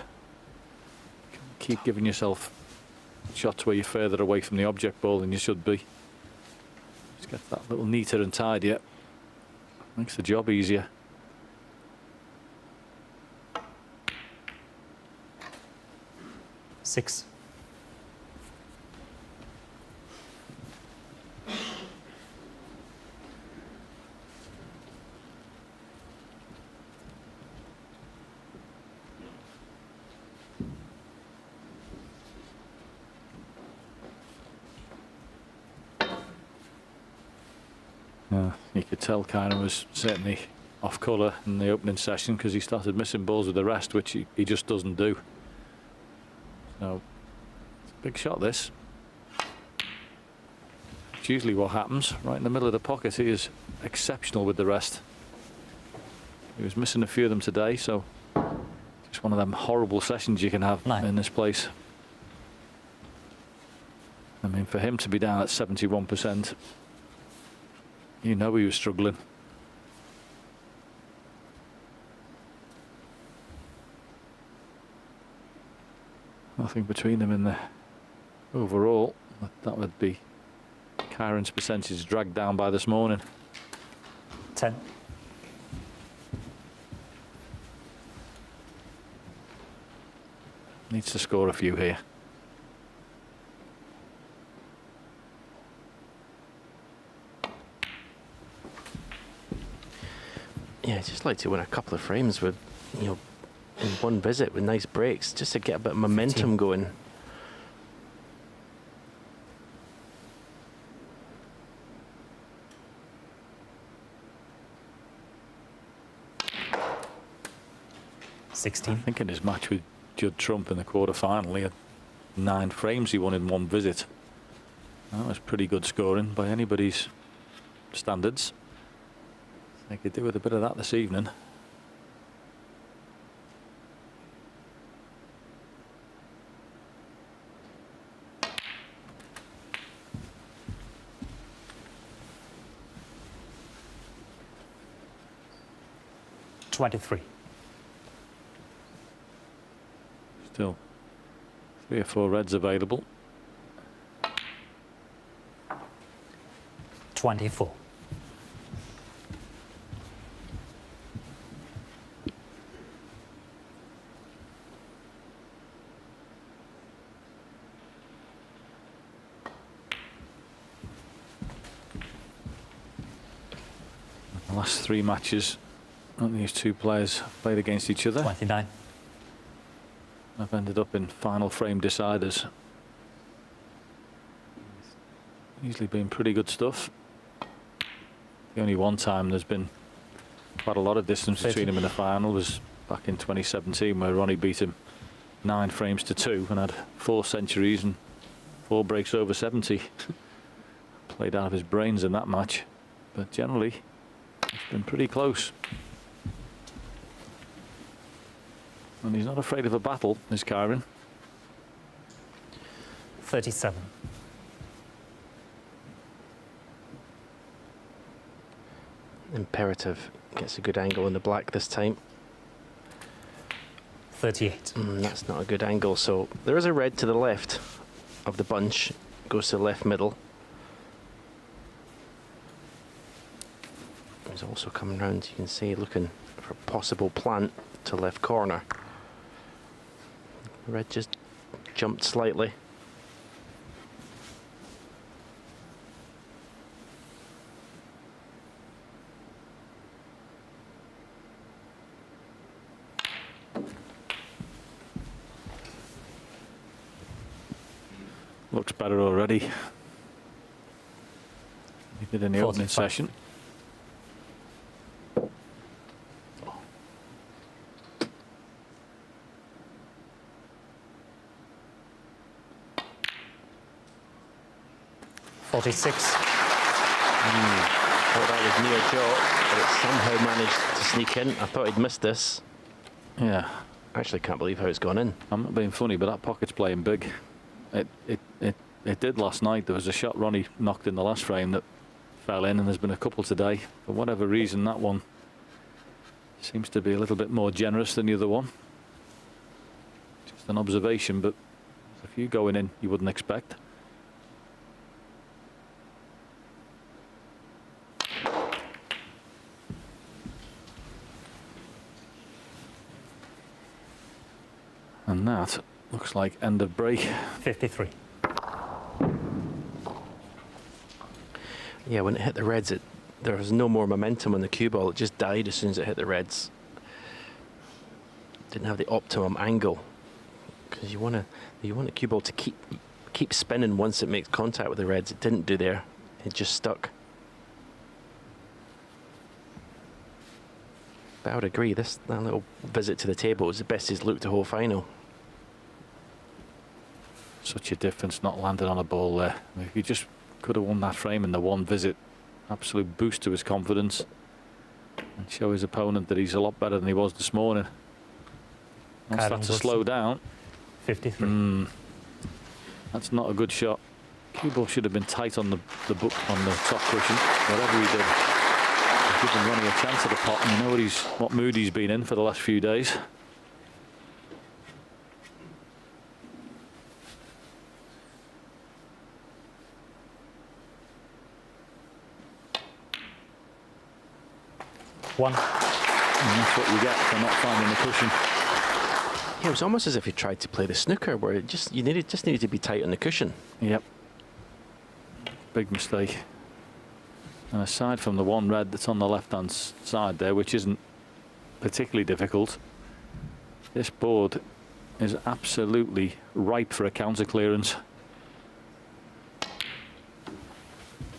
Keep giving yourself shots where you're further away from the object ball than you should be. Just get that little neater and tidier. Makes the job easier. Six. You could tell Kyron was certainly off colour in the opening session because he started missing balls with the rest, which he just doesn't do. So, it's a big shot this. It's usually what happens. Right in the middle of the pocket, he is exceptional with the rest. He was missing a few of them today, so just one of them horrible sessions you can have in this place. I mean, for him to be down at 71%, you know he was struggling. Nothing between them in the overall. That would be Kyron's percentage dragged down by this morning. 10. Needs to score a few here. Yeah, I'd just like to win a couple of frames with, you know, in one visit with nice breaks, just to get a bit of momentum going. I think in his match with Judd Trump in the quarter-final, he had 9 frames he won in one visit. That was pretty good scoring by anybody's standards. They could do with a bit of that this evening. $23. Still 3 or 4 reds available. 24. The last 3 matches And these two players played against each other. 29. I've ended up in final frame deciders. Usually been pretty good stuff. The only one time there's been quite a lot of distance between him in the final was back in 2017, where Ronnie beat him 9 frames to 2 and had 4 centuries and 4 breaks over 70. Played out of his brains in that match, but generally it's been pretty close. And he's not afraid of a battle, is Kyron. 37. Imperative gets a good angle in the black this time. 38. That's not a good angle, so there is a red to the left of the bunch. Goes to the left middle. He's also coming round, you can see, looking for a possible plant to left corner. Red just jumped slightly. Looks better already. He did in the opening 45. session. $46. Thought that was near Joe, but it somehow managed to sneak in. I thought he'd missed this. Yeah. I actually can't believe how it's gone in. I'm not being funny, but that pocket's playing big. It did last night. There was a shot Ronnie knocked in the last frame that fell in, and there's been a couple today. For whatever reason, that one seems to be a little bit more generous than the other one. Just an observation, but there's a few going in you wouldn't expect. And that looks like end of break. 53. Yeah, when it hit the reds, there was no more momentum on the cue ball. It just died as soon as it hit the reds. Didn't have the optimum angle, because you want the cue ball to keep spinning once it makes contact with the reds. It didn't do there. It just stuck. But I would agree, that little visit to the table was the best he's looked the whole final. Such a difference not landing on a ball there. I mean, if he just could have won that frame in the one visit, absolute boost to his confidence and show his opponent that he's a lot better than he was this morning. Once that's to slow down. 53. That's not a good shot. Cue ball should have been tight on the top cushion. Whatever he did, he's given Ronnie a chance at the pot, and you know what mood he's been in for the last few days. One. And that's what you get for not finding the cushion. Yeah, it was almost as if he tried to play the snooker, where it just needed to be tight on the cushion. Yep. Big mistake. And aside from the one red that's on the left-hand side there, which isn't particularly difficult, this board is absolutely ripe for a counter clearance.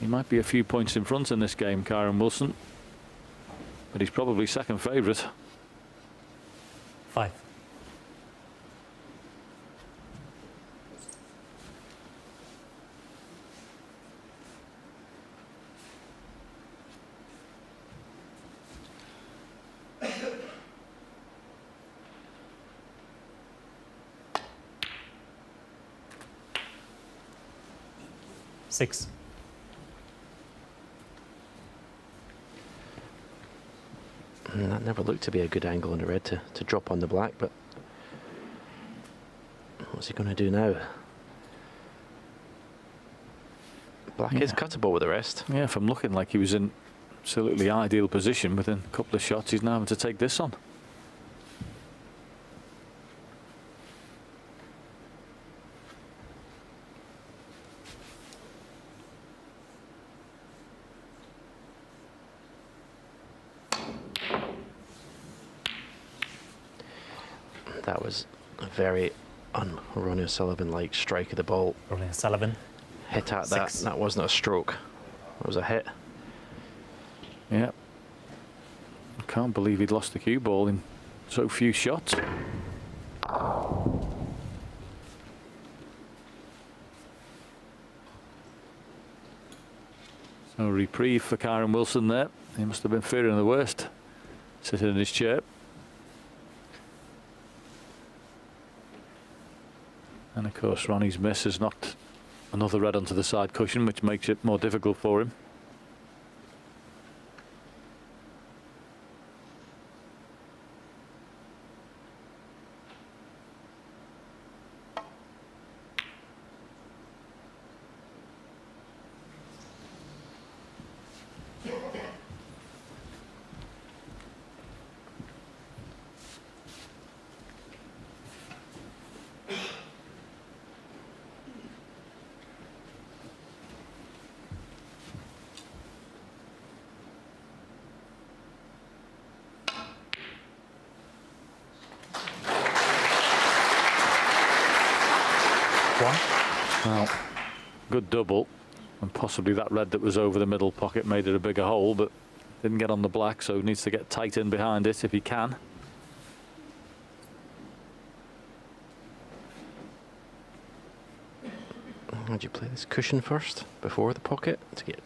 He might be a few points in front in this game, Kyron Wilson, but he's probably second favourite. 5. Six. That never looked to be a good angle on the red to drop on the black, but what's he going to do now? Black is cuttable with the rest. Yeah, from looking like he was in absolutely ideal position within a couple of shots, he's now having to take this on. That was a very un-Ronnie O'Sullivan-like strike of the ball. Ronnie O'Sullivan. Hit at that. 6. That wasn't a stroke. It was a hit. Yeah. I can't believe he'd lost the cue ball in so few shots. So reprieve for Kyren Wilson there. He must have been fearing the worst, sitting in his chair. And of course Ronnie's miss has knocked another red onto the side cushion, which makes it more difficult for him. Well, good double, and possibly that red that was over the middle pocket made it a bigger hole, but didn't get on the black, so needs to get tight in behind it if he can. Would you play this cushion first before the pocket to get?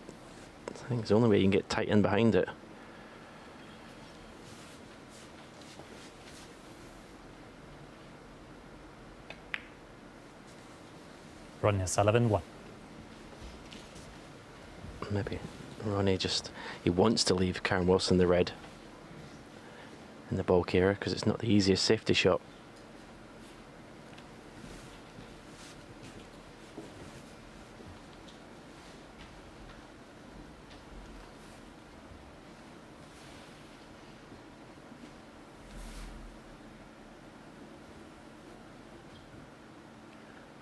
I think it's the only way you can get tight in behind it. Ronnie O'Sullivan 1. Maybe Ronnie he wants to leave Kyren Wilson the red in the bulk area because it's not the easiest safety shot.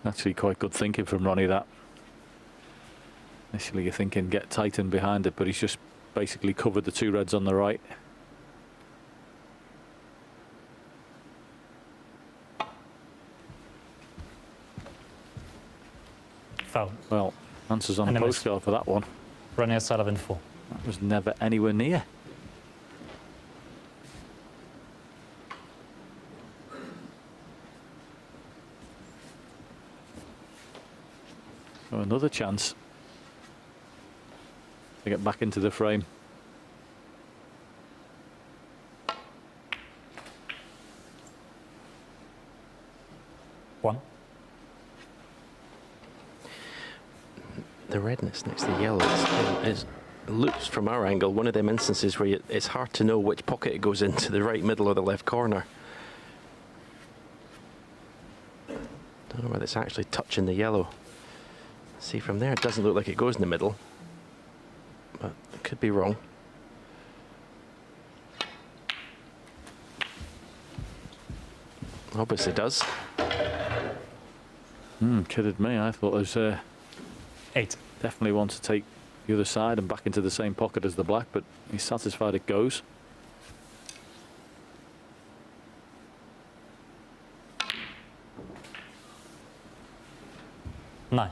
Actually quite good thinking from Ronnie, that. Initially you're thinking get tight in behind it, but he's just basically covered the two reds on the right. Foul. Well, answers on And a a miss. postcard for that one. Ronnie O'Sullivan 4. That was never anywhere near. So another chance to get back into the frame. One. The redness next to the yellow it looks from our angle one of them instances where it's hard to know which pocket it goes into, the right, middle or the left corner. Don't know whether it's actually touching the yellow. See, from there it doesn't look like it goes in the middle, but it could be wrong. Obviously does. Kidded me. I thought it was 8. definitely want to take the other side and back into the same pocket as the black, but he's satisfied it goes. Nine.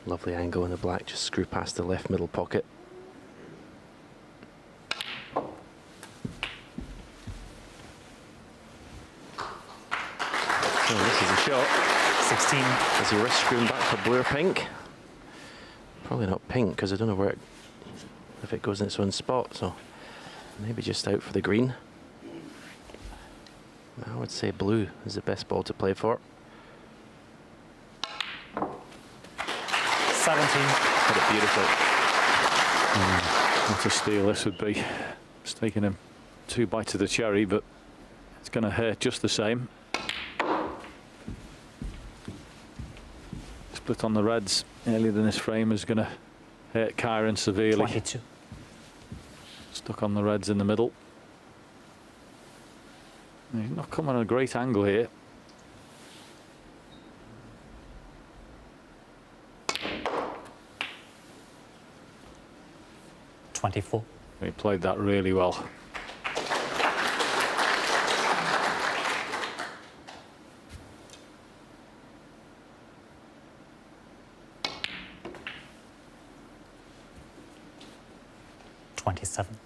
Lovely angle in the black, just screw past the left middle pocket. So this is a shot. 16. Is he risk screwing back for blue or pink? Probably not pink, because I don't know where if it goes in its own spot, so maybe just out for the green. I would say blue is the best ball to play for. 17. Hit it beautifully. What a steal this would be. It's taken him 2 bites of the cherry, but it's going to hurt just the same. Split on the reds earlier than this frame is going to hurt Kyren severely. 22. Stuck on the reds in the middle. He's not coming at a great angle here. He played that really well. 27.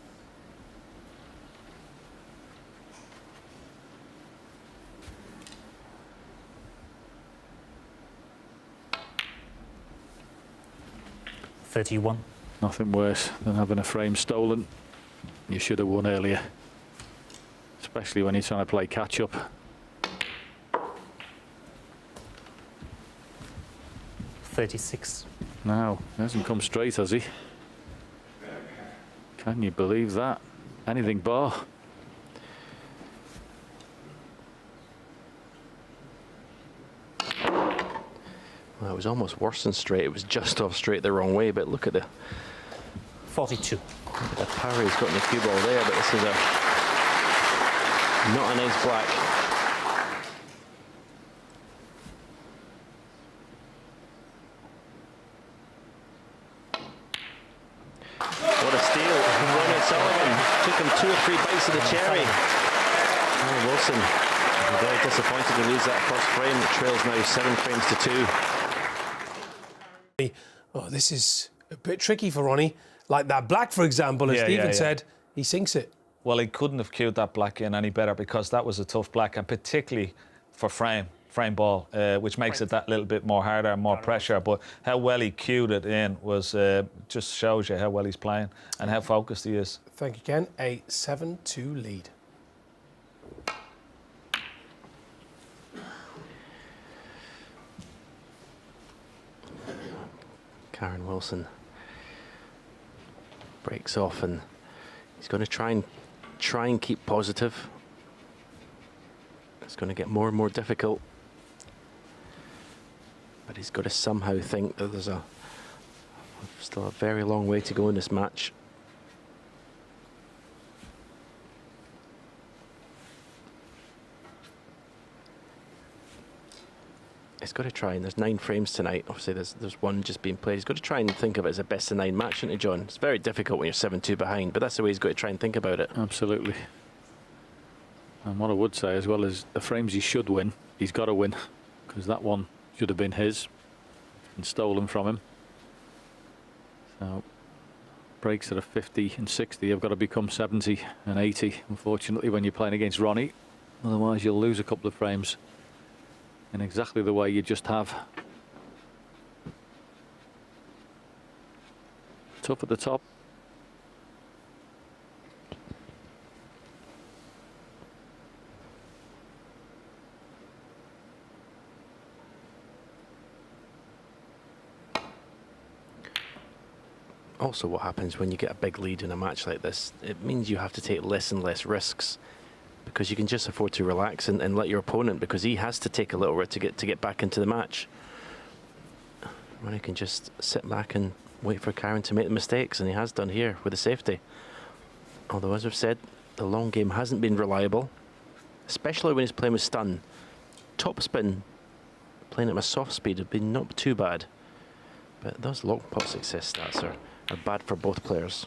$31. Nothing worse than having a frame stolen. You should have won earlier, especially when you're trying to play catch up. $36. Now, he hasn't come straight, has he? Can you believe that? Anything bar. Well, it was almost worse than straight. It was just off straight the wrong way, but look at the 42. the parry he's got in the cue ball there, but this is not a nice black. What a steal from Ronnie Sullivan. Took him 2 or 3 bites of the cherry. Karen Wilson very disappointed to lose that first frame. It trails now 7 frames to 2. Oh, this is a bit tricky for Ronnie. Like that black, for example, as Stephen said, he sinks it. Well, he couldn't have cued that black in any better, because that was a tough black, and particularly for frame ball, which makes it that little bit more harder and more pressure. But how well he cued it in was just shows you how well he's playing and how focused he is. Thank you, Ken. A 7-2 lead. Karen Wilson breaks off, and he's going to try and keep positive. It's going to get more and more difficult, but he's got to somehow think that there's still a very long way to go in this match. He's got to try, and there's 9 frames tonight. Obviously, there's one just being played. He's got to try and think of it as a best of 9 match, isn't he, John? It's very difficult when you're 7-2 behind, but that's the way he's got to try and think about it. Absolutely. And what I would say as well is the frames he should win, he's got to win, because that one should have been his and stolen from him. So breaks that are 50 and 60 have got to become 70 and 80, unfortunately, when you're playing against Ronnie. Otherwise, you'll lose a couple of frames in exactly the way you just have. Tough at the top. Also, what happens when you get a big lead in a match like this, it means you have to take less and less risks, because you can just afford to relax and let your opponent, because he has to take a little bit to get back into the match. Ronnie can just sit back and wait for Karen to make the mistakes, and he has done here with the safety. Although, as I've said, the long game hasn't been reliable, especially when he's playing with stun. Top spin, playing at a soft speed, have been not too bad, but those long pot success stats are bad for both players.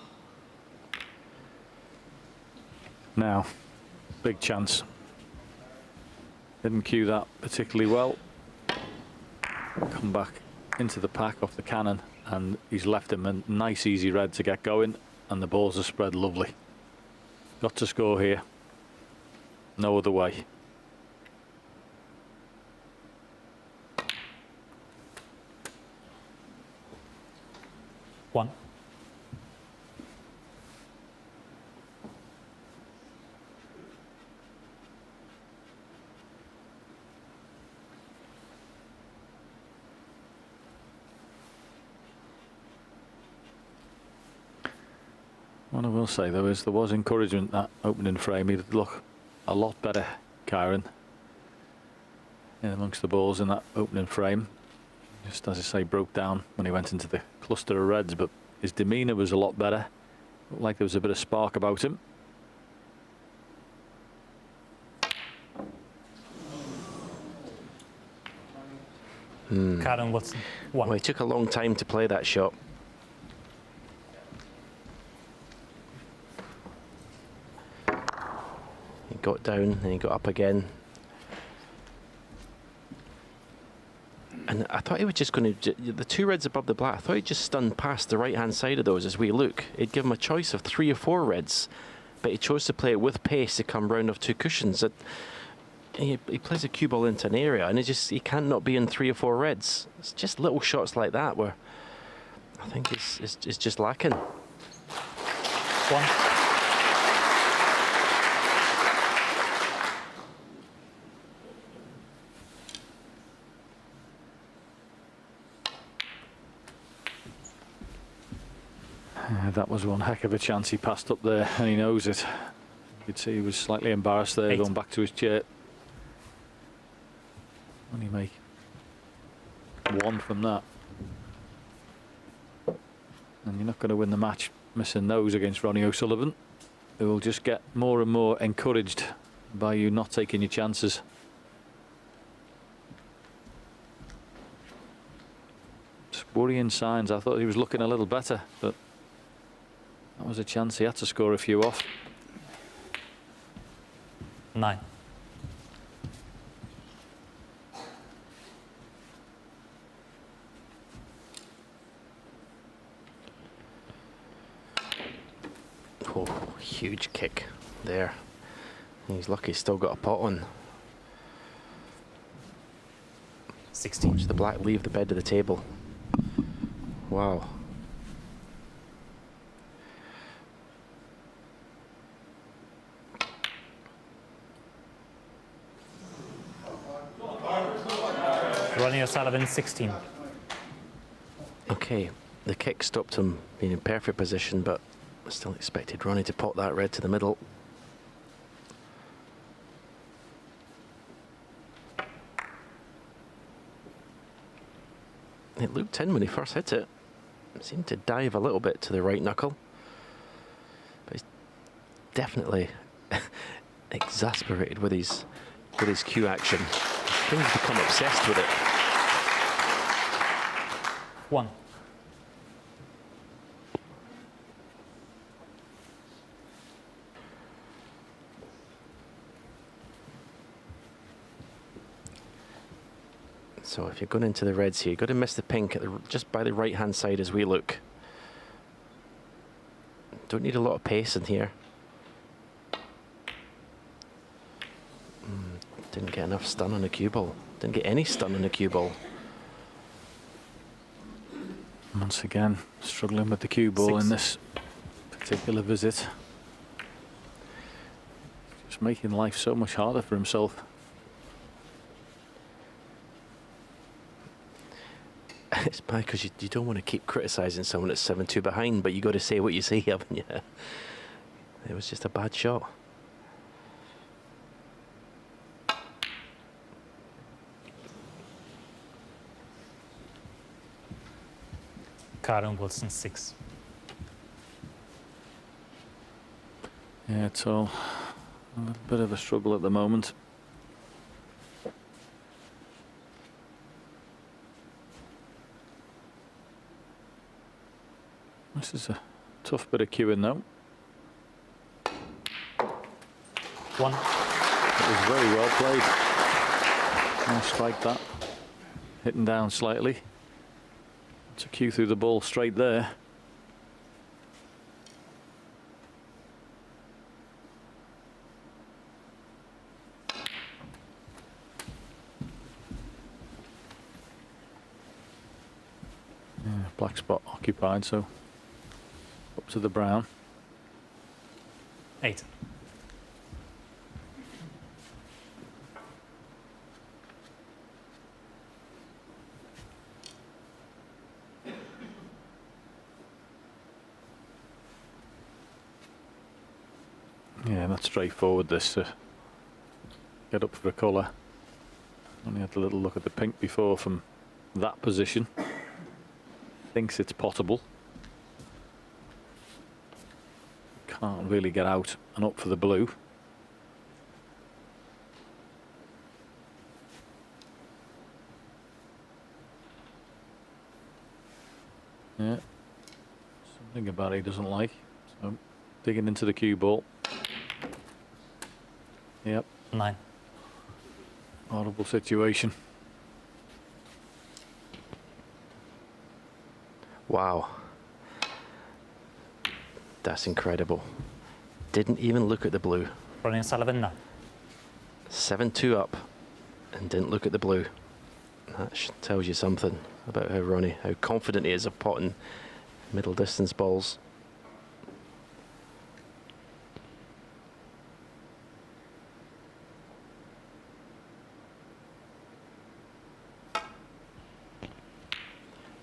Now, big chance. Didn't cue that particularly well. Come back into the pack off the cannon, and he's left him a nice easy red to get going, and the balls are spread lovely. Got to score here. No other way. One. What I will say though is there was encouragement that opening frame. He'd look a lot better, Karen, in amongst the balls in that opening frame. Just as I say, broke down when he went into the cluster of reds, but his demeanour was a lot better. Looked like there was a bit of spark about him. Karen Wilson. One. Well, he took a long time to play that shot. He got down and he got up again. And I thought he was just going to, the 2 reds above the black, I thought he'd just stun past the right-hand side of those as we look. He'd give him a choice of 3 or 4 reds, but he chose to play it with pace to come round off 2 cushions. He plays a cue ball into an area, and he can't not be in 3 or 4 reds. It's just little shots like that where I think it's just lacking. 1. That was one heck of a chance he passed up there, and he knows it. You could see he was slightly embarrassed there, 8. going back to his chair. Only make 1 from that. And you're not going to win the match missing those against Ronnie O'Sullivan, who will just get more and more encouraged by you not taking your chances. Just worrying signs. I thought he was looking a little better, but that was a chance he had to score a few off. 9. Oh, huge kick there. He's lucky he's still got a pot on. 16. Watch the black leave the bed of the table. Wow. Ronnie O'Sullivan, 16. Okay, the kick stopped him being in perfect position, but I still expected Ronnie to pot that red to the middle. It looked in when he first hit it. It seemed to dive a little bit to the right knuckle. But he's definitely exasperated with his cue action. I think he's become obsessed with it. 1. So if you're going into the reds here, you've got to miss the pink at just by the right-hand side as we look. Don't need a lot of pace in here. Didn't get enough stun on the cue ball. Didn't get any stun on the cue ball. Once again, struggling with the cue ball 6. in this particular visit. Just making life so much harder for himself. It's bad because you don't want to keep criticising someone that's 7-2 behind, but you got to say what you say, haven't you? It was just a bad shot. Karen Wilson, 6. Yeah, it's all a little bit of a struggle at the moment. This is a tough bit of cueing though. 1. It was very well played. Nice strike that. Hitting down slightly. It's a cue through the ball straight there. Yeah, black spot occupied, so up to the brown. 8. Yeah, that's straightforward, this to get up for a colour. Only had a little look at the pink before from that position. Thinks it's potable. Can't really get out and up for the blue. Yeah, something about it he doesn't like. So digging into the cue ball. Yep. 9. Horrible situation. Wow. That's incredible. Didn't even look at the blue. Ronnie O'Sullivan, none. 7-2 up and didn't look at the blue. That tells you something about how Ronnie, how confident he is of potting middle distance balls.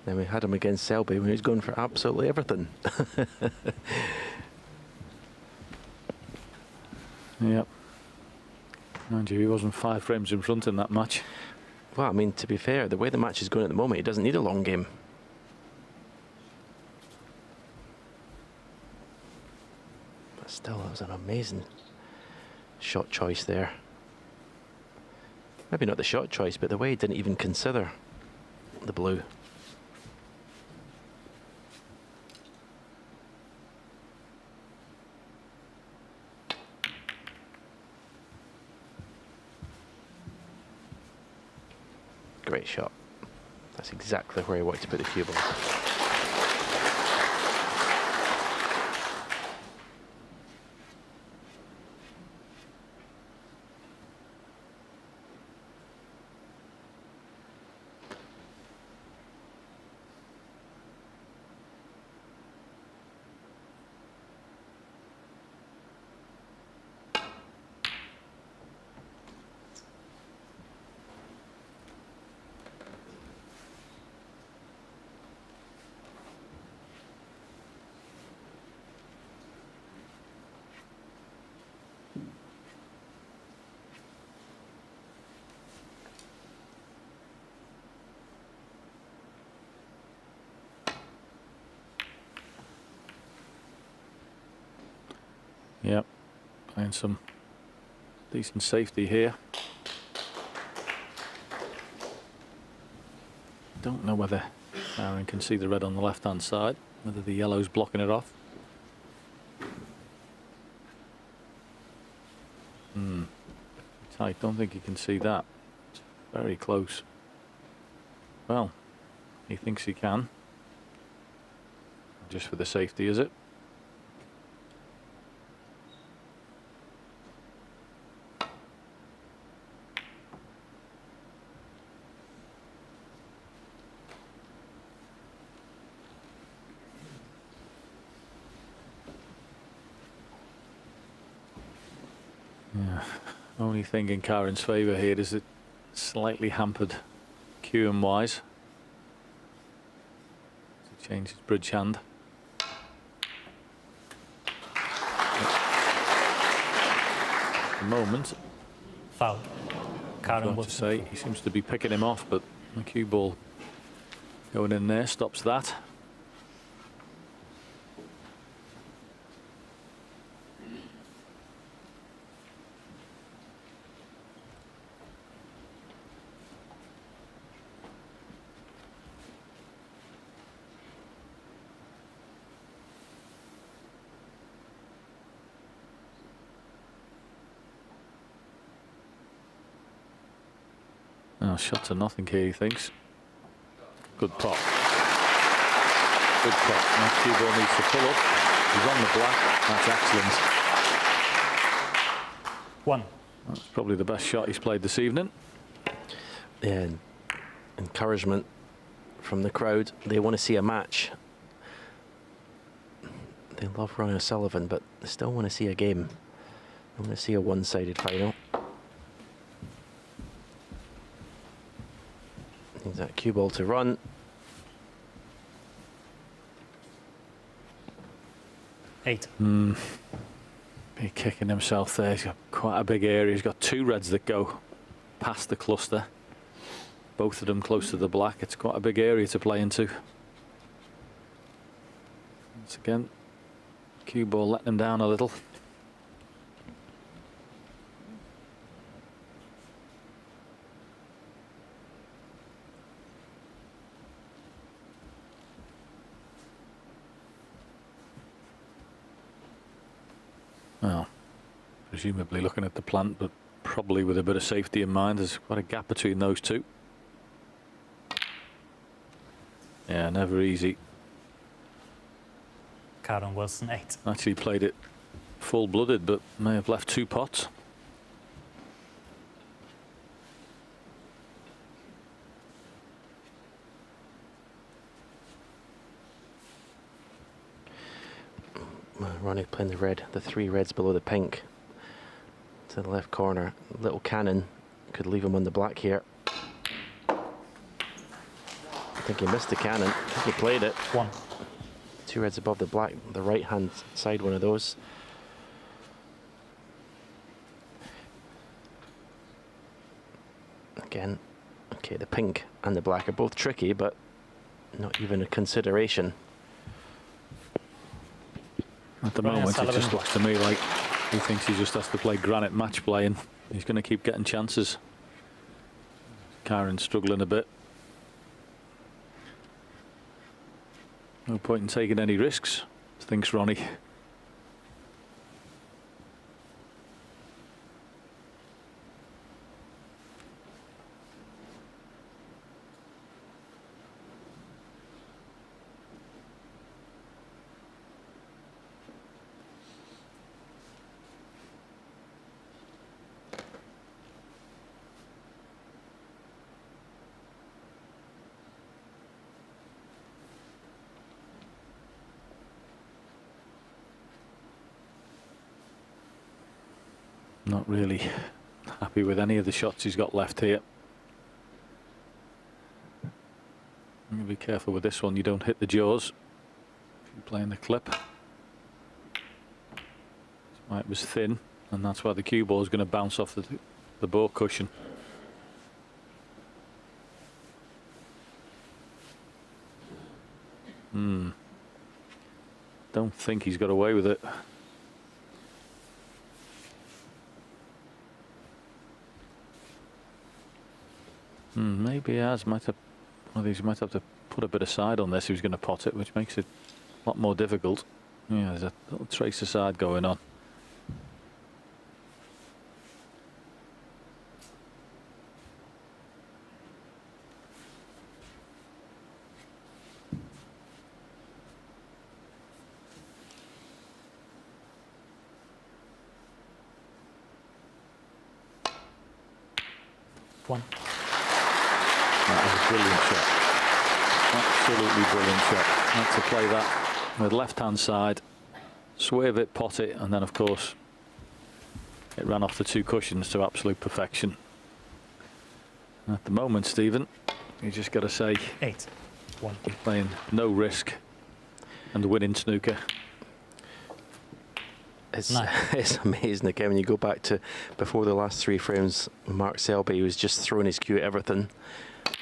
Then we had him against Selby when he was going for absolutely everything. Yep. Mind you, he wasn't 5 frames in front in that match. Well, I mean, to be fair, the way the match is going at the moment, he doesn't need a long game. But still, that was an amazing shot choice there. Maybe not the shot choice, but the way he didn't even consider the blue. Great shot. That's exactly where he wanted to put the cue ball. Yep, playing some decent safety here. Don't know whether Aaron can see the red on the left-hand side, whether the yellow's blocking it off. Tight, don't think you can see that. It's very close. Well, he thinks he can. Just for the safety, is it? Only thing in Karen's favour here is it slightly hampered cueing wise. To change his bridge hand. At the moment, Foul. Karen to say he seems to be picking him off, but the cue ball going in there stops that. Shot to nothing here, he thinks. Good pot. Good pot. That cue ball needs to pull up. He's on the black. That's excellent. 1. That's probably the best shot he's played this evening. Yeah, encouragement from the crowd. They want to see a match. They love Ronnie O'Sullivan, but they still want to see a game. They want to see a one-sided final. Needs that cue ball to run. Eight. Be kicking himself there. He's got quite a big area. He's got 2 reds that go past the cluster. Both of them close to the black. It's quite a big area to play into. Once again, cue ball letting him down a little. Well, presumably looking at the plant, but probably with a bit of safety in mind. There's quite a gap between those two. Yeah, never easy Karen Wilson, 8. Actually played it full-blooded, but may have left 2 pots. Ronnie playing the red, the 3 reds below the pink. To the left corner, little cannon could leave him on the black here. I think he missed the cannon. I think he played it. 1. 2 reds above the black, the right hand side one of those. Again, okay, the pink and the black are both tricky, but not even a consideration. At the Brian moment, it Sullivan. just looks to me like he thinks he just has to play granite match play, and he's going to keep getting chances. Karen's struggling a bit. No point in taking any risks, thinks Ronnie. Not really happy with any of the shots he's got left here. Be careful with this one, you don't hit the jaws if you're playing the clip. That's why it was thin, and that's why the cue ball is going to bounce off the ball cushion. Don't think he's got away with it. Maybe he has. Might have. Well, he might have to put a bit aside on this if he's going to pot it, which makes it a lot more difficult. Yeah, there's a little trace aside going on. One. That was a brilliant shot. Absolutely brilliant shot. Had to play that with left-hand side, swerve it, pot it, and then, of course, it ran off the 2 cushions to absolute perfection. At the moment, Stephen, you just got to say 8. 1. you're playing no risk and winning snooker. It's, Nice. it's amazing again when you go back to before the last 3 frames. Mark Selby was just throwing his cue at everything.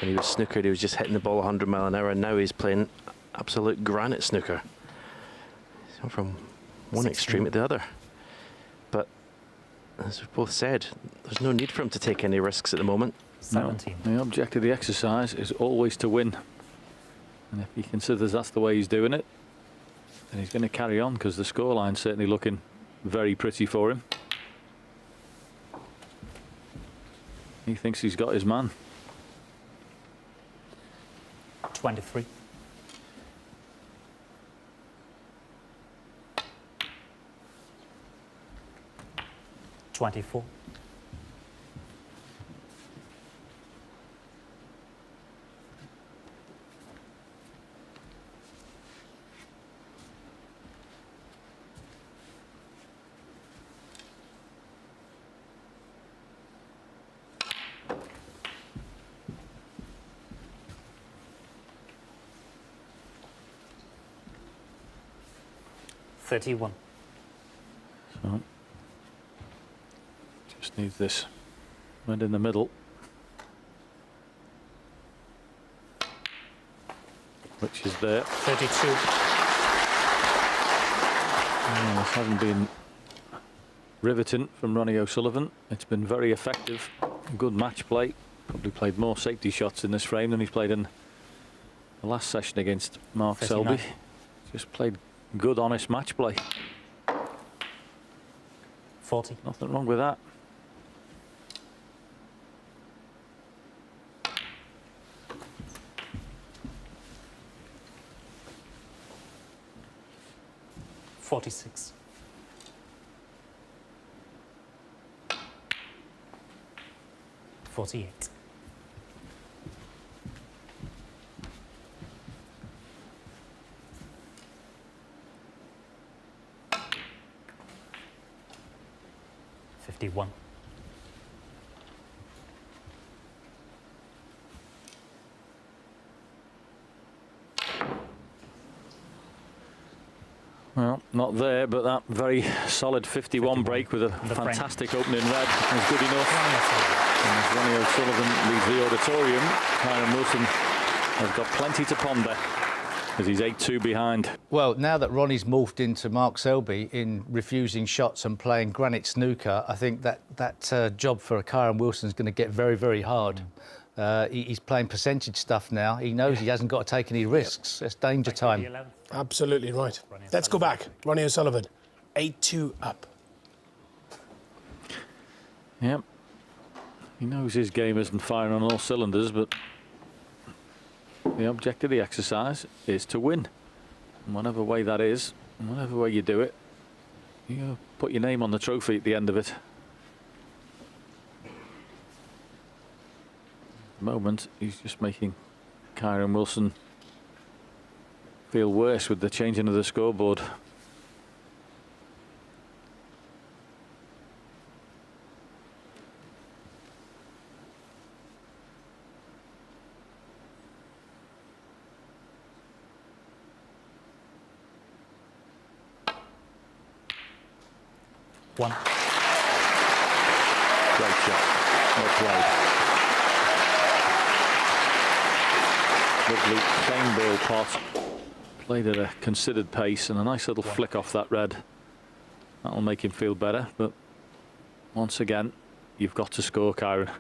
When he was snookered, he was just hitting the ball 100 mile an hour, and now he's playing absolute granite snooker. So from one 16. extreme to the other. But as we've both said, there's no need for him to take any risks at the moment. 17. No, the object of the exercise is always to win. And if he considers that's the way he's doing it, then he's going to carry on, because the scoreline's certainly looking very pretty for him. He thinks he's got his man. 23. 24. 31. So just needs this red in the middle, which is there. 32. This hasn't been riveting from Ronnie O'Sullivan. It's been very effective, good match play. Probably played more safety shots in this frame than he's played in the last session against Mark 39. Selby. Just played good, honest match play. 40. Nothing wrong with that. 46. $48. 51. Well, not there, but that very solid 51 break with a fantastic opening red was good enough. And as Ronnie O'Sullivan leaves the auditorium, Kyron Wilson has got plenty to ponder as he's 8-2 behind. Well, now that Ronnie's morphed into Mark Selby in refusing shots and playing granite snooker, I think that job for Kyron Wilson is going to get very, very hard. He's playing percentage stuff now. He knows he hasn't got to take any risks. It's danger time. Absolutely right. Let's go back. Ronnie O'Sullivan, 8-2 up. Yep. He knows his game isn't firing on all cylinders, but the object of the exercise is to win. And whatever way that is, and whatever way you do it, you put your name on the trophy at the end of it. At the moment, he's just making Kyron Wilson feel worse with the changing of the scoreboard. One. Great shot. Well played. Lovely same ball pot. Played at a considered pace and a nice little flick off that red. That'll make him feel better, but once again, you've got to score, Kyron.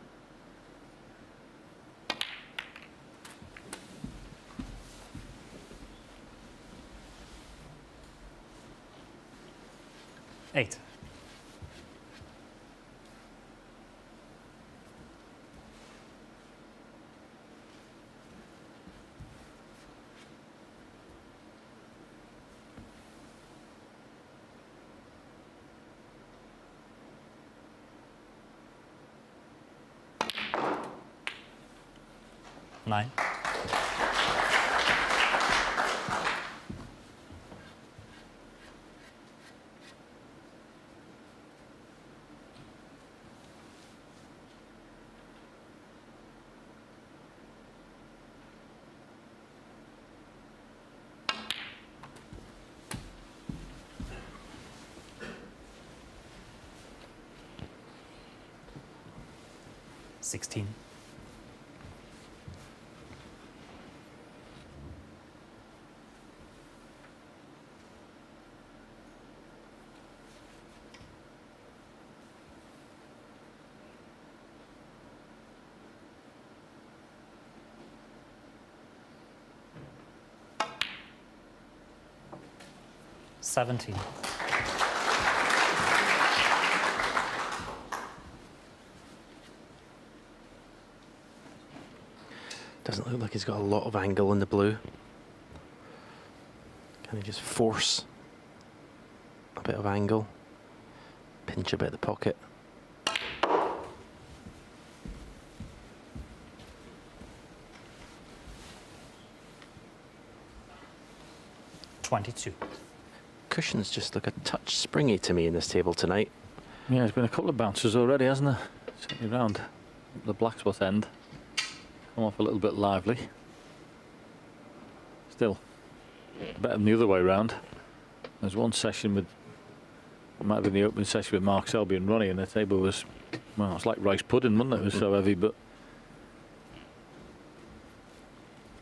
Eight. Nine. $16. $17. Doesn't look like he's got a lot of angle in the blue. Can he just force a bit of angle? Pinch a bit of the pocket. $22. Cushions just look a touch springy to me in this table tonight. Yeah, there's been a couple of bounces already, hasn't there? Certainly round the black spot end. Come off a little bit lively. Still better than the other way round. There's one session with, it might have been the opening session with Mark Selby and Ronnie, and the table was, well, it's like rice pudding, wasn't it? It was so heavy, but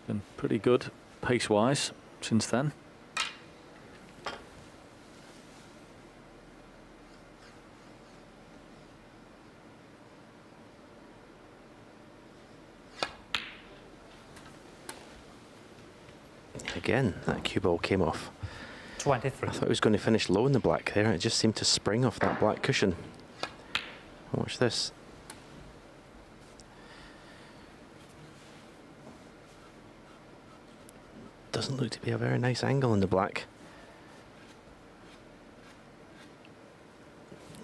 been pretty good pace-wise since then. Again, that cue ball came off. 23. I thought he was going to finish low in the black there. It just seemed to spring off that black cushion. Watch this. Doesn't look to be a very nice angle in the black.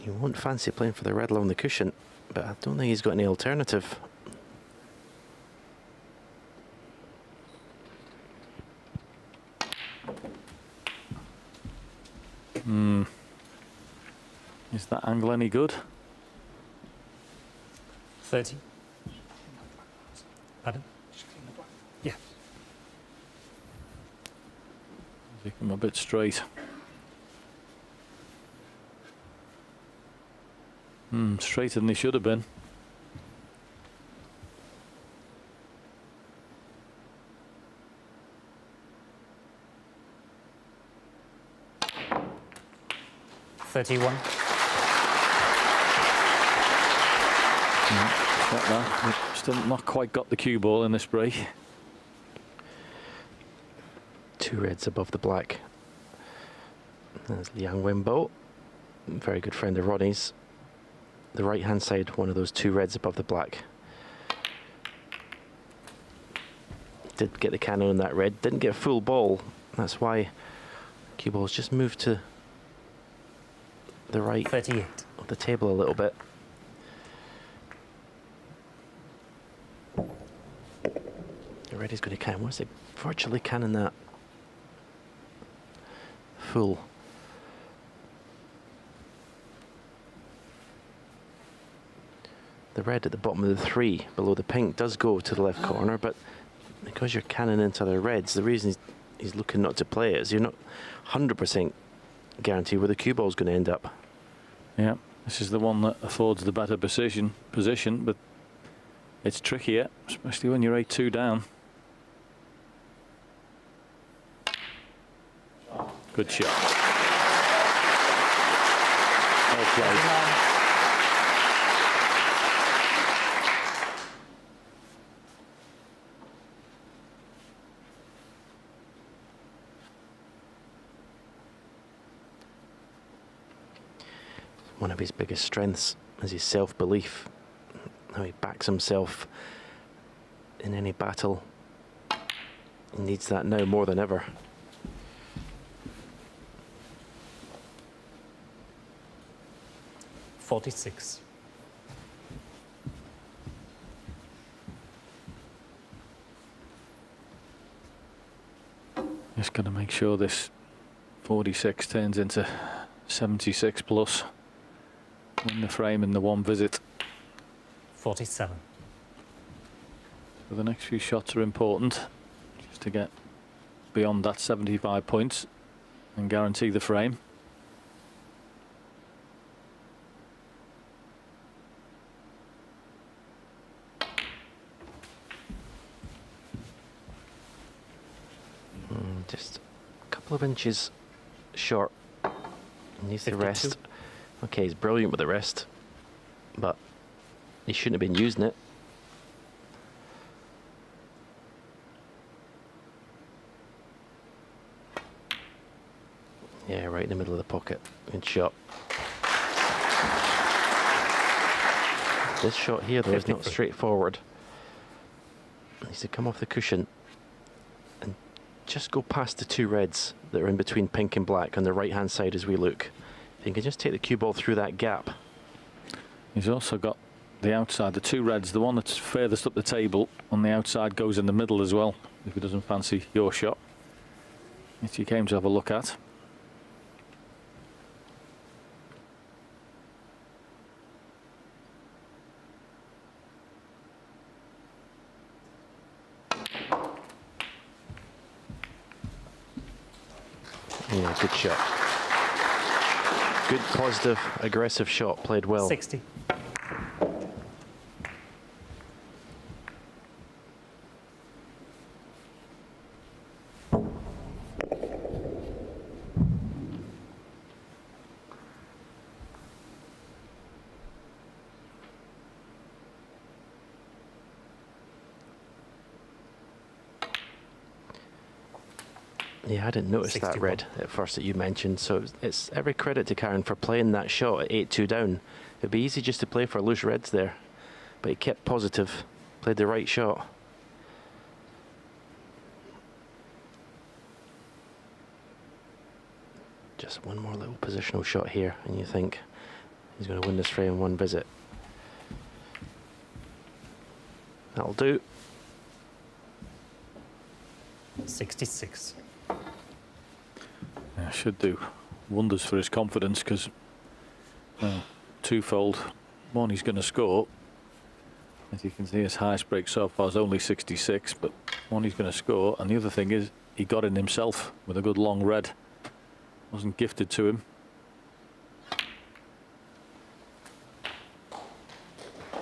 You won't fancy playing for the red along the cushion, but I don't think he's got any alternative. Is that angle any good? 30. Pardon? Yeah. He come a bit straight. Straighter than he should have been. Still not quite got the cue ball in this break. 2 reds above the black. There's Liang Wenbo, very good friend of Ronnie's. The right hand side, one of those 2 reds above the black. Did get the cannon on that red, didn't get a full ball. That's why cue ball's just moved to the right 38 of the table a little bit. The red is going to cannon. What's it? Virtually cannon that full. The red at the bottom of the 3 below the pink does go to the left corner, but because you're cannon into the reds, the reason he's looking not to play it is you're not 100% guaranteed where the cue ball is going to end up. Yeah, this is the one that affords the better position, but it's trickier, especially when you're 8-2 down. Good shot. Well played. One of his biggest strengths is his self-belief, how he backs himself in any battle. He needs that now more than ever. .46. Just got to make sure this 46 turns into 76 plus. Win the frame in the one visit. 47. So the next few shots are important, just to get beyond that 75 points and guarantee the frame. Just a couple of inches short. Needs the 52. rest. Okay, he's brilliant with the rest, but he shouldn't have been using it. Yeah, right in the middle of the pocket. Good shot. This shot here, though, is not straightforward. He needs to come off the cushion and just go past the 2 reds that are in between pink and black on the right-hand side as we look. If you can just take the cue ball through that gap. He's also got the outside, the 2 reds, the one that's furthest up the table on the outside goes in the middle as well, if he doesn't fancy your shot, which you came to have a look at. Yeah, good shot. Good, positive, aggressive shot, played well. 60. Yeah, I didn't notice 61. that red at first that you mentioned, so it's every credit to Karen for playing that shot at 8-2 down. It'd be easy just to play for loose reds there, but he kept positive, played the right shot. Just one more little positional shot here, and you think He's going to win this frame in one visit. That'll do. 66. Yeah, should do wonders for his confidence, because twofold. One, he's going to score. As you can see, his highest break so far is only 66, but one, he's going to score, and the other thing is he got in himself with a good long red. Wasn't gifted to him.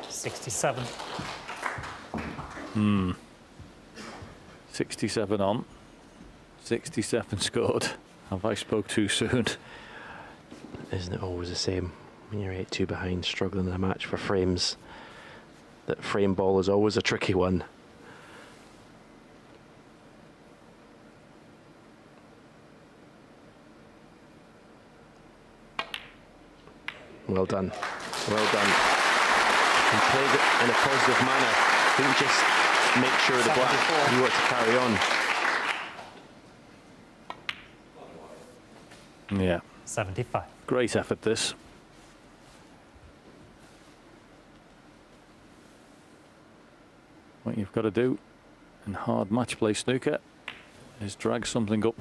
67. 67 on. 67 scored. Have I spoke too soon? Isn't it always the same when you're 8-2 behind, struggling in a match for frames? That frame ball is always a tricky one. Well done. Well done. He played it in a positive manner. Didn't just make sure the black. He wanted to carry on. Yeah. 75. Great effort, this. What you've got to do in hard match play snooker is drag something up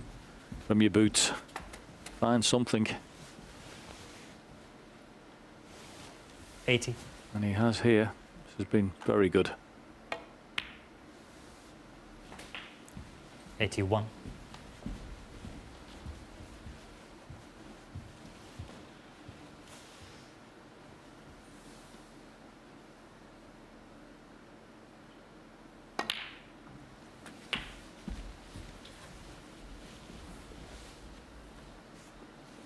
from your boots. Find something. 80. And he has here. This has been very good. 81.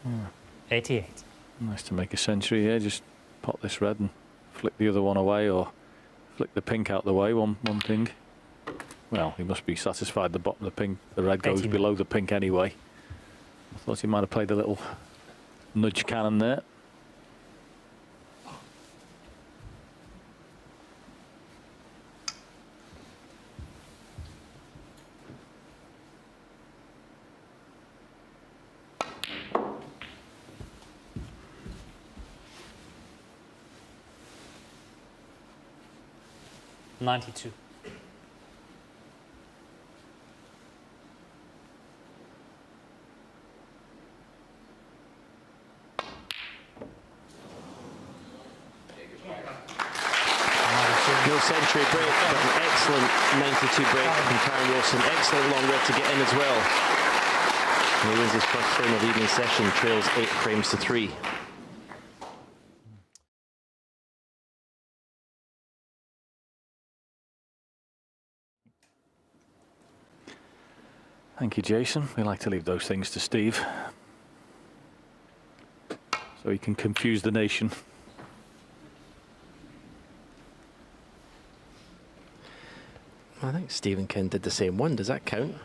Hmm. 88. Nice to make a century here. Just pot this red and flick the other one away, or flick the pink out the way. One ping. Well, he must be satisfied the bottom of the pink. The red goes 89. below the pink anyway. I thought he might have played a little nudge cannon there. $92. No century break, but an excellent 92 break from Karen Wilson. Excellent long red to get in as well. And he wins his first frame of the evening session, trails 8 frames to 3. Thank you, Jason. We like to leave those things to Steve, so he can confuse the nation. I think Stephen Ken did the same one. Does that count?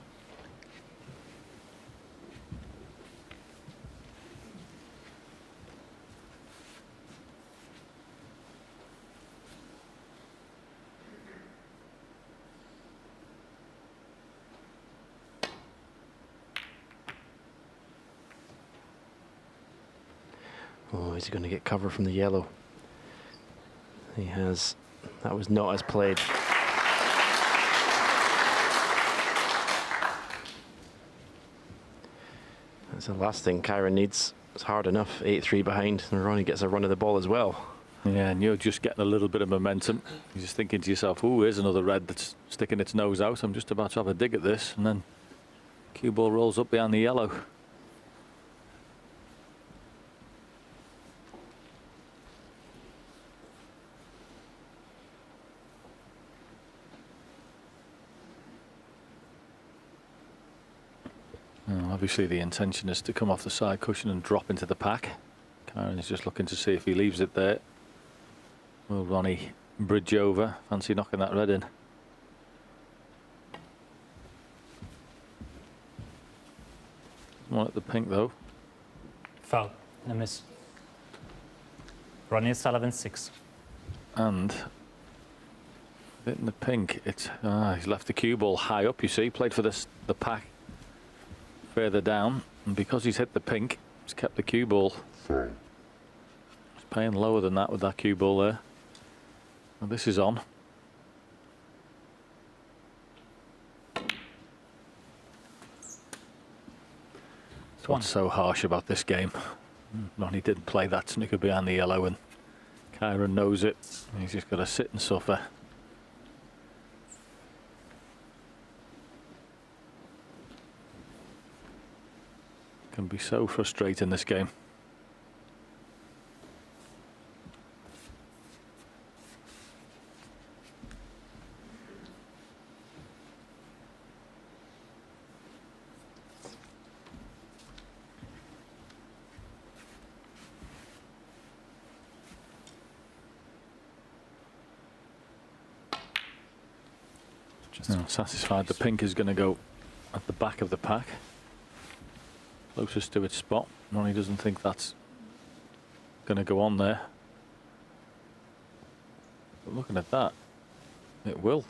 Oh, is he going to get cover from the yellow? He has. That was not as played. That's the last thing Kyron needs. It's hard enough, 8-3 behind, and Ronnie gets a run of the ball as well. Yeah, and you're just getting a little bit of momentum. You're just thinking to yourself, oh, here's another red that's sticking its nose out. I'm just about to have a dig at this. And then cue ball rolls up behind the yellow. Obviously the intention is to come off the side cushion and drop into the pack. Karen is just looking to see if he leaves it there. Will Ronnie bridge over? Fancy knocking that red in. One at the pink though. Foul. A miss. Ronnie Sullivan 6. And hitting the pink, it's he's left the cue ball high up, you see, played for the pack further down, and because he's hit the pink, he's kept the cue ball. It's paying lower than that with that cue ball there. Well, this is on. That's what's so harsh about this game. Ronnie didn't play that snooker behind the yellow, and Kyren knows it. He's just got to sit and suffer. Can be so frustrating, this game. Satisfied the pink is going to go at the back of the pack, closest to its spot. Ronnie doesn't think that's going to go on there. But looking at that, it will.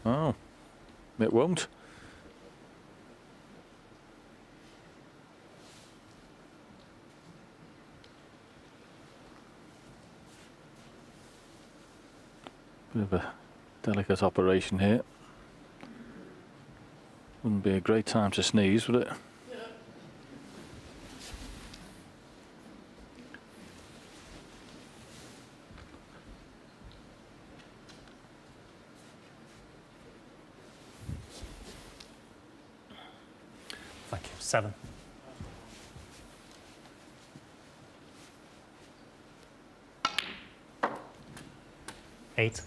Oh, it won't. Bit of a delicate operation here. Wouldn't be a great time to sneeze, would it? Thank you. 7. 8.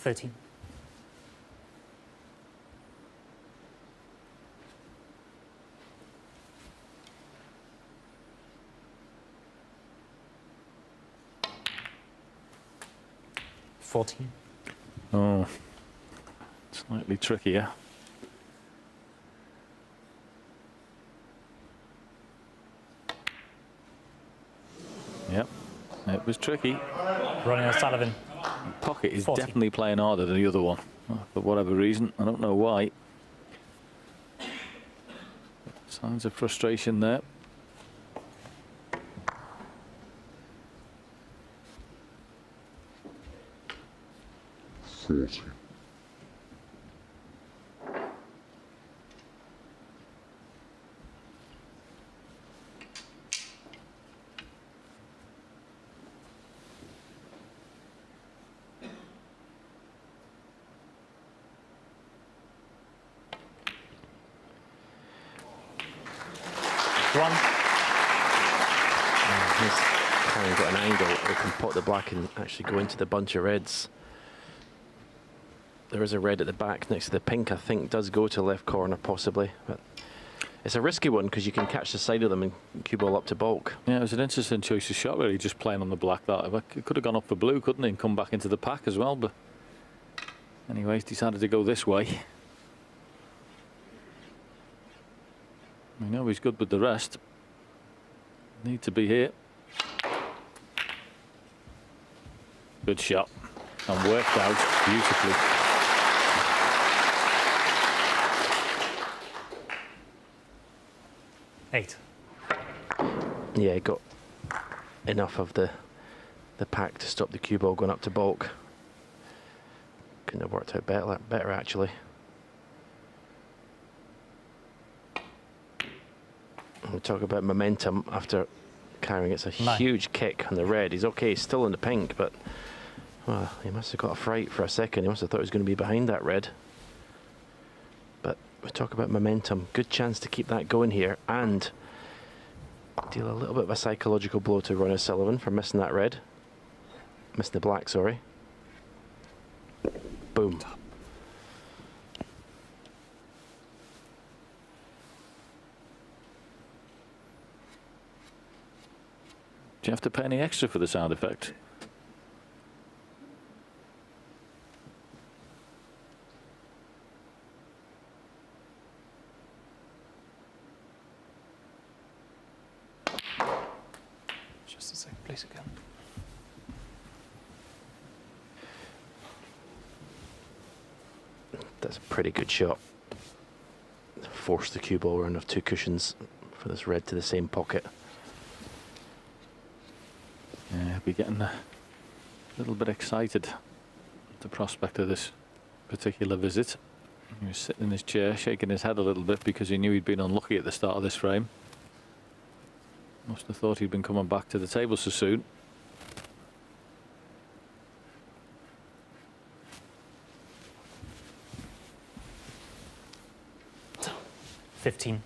13. 14. Oh, slightly trickier. Yep, it was tricky. Ronnie O'Sullivan. Pocket is 40. definitely playing harder than the other one, for whatever reason. I don't know why. Signs of frustration there. He's kind of got an angle that can pot the black and actually go into the bunch of reds. There is a red at the back next to the pink, I think, does go to left corner possibly. But it's a risky one because you can catch the side of them and cue ball up to bulk. Yeah, it was an interesting choice of shot, really, just playing on the black. That it could have gone up for blue, couldn't he, and come back into the pack as well. But anyway, he's decided to go this way. We know he's good with the rest. Need to be here. Good shot, and worked out beautifully. Eight. Yeah, he got enough of the pack to stop the cue ball going up to bulk. Couldn't have worked out better actually. We talk about momentum after carrying. It's a 9. huge kick on the red. He's okay, he's still in the pink, but well, he must have got a fright for a second. He must have thought he was going to be behind that red. But we talk about momentum. Good chance to keep that going here and deal a little bit of a psychological blow to Ronnie O'Sullivan for missing that red. Missed the black, sorry. Boom. Do you have to pay any extra for the sound effect? That's a pretty good shot. Force the cue ball around of 2 cushions for this red to the same pocket. Yeah, he'll be getting a little bit excited at the prospect of this particular visit. He was sitting in his chair, shaking his head a little bit because he knew he'd been unlucky at the start of this frame. Must have thought he'd been coming back to the table so soon. $15.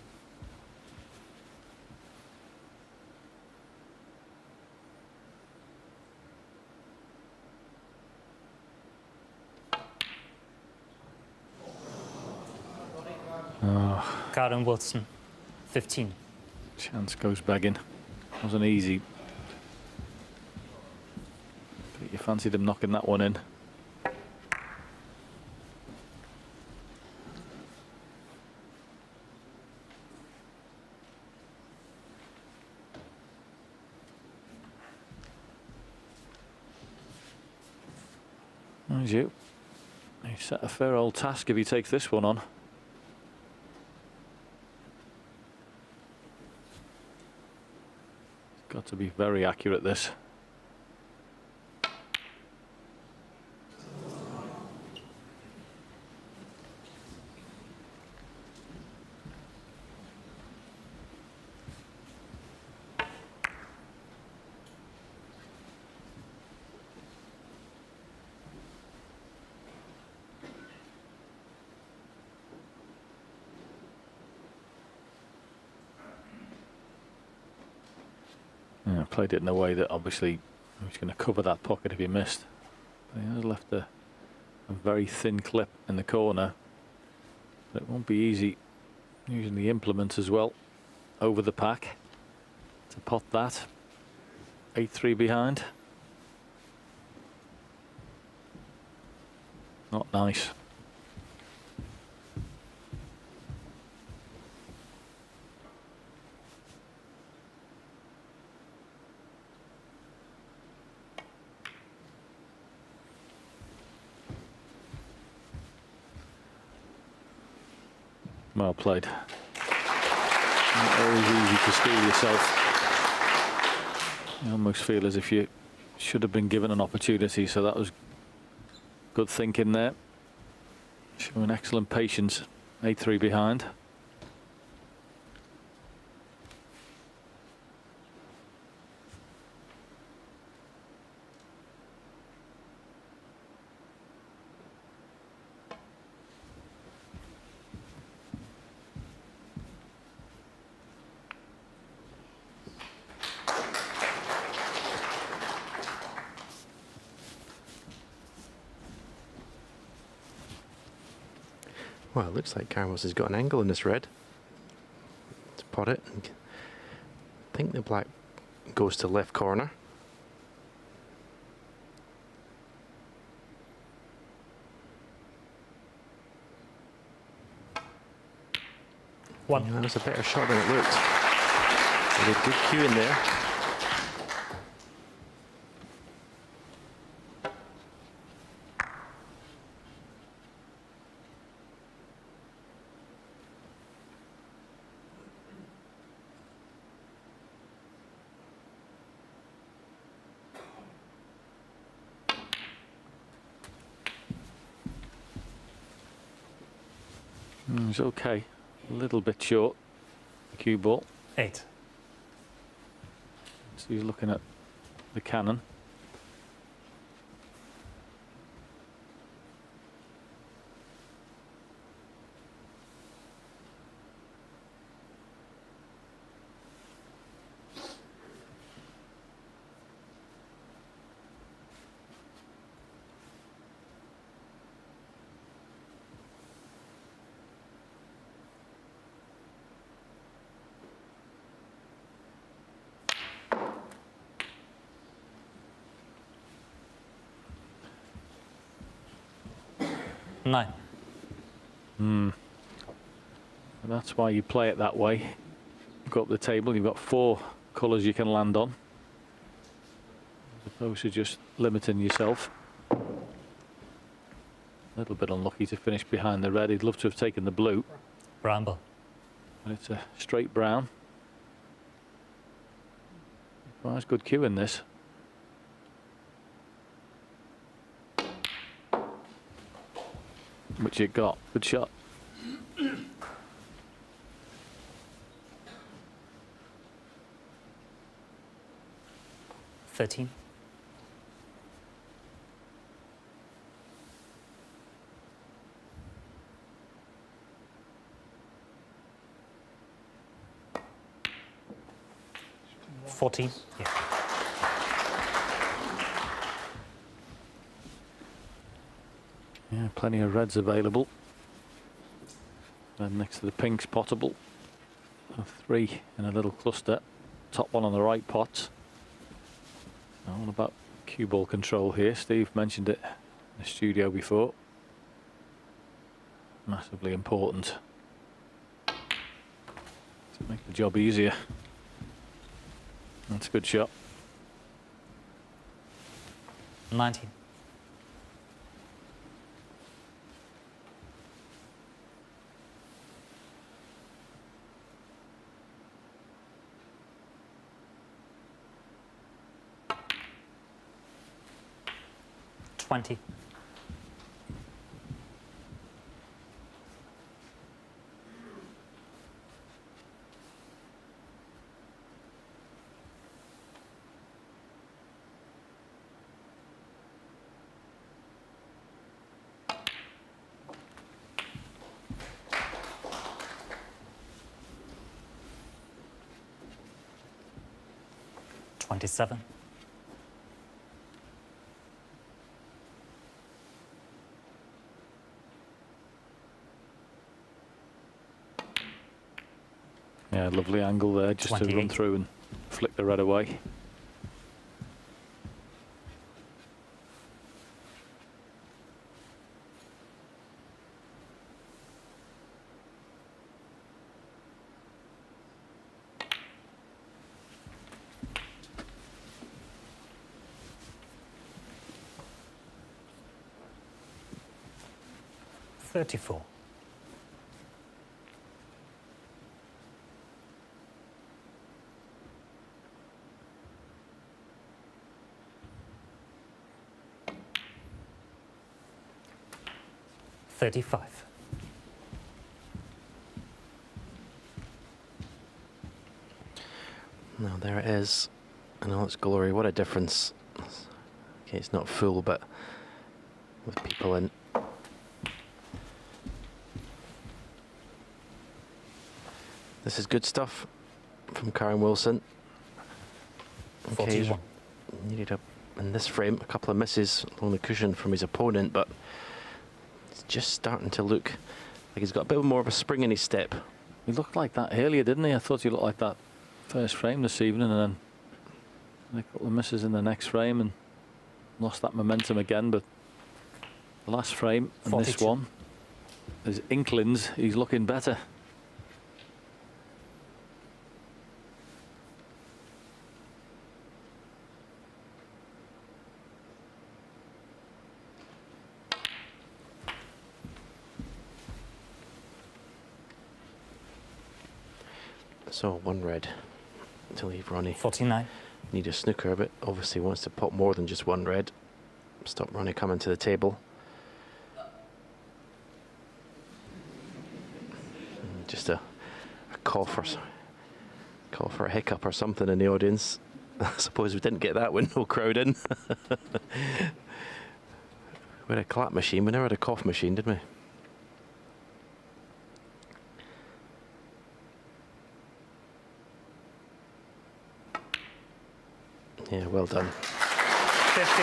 Karen Wilson, 15. Chance goes begging. Wasn't easy. But you fancied him knocking that one in. As you. He's set a fair old task if he takes this one on. Got to be very accurate, this. Yeah, played it in a way that obviously he was going to cover that pocket if he missed. But he has left a very thin clip in the corner. But it won't be easy using the implement as well over the pack to pot that. 8-3 behind. Not nice. Well played. Not always easy to steal yourself. You almost feel as if you should have been given an opportunity, so that was good thinking there. Showing excellent patience. 8-3 behind. Well, it looks like Carlos has got an angle in this red. To pot it. I think the black goes to left corner. One. Yeah, that was a better shot than it looked. With a good cue in there. It's okay. A little bit short. Cue ball. 8. So he's looking at the cannon. Nine. And that's why you play it that way. Go up the table, you've got 4 colours you can land on, as opposed to just limiting yourself. A little bit unlucky to finish behind the red. He'd love to have taken the blue. Bramble. But it's a straight brown. Well, that's good cue in this. Which it got. Good shot. 13. $14. Yeah. Yeah, plenty of reds available. And next to the pinks, potable. 3 in a little cluster. Top one on the right pot. All about cue ball control here. Steve mentioned it in the studio before. Massively important to make the job easier. That's a good shot. 19. $20. $27. Yeah, lovely angle there, just 28. to run through and flick the red away. $34. $35. Now there it is, in all its glory. What a difference. Okay, it's not full, but with people in. This is good stuff from Karen Wilson. Okay, 41. needed in this frame a couple of misses along the cushion from his opponent, but it's just starting to look like he's got a bit more of a spring in his step. He looked like that earlier, didn't he? I thought he looked like that first frame this evening, and then a couple of misses in the next frame and lost that momentum again. But the last frame and 42. this one, there's inklings he's looking better. So one red to leave Ronnie. 49. Need a snooker, but obviously wants to pop more than just one red. Stop Ronnie coming to the table. Just a cough or a hiccup or something in the audience. I suppose we didn't get that with no crowd in. We had a clap machine, we never had a cough machine, did we? Yeah, well done. 50.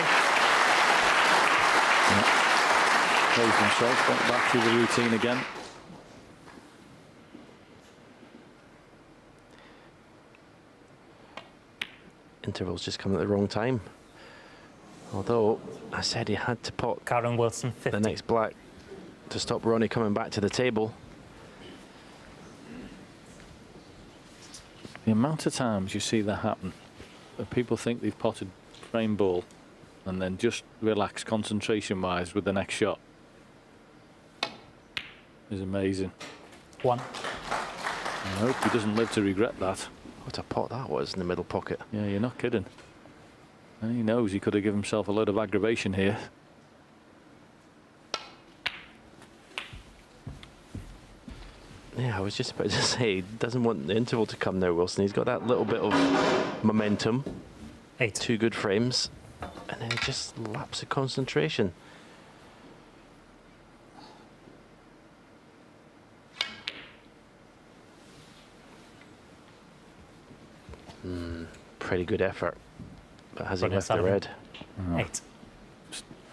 Plays himself, went back through the routine again. Interval's just come at the wrong time. Although I said he had to pot Karen Wilson, 50. the next black to stop Ronnie coming back to the table. The amount of times you see that happen, where people think they've potted frame ball and then just relax concentration-wise with the next shot. is amazing. 1. I hope he doesn't live to regret that. What a pot that was in the middle pocket. Yeah, you're not kidding. And he knows he could have given himself a load of aggravation here. Yeah, I was just about to say, he doesn't want the interval to come now, Wilson. He's got that little bit of momentum. 8. 2 good frames. And then just lapse of concentration. Pretty good effort. But has he left the red? 8.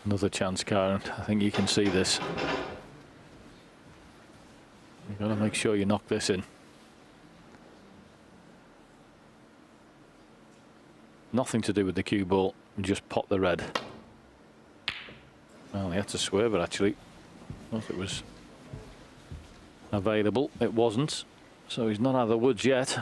Another chance, Karen. I think you can see this. You've got to make sure you knock this in. Nothing to do with the cue ball. Just pot the red. Well, he had to swerve it, actually. Thought it was available. It wasn't. So he's not out of the woods yet.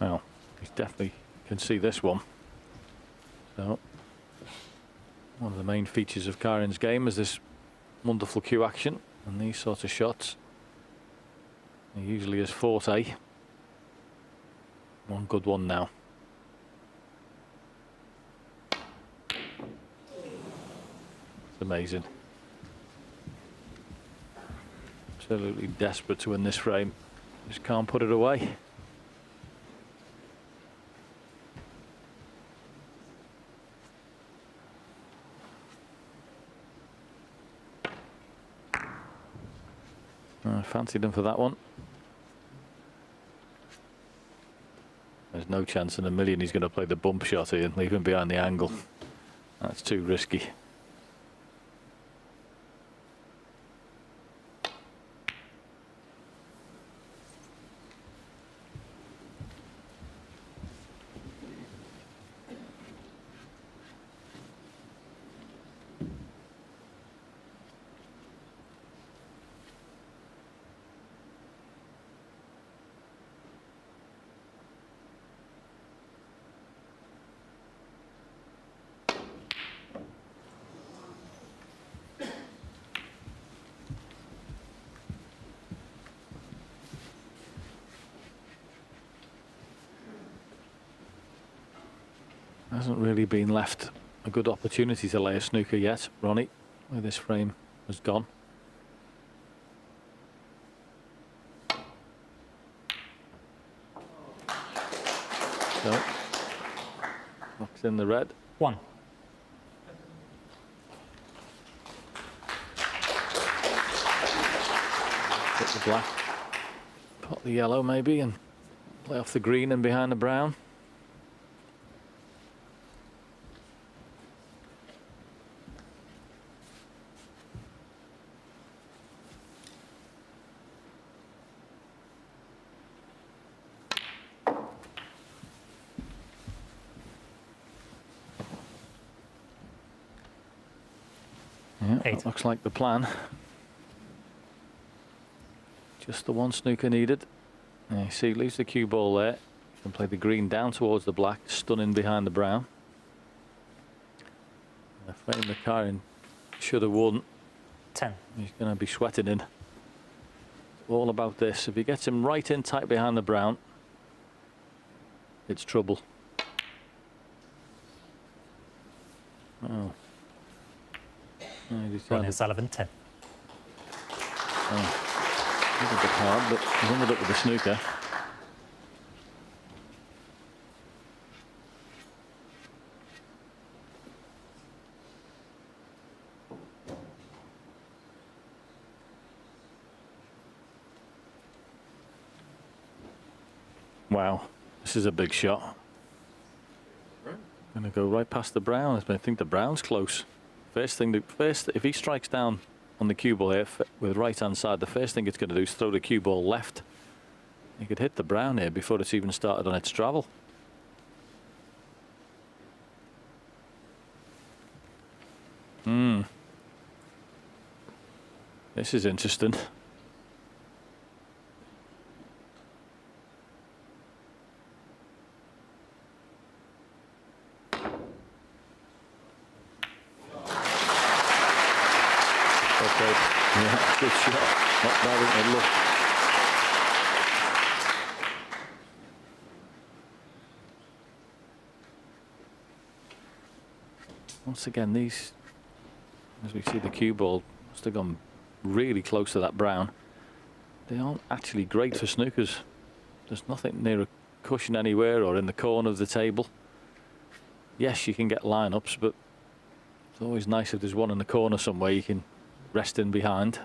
Well, he definitely can see this one. So, one of the main features of Karin's game is this wonderful cue action and these sorts of shots. He usually is forte. One good one now. It's amazing. Absolutely desperate to win this frame. Just can't put it away. I fancied him for that one. There's no chance in a million he's going to play the bump shot here and leave him behind the angle. That's too risky. Hasn't really been left a good opportunity to lay a snooker yet, Ronnie, where this frame has gone. So, knocks in the red. 1. Hit the black, pot the yellow maybe, and play off the green and behind the brown. Yeah, that looks like the plan. Just the one snooker needed. You see, leaves the cue ball there. You can play the green down towards the black, stunning behind the brown. The frame the Karin should have won. 10. He's going to be sweating in. All about this. If he gets him right in tight behind the brown, it's trouble. Oh. Ronnie O'Sullivan, 10. Look at the card, but he's ended up with the snooker. Wow, this is a big shot. Going to go right past the brown. I think the brown's close. First, if he strikes down on the cue ball here with right hand side, the first thing it's going to do is throw the cue ball left. He could hit the brown here before it's even started on its travel. This is interesting. Yeah, good shot. Not bad in the look. Once again, these, as we see the cue ball, must have gone really close to that brown. They aren't actually great for snookers. There's nothing near a cushion anywhere or in the corner of the table. Yes, you can get lineups, but it's always nice if there's one in the corner somewhere you can rest in behind.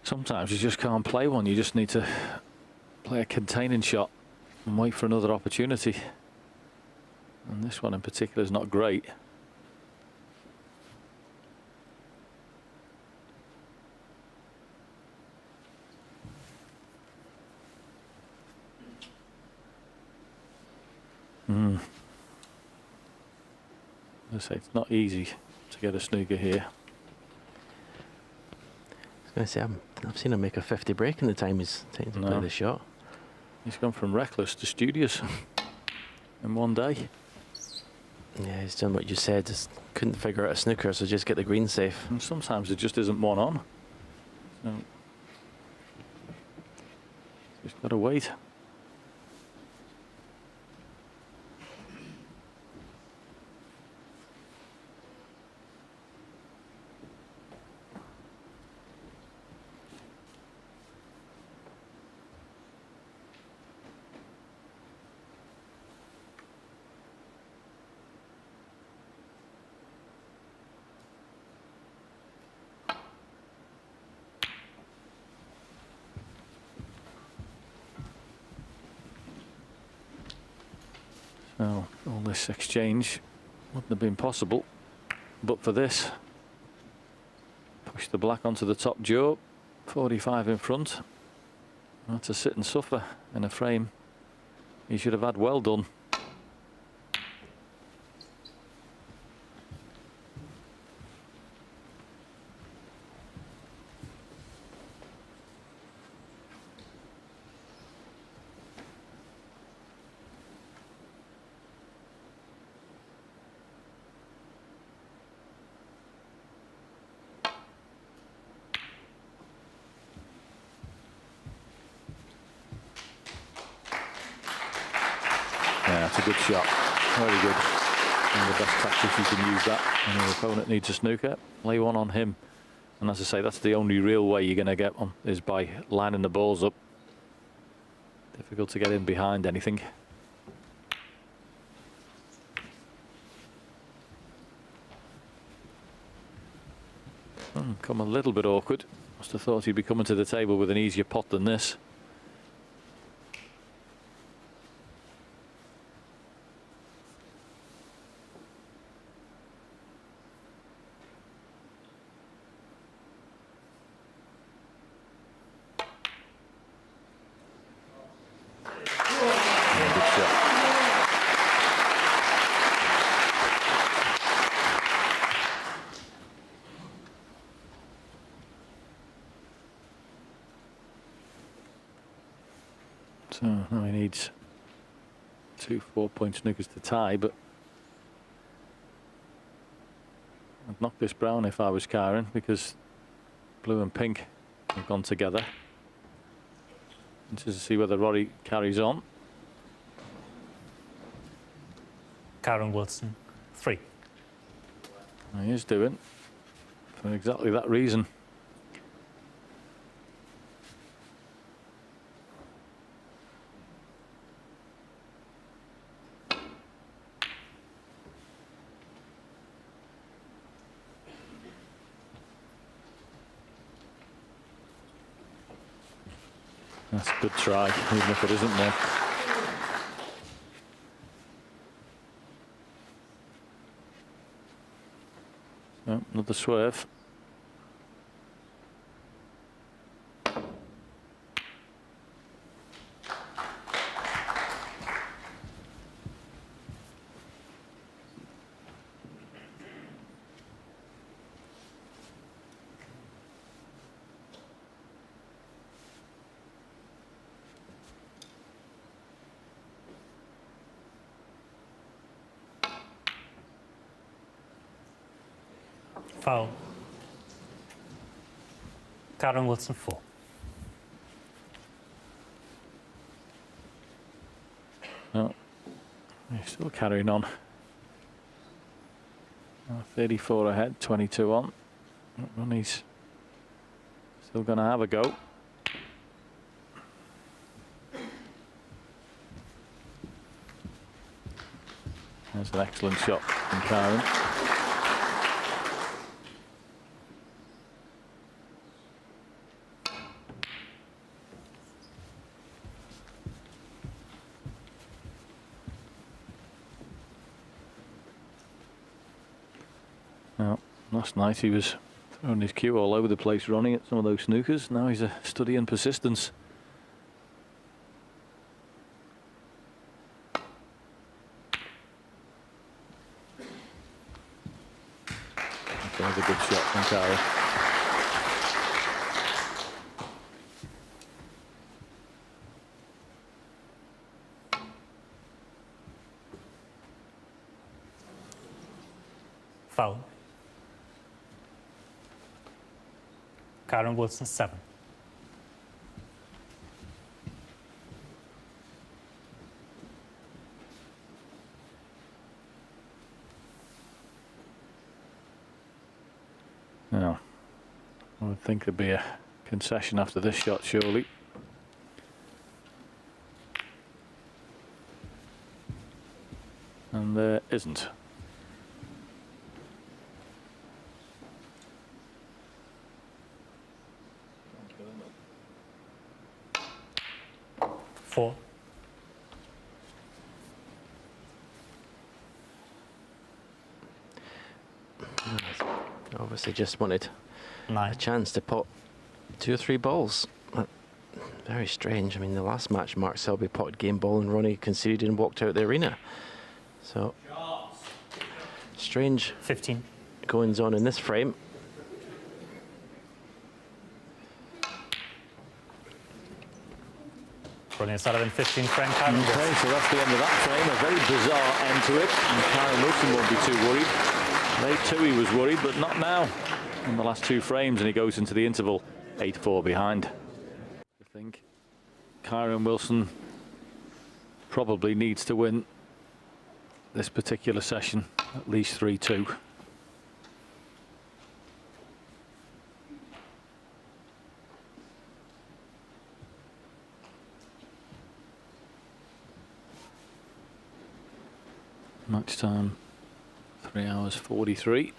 Sometimes you just can't play one. You just need to play a containing shot and wait for another opportunity. And this one in particular is not great. As I say, it's not easy to get a snooker here. I was going to say, I've seen him make a 50 break in the time he's taken to play the shot. He's gone from reckless to studious in one day. Yeah, he's done what you said, just couldn't figure out a snooker, so just get the green safe. And sometimes there just isn't one on. So just got to wait. So all this exchange wouldn't have been possible but for this. Push the black onto the top jaw, 45 in front. Not to sit and suffer in a frame he should have had well done. That's a good shot. Very good. And the best practice you can use that when your opponent needs a snooker. Lay one on him. And as I say, that's the only real way you're going to get one, is by lining the balls up. Difficult to get in behind anything. Come a little bit awkward. Must have thought he'd be coming to the table with an easier pot than this. So now he needs 2 4-point snookers to tie, but I'd knock this brown if I was Karen, because blue and pink have gone together. Just to see whether Rory carries on. Karen Wilson, 3. He is doing, for exactly that reason. That's a good try, even if it isn't one. So, another swerve. Foul. Karen Wilson, 4. Oh, he's still carrying on. 34 ahead, 22 on. And he's still going to have a go. That's an excellent shot from Karen. Last night he was throwing his cue all over the place, running at some of those snookers. Now he's studying persistence. That's a good shot from Kara. Foul. Karen Wilson, 7. Now, I would think there'd be a concession after this shot, surely. And there isn't. Obviously just wanted 9. a chance to pot 2 or 3 balls. Very strange. I mean, the last match Mark Selby potted game ball and Ronnie conceded and walked out the arena. So strange 15 goings on in this frame. Brilliant start in 15 frame. Karen Okay, so that's the end of that frame. A very bizarre end to it. And Karen Wilson won't be too worried. Late too, he was worried, but not now. In the last 2 frames, and he goes into the interval 8-4 behind. I think Karen Wilson probably needs to win this particular session, at least 3-2. Match time 3 hours 43,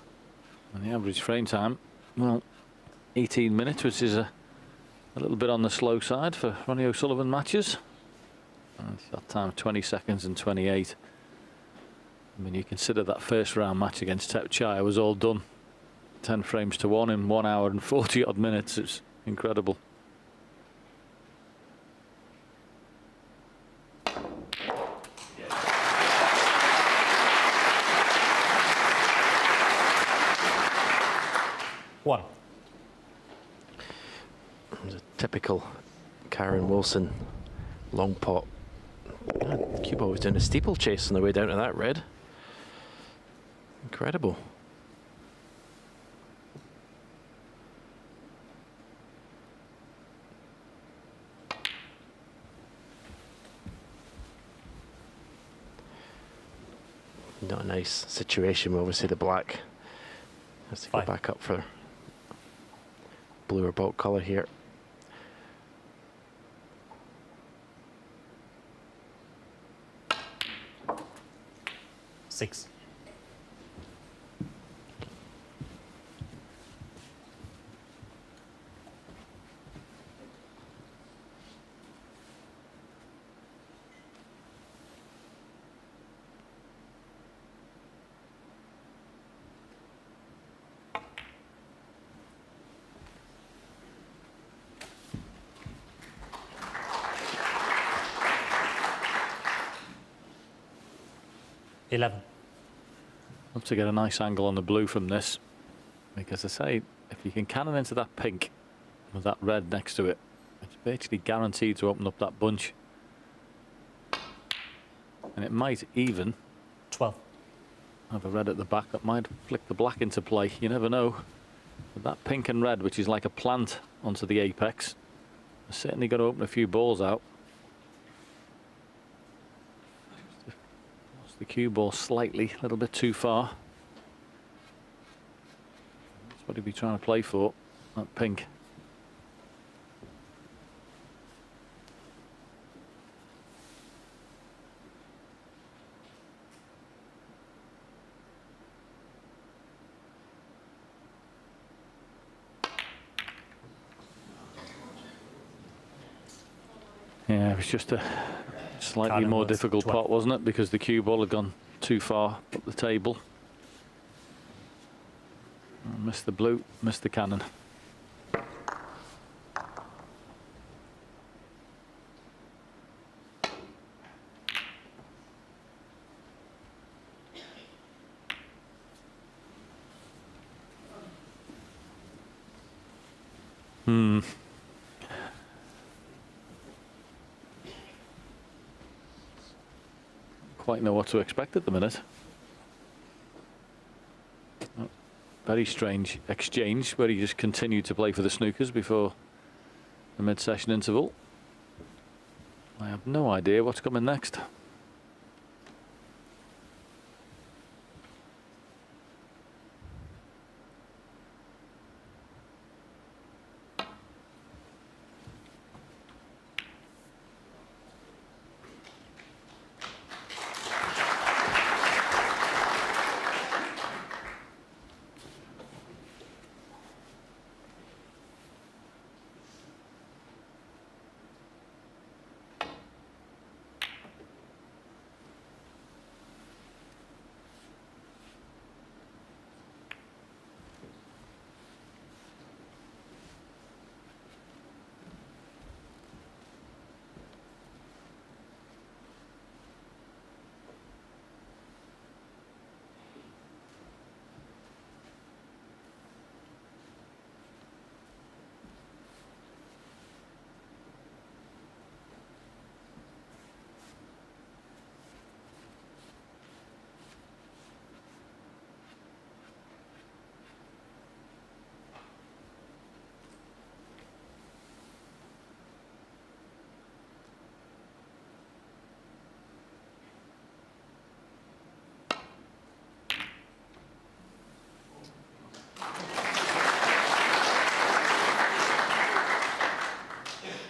and the average frame time, well, 18 minutes, which is a little bit on the slow side for Ronnie O'Sullivan matches. And shot time 20 seconds and 28. I mean, you consider that first round match against Tep Chaya was all done 10 frames to 1 in 1 hour and 40 odd minutes. It's incredible. One. It was a typical Karen Wilson long pot. God, cue ball was doing a steeplechase on the way down to that red. Incredible. Not a nice situation. Obviously, the black has to go 5. back up for blue or bolt colour here. Six. $11. Love to get a nice angle on the blue from this, because I say, if you can cannon into that pink with that red next to it, it's virtually guaranteed to open up that bunch. And it might even 12. have a red at the back that might flick the black into play. You never know. But that pink and red, which is like a plant onto the apex, has certainly got to open a few balls out. Lost the cue ball slightly, a little bit too far. That's what he'd be trying to play for, that pink. Yeah, it was just a slightly more difficult pot, wasn't it? Because the cue ball had gone too far up the table. Missed the blue, missed the cannon. Quite know what to expect at the minute. Oh, very strange exchange where he just continued to play for the snookers before the mid-session interval. I have no idea what's coming next.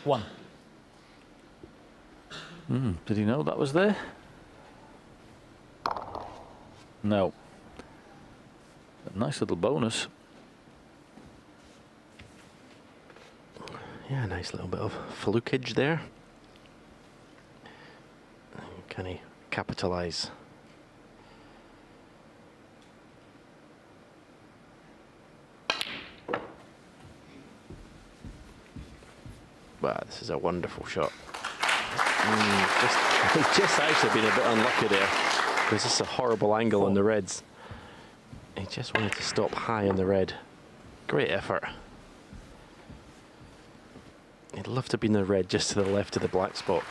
One. Did he know that was there? No. A nice little bonus. Yeah, nice little bit of flukage there. Can he capitalise? Wow, this is a wonderful shot. Just actually been a bit unlucky there, because this is a horrible angle on the reds. He just wanted to stop high on the red. Great effort. He'd love to have been the red just to the left of the black spot.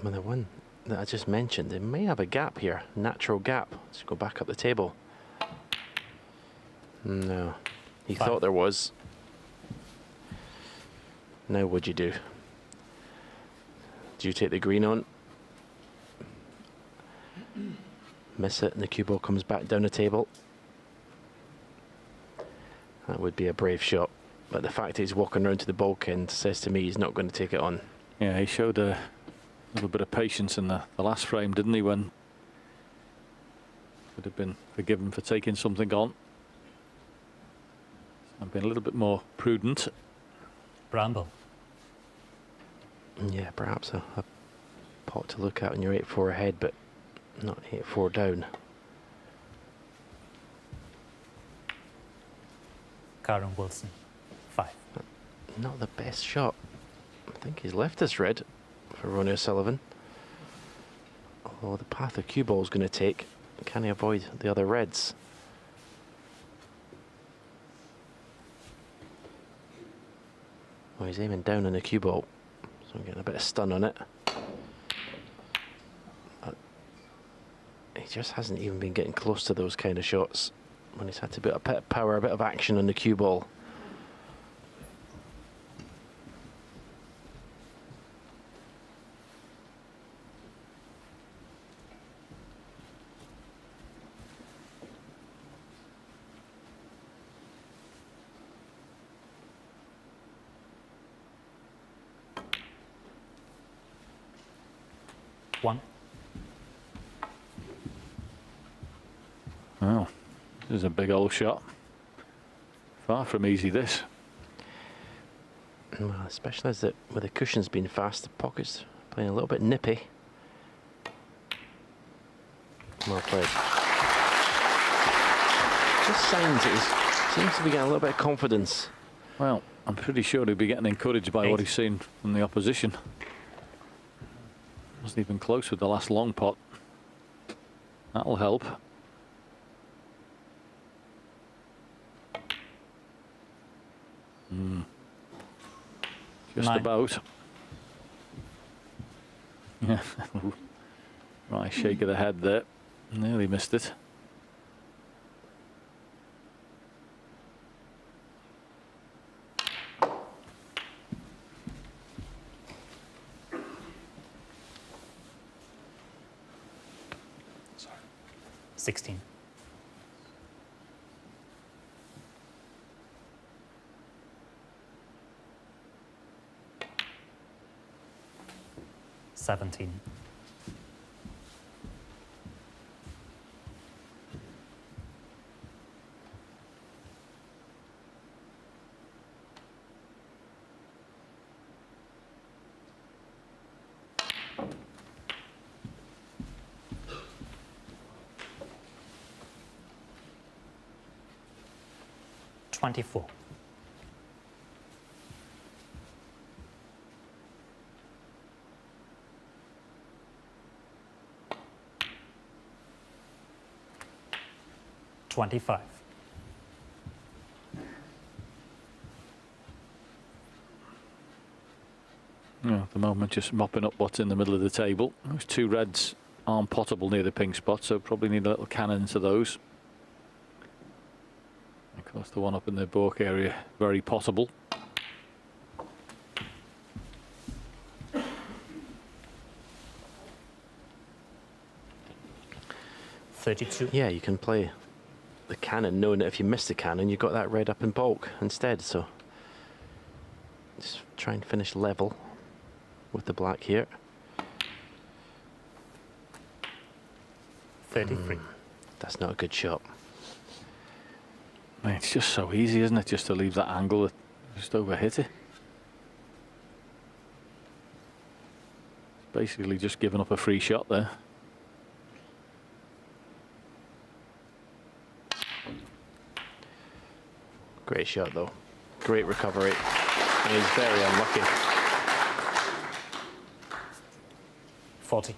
Well, the one that I just mentioned, it may have a gap here, natural gap. Let's go back up the table. No, he thought there was. Now what'd you do? Do you take the green on? Miss it and the cue ball comes back down the table. That would be a brave shot. But the fact that he's walking around to the bulkhead says to me he's not going to take it on. Yeah, he showed a little bit of patience in the last frame, didn't he, when would have been forgiven for taking something on. I've been a little bit more prudent. Bramble. Yeah, perhaps a pot to look at when you're 8-4 ahead, but not 8-4 down. Karen Wilson, 5. Not the best shot. I think he's left us red for Ronnie O'Sullivan. Although the path the cue ball's going to take, can he avoid the other reds? Oh, he's aiming down on the cue ball, so I'm getting a bit of stun on it. He just hasn't even been getting close to those kind of shots when he's had to put a bit of power, a bit of action on the cue ball. One. Well, this is a big old shot. Far from easy, this. Well, especially as with the cushions being fast, the pockets playing a little bit nippy. Well played. Just signs that he seems to be getting a little bit of confidence. Well, I'm pretty sure he'll be getting encouraged by what he's seen from the opposition. Wasn't even close with the last long pot. That'll help. Just 9. about. Yeah. Right, shake of the head there. Nearly missed it. Sorry. 16. $17. $24. $25. Yeah, at the moment, just mopping up what's in the middle of the table. Those two reds aren't potable near the pink spot, so probably need a little cannon into those. Of course, the one up in the balk area, very potable. $32. Yeah, you can play the cannon knowing that if you miss the cannon, you've got that red up in bulk instead. So just try and finish level with the black here. 33. That's not a good shot. I mean, it's just so easy, isn't it, just to leave that angle that just overhit it. Basically just giving up a free shot there. Great shot though. Great recovery. And he's very unlucky. 40.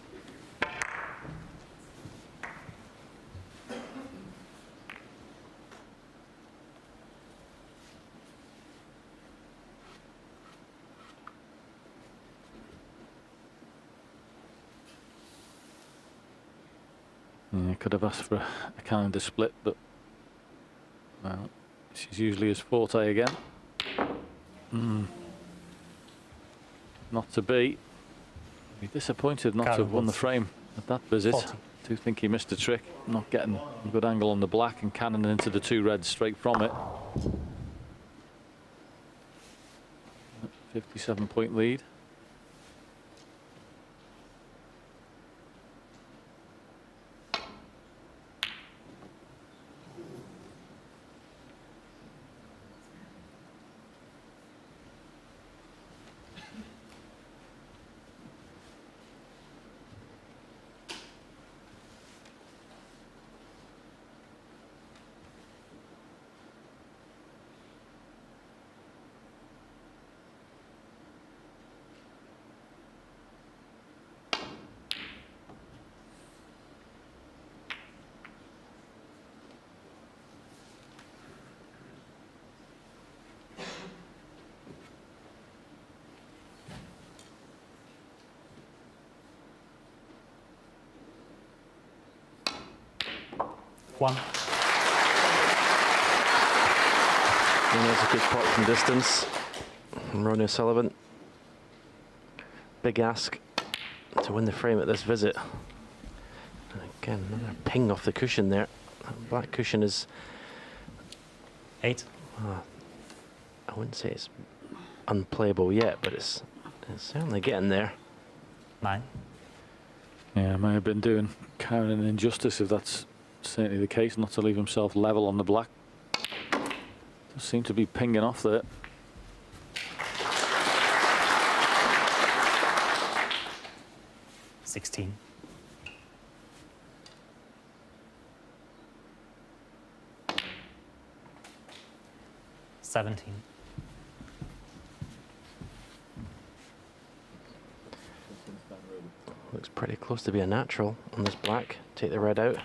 Yeah, could have asked for a calendar split, but well, she's usually his forte again. not to be. Be disappointed not to have won the frame at that visit. 40. I do think he missed a trick, not getting a good angle on the black and cannoning into the 2 reds straight from it. 57-point lead. One. And there's a good pot from distance. And Ronnie O'Sullivan. Big ask to win the frame at this visit. And again, another ping off the cushion there. That black cushion is... 8. I wouldn't say it's unplayable yet, but it's certainly getting there. 9. Yeah, I may have been doing Karen an injustice if that's certainly the case, not to leave himself level on the black. Does seem to be pinging off there. $16. $17. Looks pretty close to be a natural on this black. Take the red out.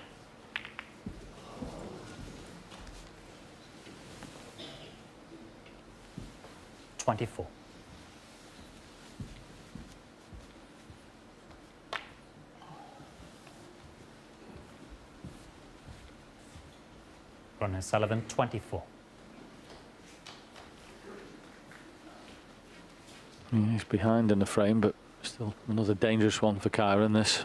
$24. Ronnie O'Sullivan, 24. Yeah, he's behind in the frame, but still another dangerous one for Kyron, this.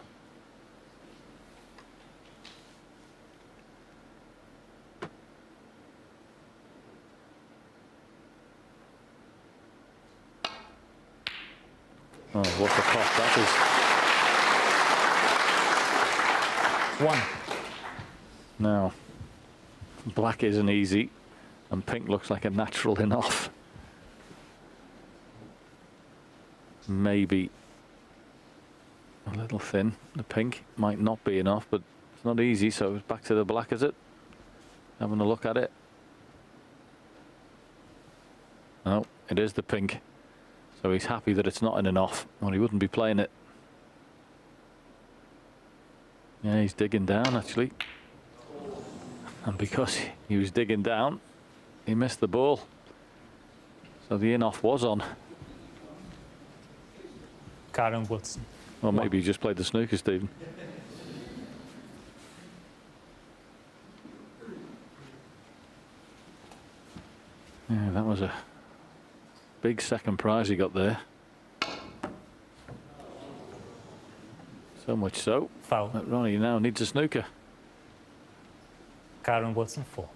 Oh, what a pot that is. 1. Now, black isn't easy, and pink looks like a natural enough. Maybe a little thin. The pink might not be enough, but it's not easy, so it's back to the black, is it? Having a look at it. No, it is the pink. So he's happy that it's not in an off, or he wouldn't be playing it. Yeah, he's digging down, actually. And because he was digging down, he missed the ball. So the in-off was on. Karen Wilson. Or maybe he just played the snooker, Stephen. Yeah, that was a big second prize he got there. So much so Foul. that Ronnie now needs a snooker. Karen Wilson, 4.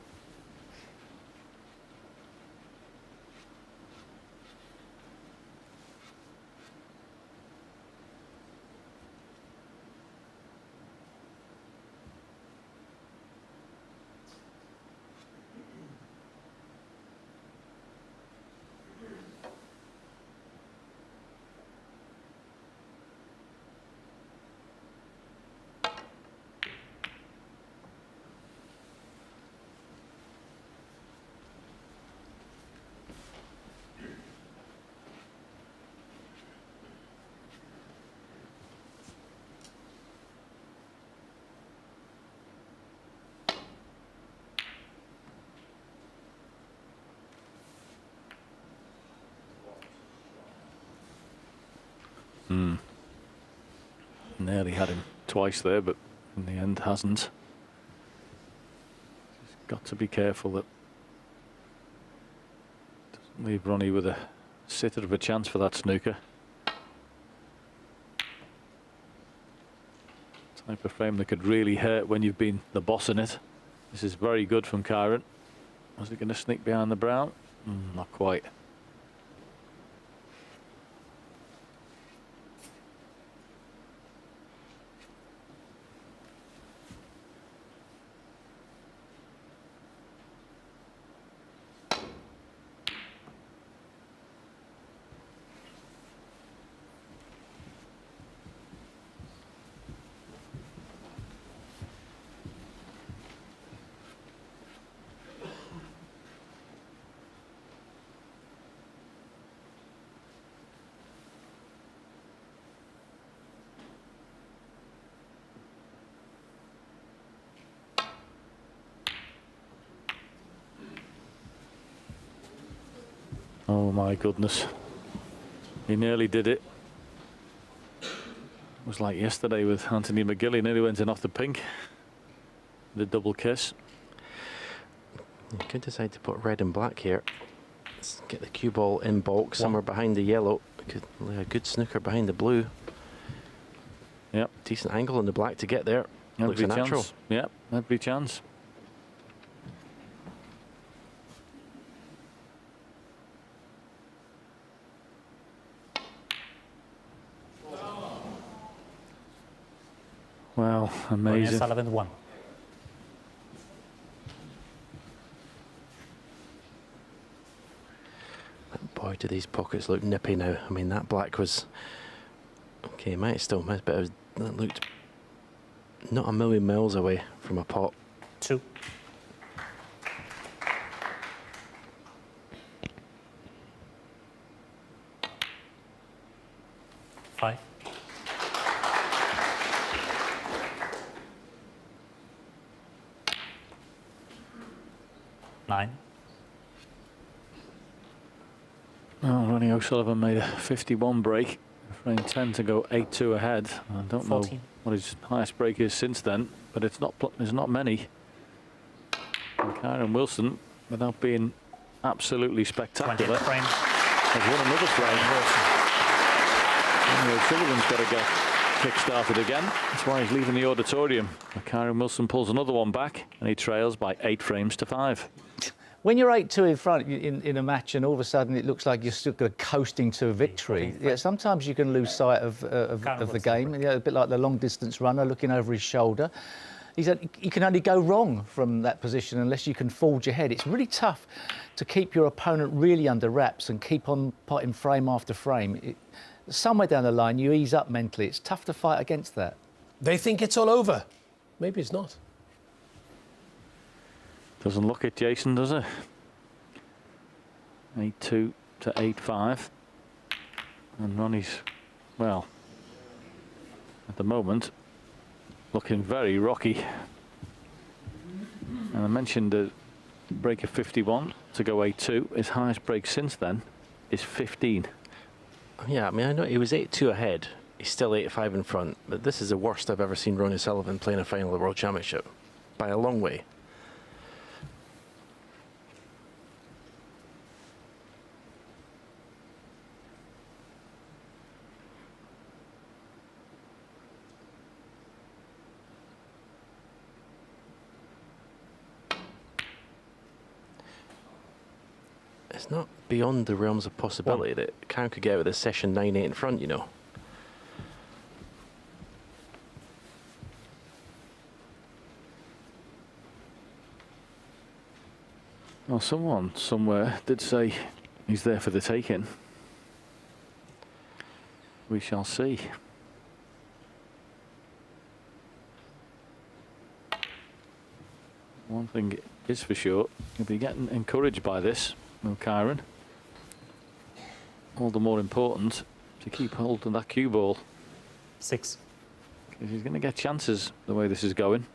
Nearly had him twice there, but in the end hasn't. Just got to be careful that doesn't leave Ronnie with a sitter of a chance for that snooker. Type of frame that could really hurt when you've been the boss in it. This is very good from Kyron. Was it going to sneak behind the brown? Not quite. Oh my goodness. He nearly did it. It was like yesterday with Anthony McGill. He nearly went in off the pink. The double kiss. You could decide to put red and black here. Let's get the cue ball in bulk somewhere behind the yellow. Could lay a good snooker behind the blue. Yep. Decent angle on the black to get there. Looks Every a natural. chance. Yep, every chance. Wow, Ronnie amazing. O'Sullivan 1. Boy, do these pockets look nippy now. I mean, that black was... Okay, might still miss, but that looked not a million miles away from a pot. 2. 5. 9. Well, Ronnie O'Sullivan made a 51 break. Frame 10 to go 8-2 ahead. I don't 14. know what his highest break is since then, but it's not. There's not many. And Kyron Wilson, without being absolutely 20 spectacular, frame. has won another frame. Ronnie O'Sullivan's got to get kick-started again. That's why he's leaving the auditorium. But Kyron Wilson pulls another one back, and he trails by 8 frames to 5. When you're 8-2 in front in a match and all of a sudden it looks like you're still coasting to a victory, yeah, sometimes you can lose sight of the game. You know, a bit like the long-distance runner looking over his shoulder. You can only go wrong from that position unless you can forge ahead. It's really tough to keep your opponent really under wraps and keep on potting frame after frame. Somewhere down the line, you ease up mentally. It's tough to fight against that. They think it's all over. Maybe it's not. Doesn't look it, Jason, does it? 8-2 to 8-5. And Ronnie's, well, at the moment, looking very rocky. And I mentioned the break of 51 to go 8-2. His highest break since then is 15. Yeah, I mean, I know he was 8-2 ahead. He's still 8-5 in front. But this is the worst I've ever seen Ronnie O'Sullivan play in a final of the World Championship. By a long way. It's not beyond the realms of possibility that Karen could get out of this session 9-8 in front, you know. Well, someone somewhere did say he's there for the taking. We shall see. One thing is for sure, you'll be getting encouraged by this, Will Kyron. All the more important to keep hold of that cue ball. 6. Because he's going to get chances the way this is going.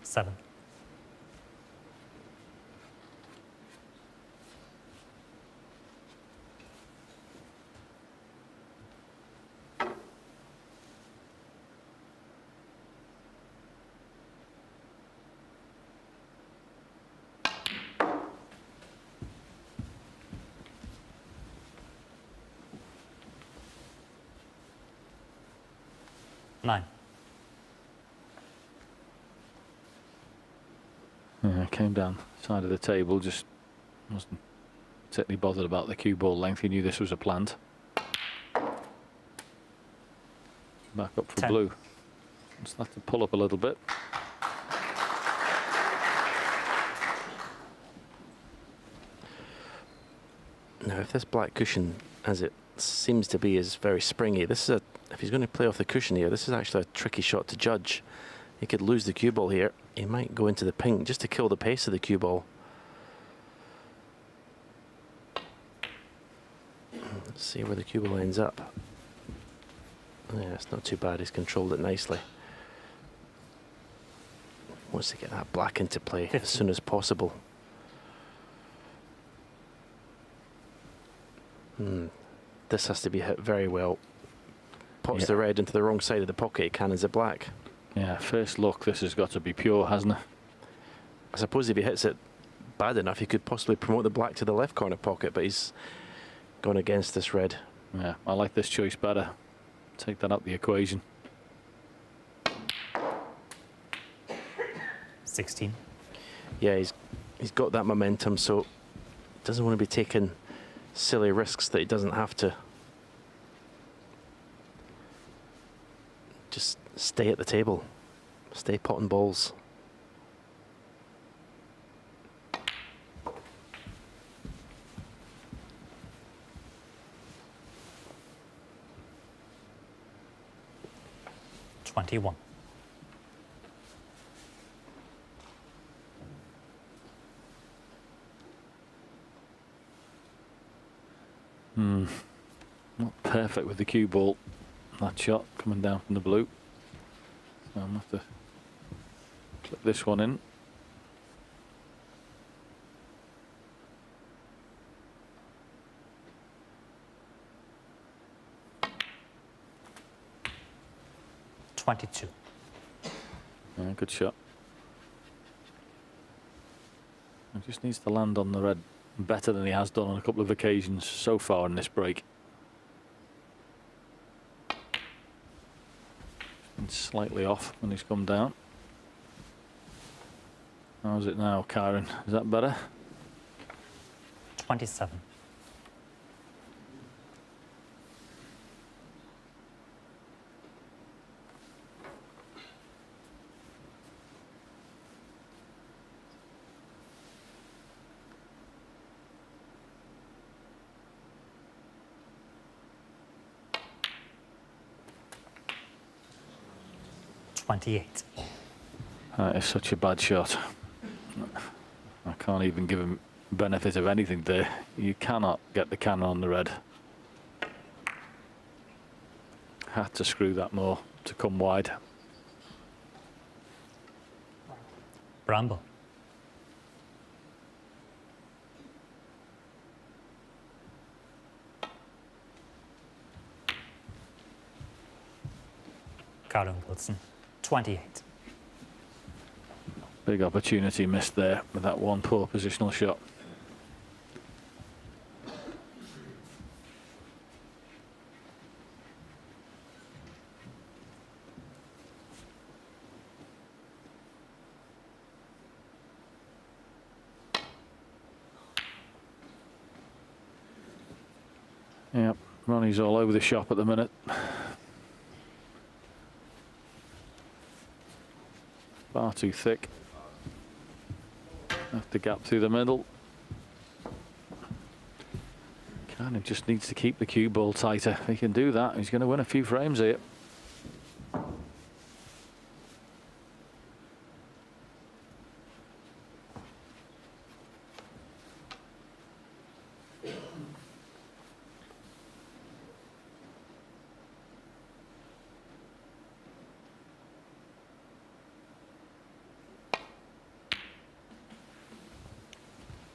Seven. 9. Yeah, came down side of the table, just wasn't particularly bothered about the cue ball length. He knew this was a plant. Back up for 10. blue. Just have to pull up a little bit. Now, if this black cushion, as it seems to be, is very springy, this is if he's going to play off the cushion here, this is actually a tricky shot to judge. He could lose the cue ball here. He might go into the pink just to kill the pace of the cue ball. Let's see where the cue ball ends up. Yeah, it's not too bad. He's controlled it nicely. Wants to get that black into play as soon as possible. This has to be hit very well. Pops the red into the wrong side of the pocket, cannons it black. Yeah, first look, this has got to be pure, hasn't it? I suppose if he hits it bad enough, he could possibly promote the black to the left corner pocket, but he's gone against this red. Yeah, I like this choice better. Take that out the equation. 16. Yeah, he's got that momentum, so doesn't want to be taking silly risks that he doesn't have to. Just stay at the table. Stay potting balls. $21. Not perfect with the cue ball. That shot coming down from the blue. So I'm going to have to clip this one in. $22. Yeah, good shot. He just needs to land on the red better than he has done on a couple of occasions so far in this break. Been slightly off when he's come down. How's it now, Karen? Is that better? 27. $28. That is such a bad shot. I can't even give him benefit of anything there. You cannot get the cannon on the red. Had to screw that more to come wide. Bramble. Karen Wilson. 28. Big opportunity missed there with that one poor positional shot. Yep, Ronnie's all over the shop at the minute. Far too thick. Have to gap through the middle. Kind of just needs to keep the cue ball tighter. If he can do that, he's going to win a few frames here.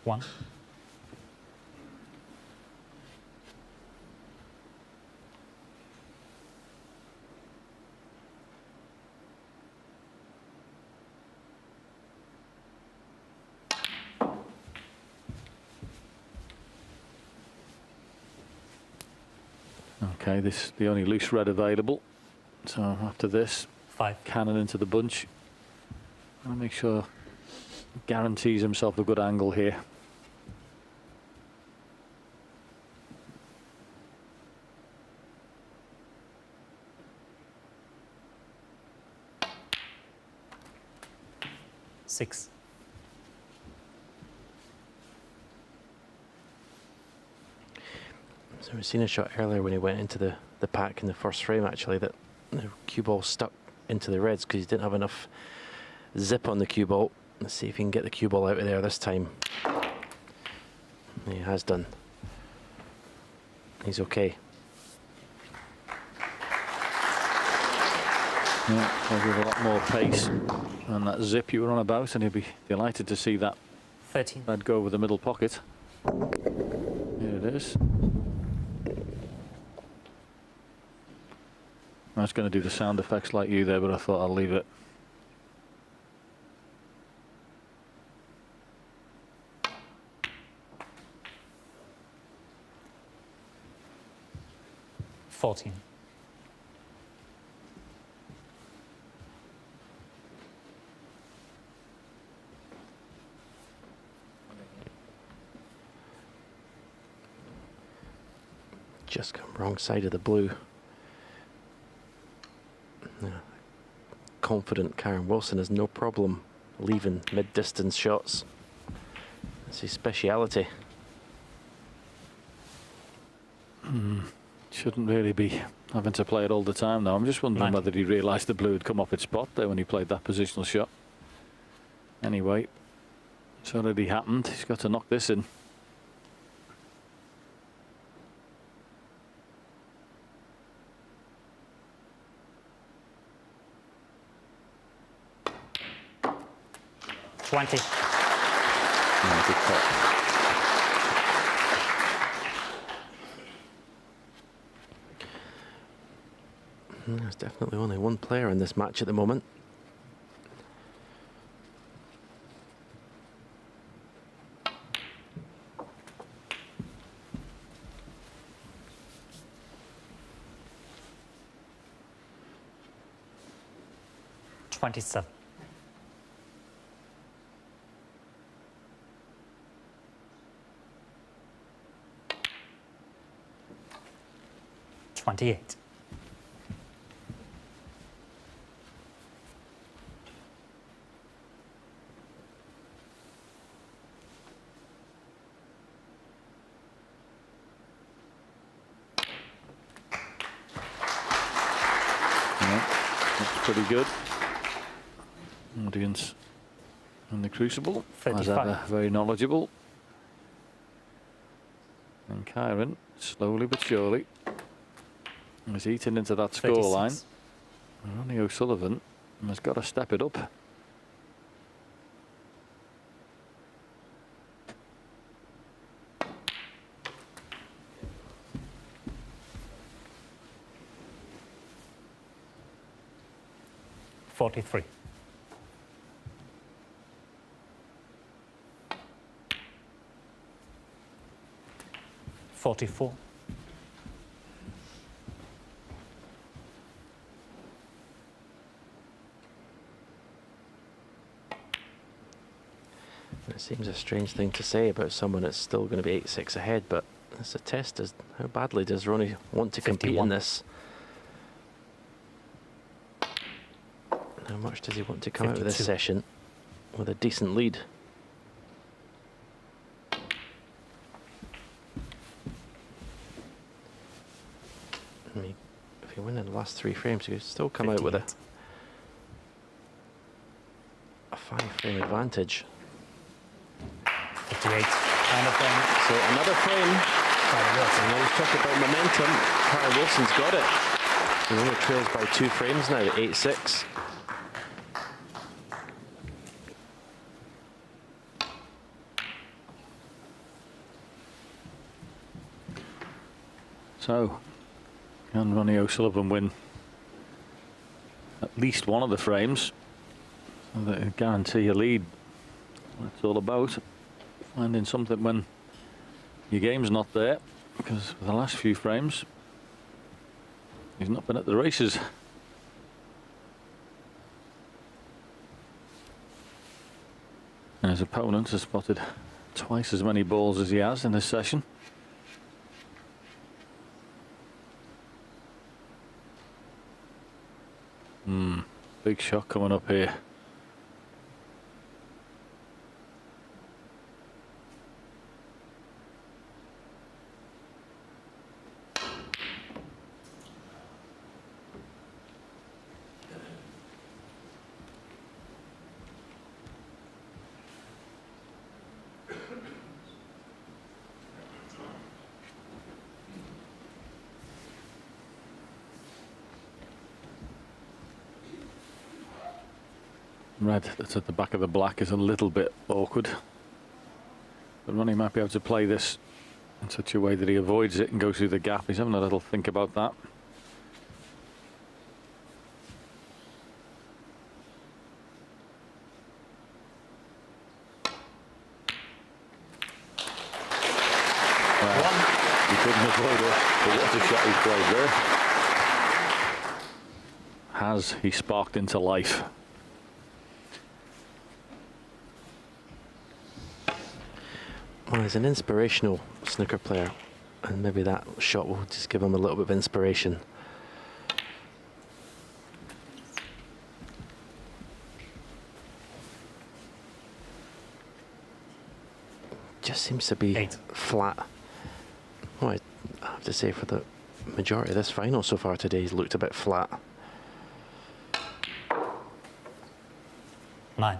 One. Okay, this is the only loose red available. So after this, 5. cannon into the bunch. I'll make sure he guarantees himself a good angle here. Six. So we've seen a shot earlier when he went into the pack in the first frame, actually, that the cue ball stuck into the reds because he didn't have enough zip on the cue ball. Let's see if he can get the cue ball out of there this time. He has done. He's okay. Yeah, I'll give a lot more pace and that zip you were on about, and he'll be delighted to see that 13. red go over the middle pocket. Here it is. I was going to do the sound effects like you there, but I thought I'll leave it. $14. Just come wrong side of the blue. Yeah. Confident Karen Wilson has no problem leaving mid-distance shots. That's his speciality. Shouldn't really be having to play it all the time now. I'm just wondering whether he realised the blue had come off its spot there when he played that positional shot. Anyway, it's already happened. He's got to knock this in. $20. Yeah, good cut. There's definitely only one player in this match at the moment. $27. $28. That's pretty good. Audience in the Crucible, as ever, very knowledgeable. And Kyron, slowly but surely, is eating into that scoreline. Ronnie O'Sullivan has got to step it up. $43. $44. It seems a strange thing to say about someone that's still going to be 8-6 ahead, but it's a test as how badly does Ronnie want to compete 51. in this? How much does he want to come out of this 52. session with a decent lead? I mean, if you win in the last 3 frames, you could still come out with a 5-frame advantage. 58. So another frame. And always talk about momentum. Karen Wilson's got it. He only trails by 2 frames now at 8-6. So, can Ronnie O'Sullivan win at least one of the frames? So that will guarantee a lead. That's all about. Finding something when your game's not there, because for the last few frames he's not been at the races. And his opponent has spotted twice as many balls as he has in this session. Big shot coming up here. Red that's at the back of the black is a little bit awkward, but Ronnie might be able to play this in such a way that he avoids it and goes through the gap. He's having a little think about that. Well, he couldn't avoid it, but what a shot he played there. Has he sparked into life? Well, he's an inspirational snooker player, and maybe that shot will just give him a little bit of inspiration. Just seems to be flat. Well, I have to say, for the majority of this final so far today, he's looked a bit flat. 9.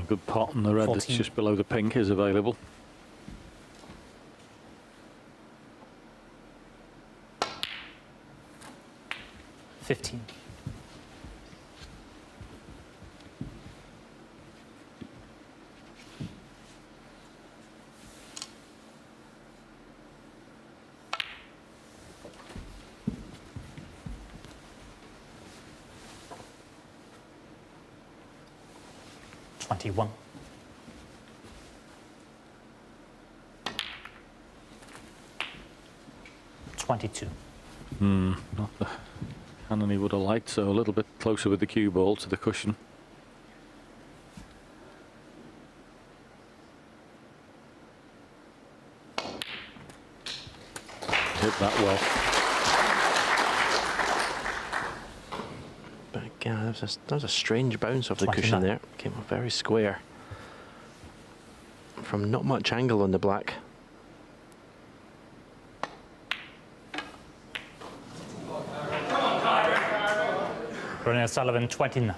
Good pot, and the red 14. that's just below the pink is available. $15. $21. $22. Not the cannon he would have liked, so a little bit closer with the cue ball to the cushion. Hit that well. But again, that was a strange bounce off the cushion there. Came up very square. From not much angle on the black. Ronnie O'Sullivan, 29.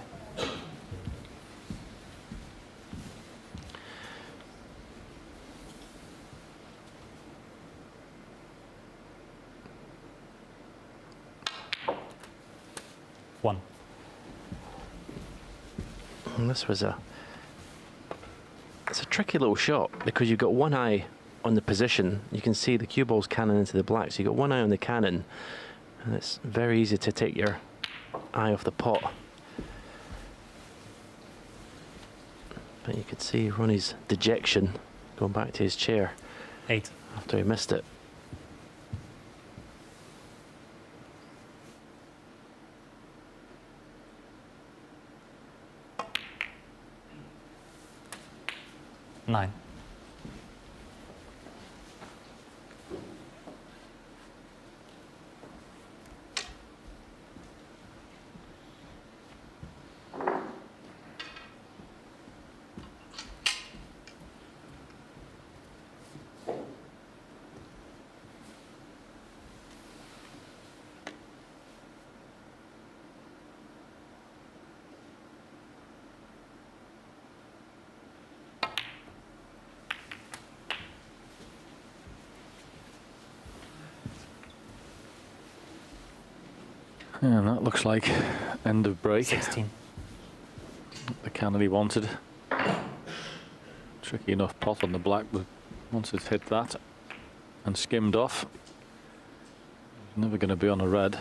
One. And this was it's a tricky little shot because you've got one eye on the position. You can see the cue ball's cannon into the black, so you've got one eye on the cannon, and it's very easy to take your eye off the pot. But you could see Ronnie's dejection going back to his chair. 8. After he missed it. Nine. And that looks like end of break. 16. The cannon he wanted. Tricky enough pot on the black, but once it's hit that and skimmed off, Never going to be on a red.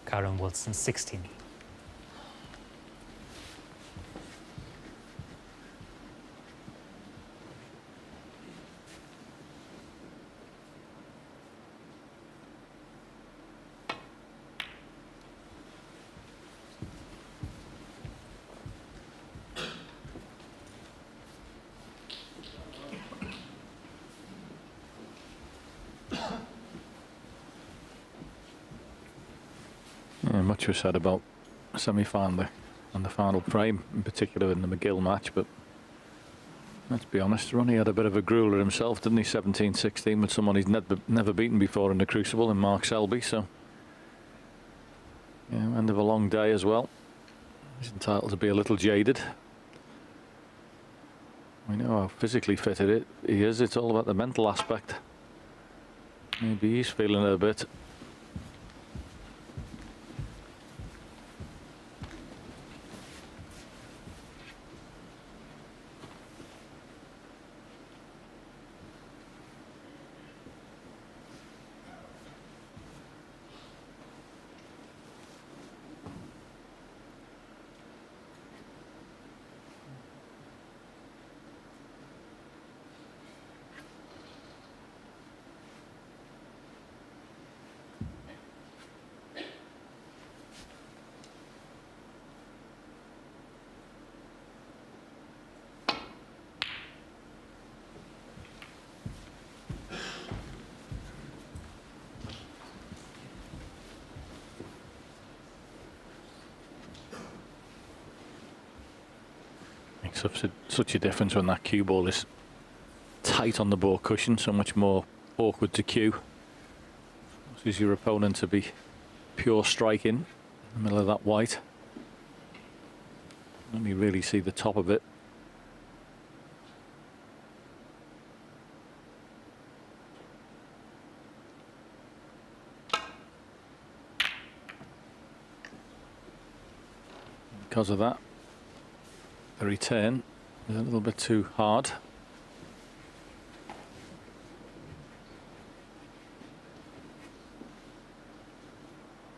Karen Wilson, 16. Yeah, much was said about semi-final and the final frame, in particular in the McGill match, but let's be honest, Ronnie had a bit of a grueler himself, didn't he? 17-16 with someone he's never beaten before in the Crucible, in Mark Selby. So, yeah, end of a long day as well. He's entitled to be a little jaded. We know how physically fit he is. It's all about the mental aspect. Maybe he's feeling it a bit. Such a difference when that cue ball is tight on the ball cushion, so much more awkward to cue. Causes your opponent to be pure striking in the middle of that white. Only really see the top of it. Because of that, the return is a little bit too hard.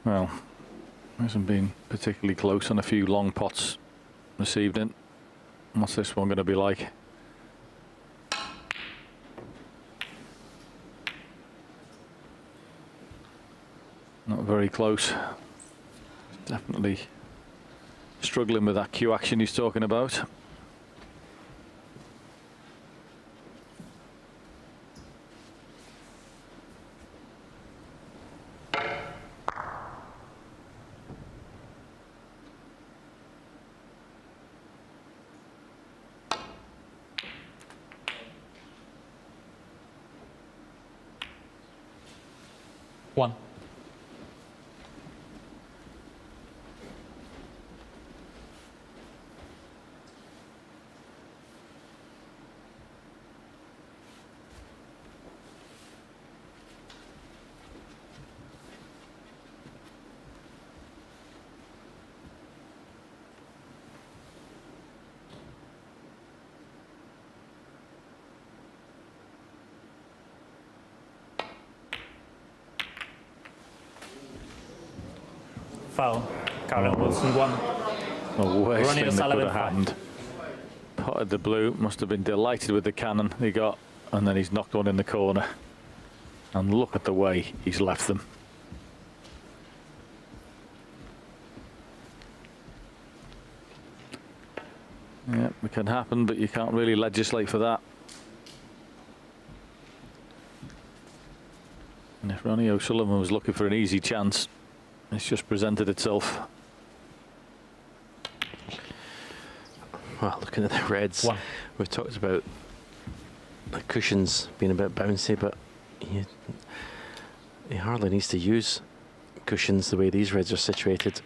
Well, hasn't been particularly close on a few long pots this evening. What's this one going to be like? Not very close. Definitely struggling with that cue action he's talking about. One. Foul. Karen Wilson, 1. The worst Ronnie thing that could O'Sullivan, have happened. Potted the blue, must have been delighted with the cannon he got, and then he's knocked one in the corner. And look at the way he's left them. Yeah, it can happen, but you can't really legislate for that. And if Ronnie O'Sullivan was looking for an easy chance, it's just presented itself. Well, looking at the reds, One. we've talked about the cushions being a bit bouncy, but he hardly needs to use cushions the way these reds are situated.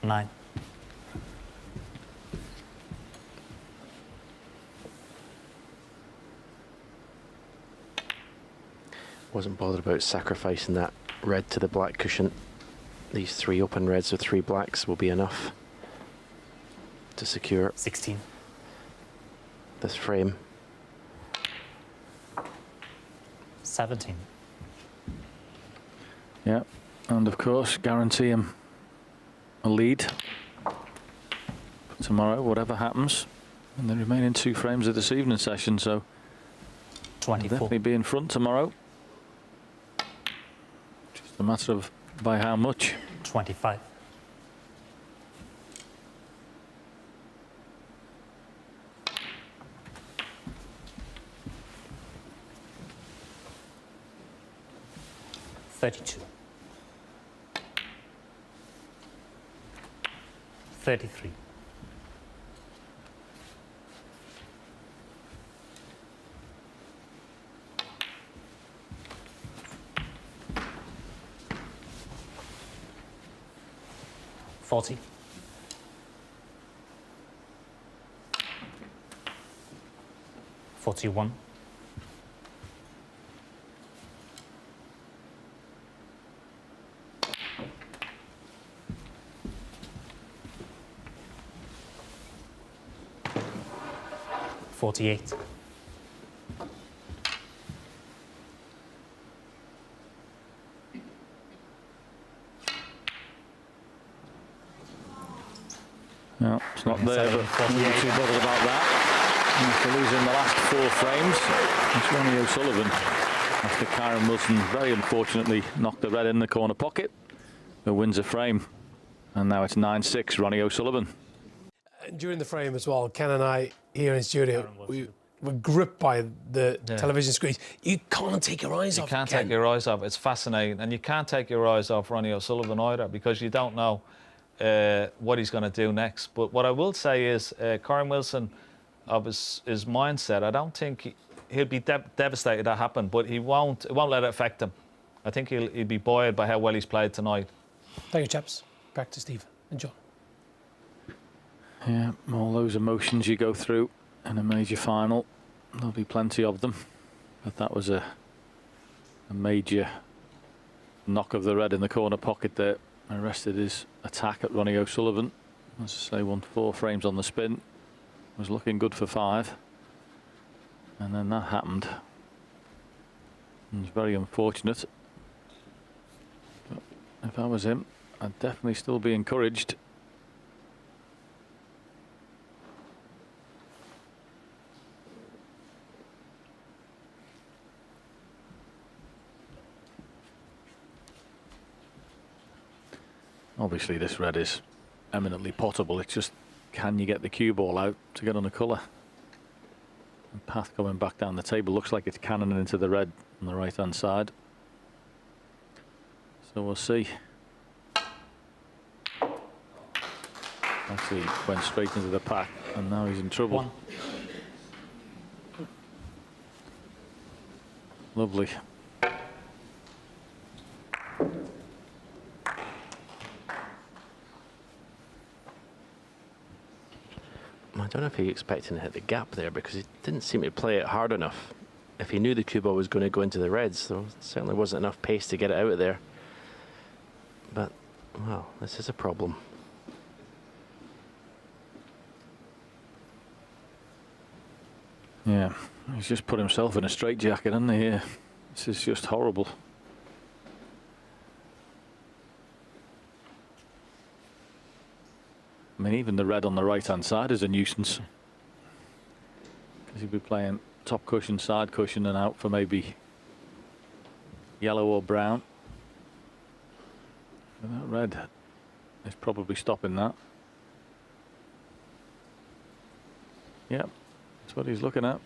9. Wasn't bothered about sacrificing that red to the black cushion. These 3 open reds with 3 blacks will be enough to secure 16. this frame. 17. Yeah, and of course guarantee him a lead for tomorrow, whatever happens, in the remaining 2 frames of this evening session. So 24. definitely be in front tomorrow. Just a matter of by how much. 25. $32. 33. 40. 41. 48. No, it's not there, but I'm not too bothered about that. After losing the last 4 frames, it's Ronnie O'Sullivan. After Kyren Wilson very unfortunately knocked the red in the corner pocket, who wins a frame. And now it's 9-6, Ronnie O'Sullivan. And during the frame as well, Ken and I here in studio, we were gripped by the television screens. You can't take your eyes off. You can't take your eyes off. It's fascinating. And you can't take your eyes off Ronnie O'Sullivan either, because you don't know what he's going to do next. But what I will say is Kyren Wilson, of his mindset, I don't think he'll be devastated that happened, but it won't let it affect him. I think he'll be buoyed by how well he's played tonight. Thank you, chaps. Back to Steve and John. Yeah, all those emotions you go through in a major final, there'll be plenty of them. But that was a major knock of the red in the corner pocket there. Arrested his attack at Ronnie O'Sullivan. As I say, won 4 frames on the spin. Was looking good for 5. And then that happened. It was very unfortunate. But if I was him, I'd definitely still be encouraged. Obviously this red is eminently potable. It's just, can you get the cue ball out to get on a colour? And path coming back down the table looks like it's cannoning into the red on the right hand side. So we'll see. Actually went straight into the pack and now he's in trouble. 1. Lovely. I don't know if he expected to hit the gap there, because he didn't seem to play it hard enough. If he knew the cue ball was going to go into the reds, there certainly wasn't enough pace to get it out of there. But, well, this is a problem. Yeah, he's just put himself in a straitjacket, hasn't he? Here, this is just horrible. I mean, even the red on the right-hand side is a nuisance. Because he'd be playing top cushion, side cushion, and out for maybe yellow or brown. And that red is probably stopping that. Yep, that's what he's looking at.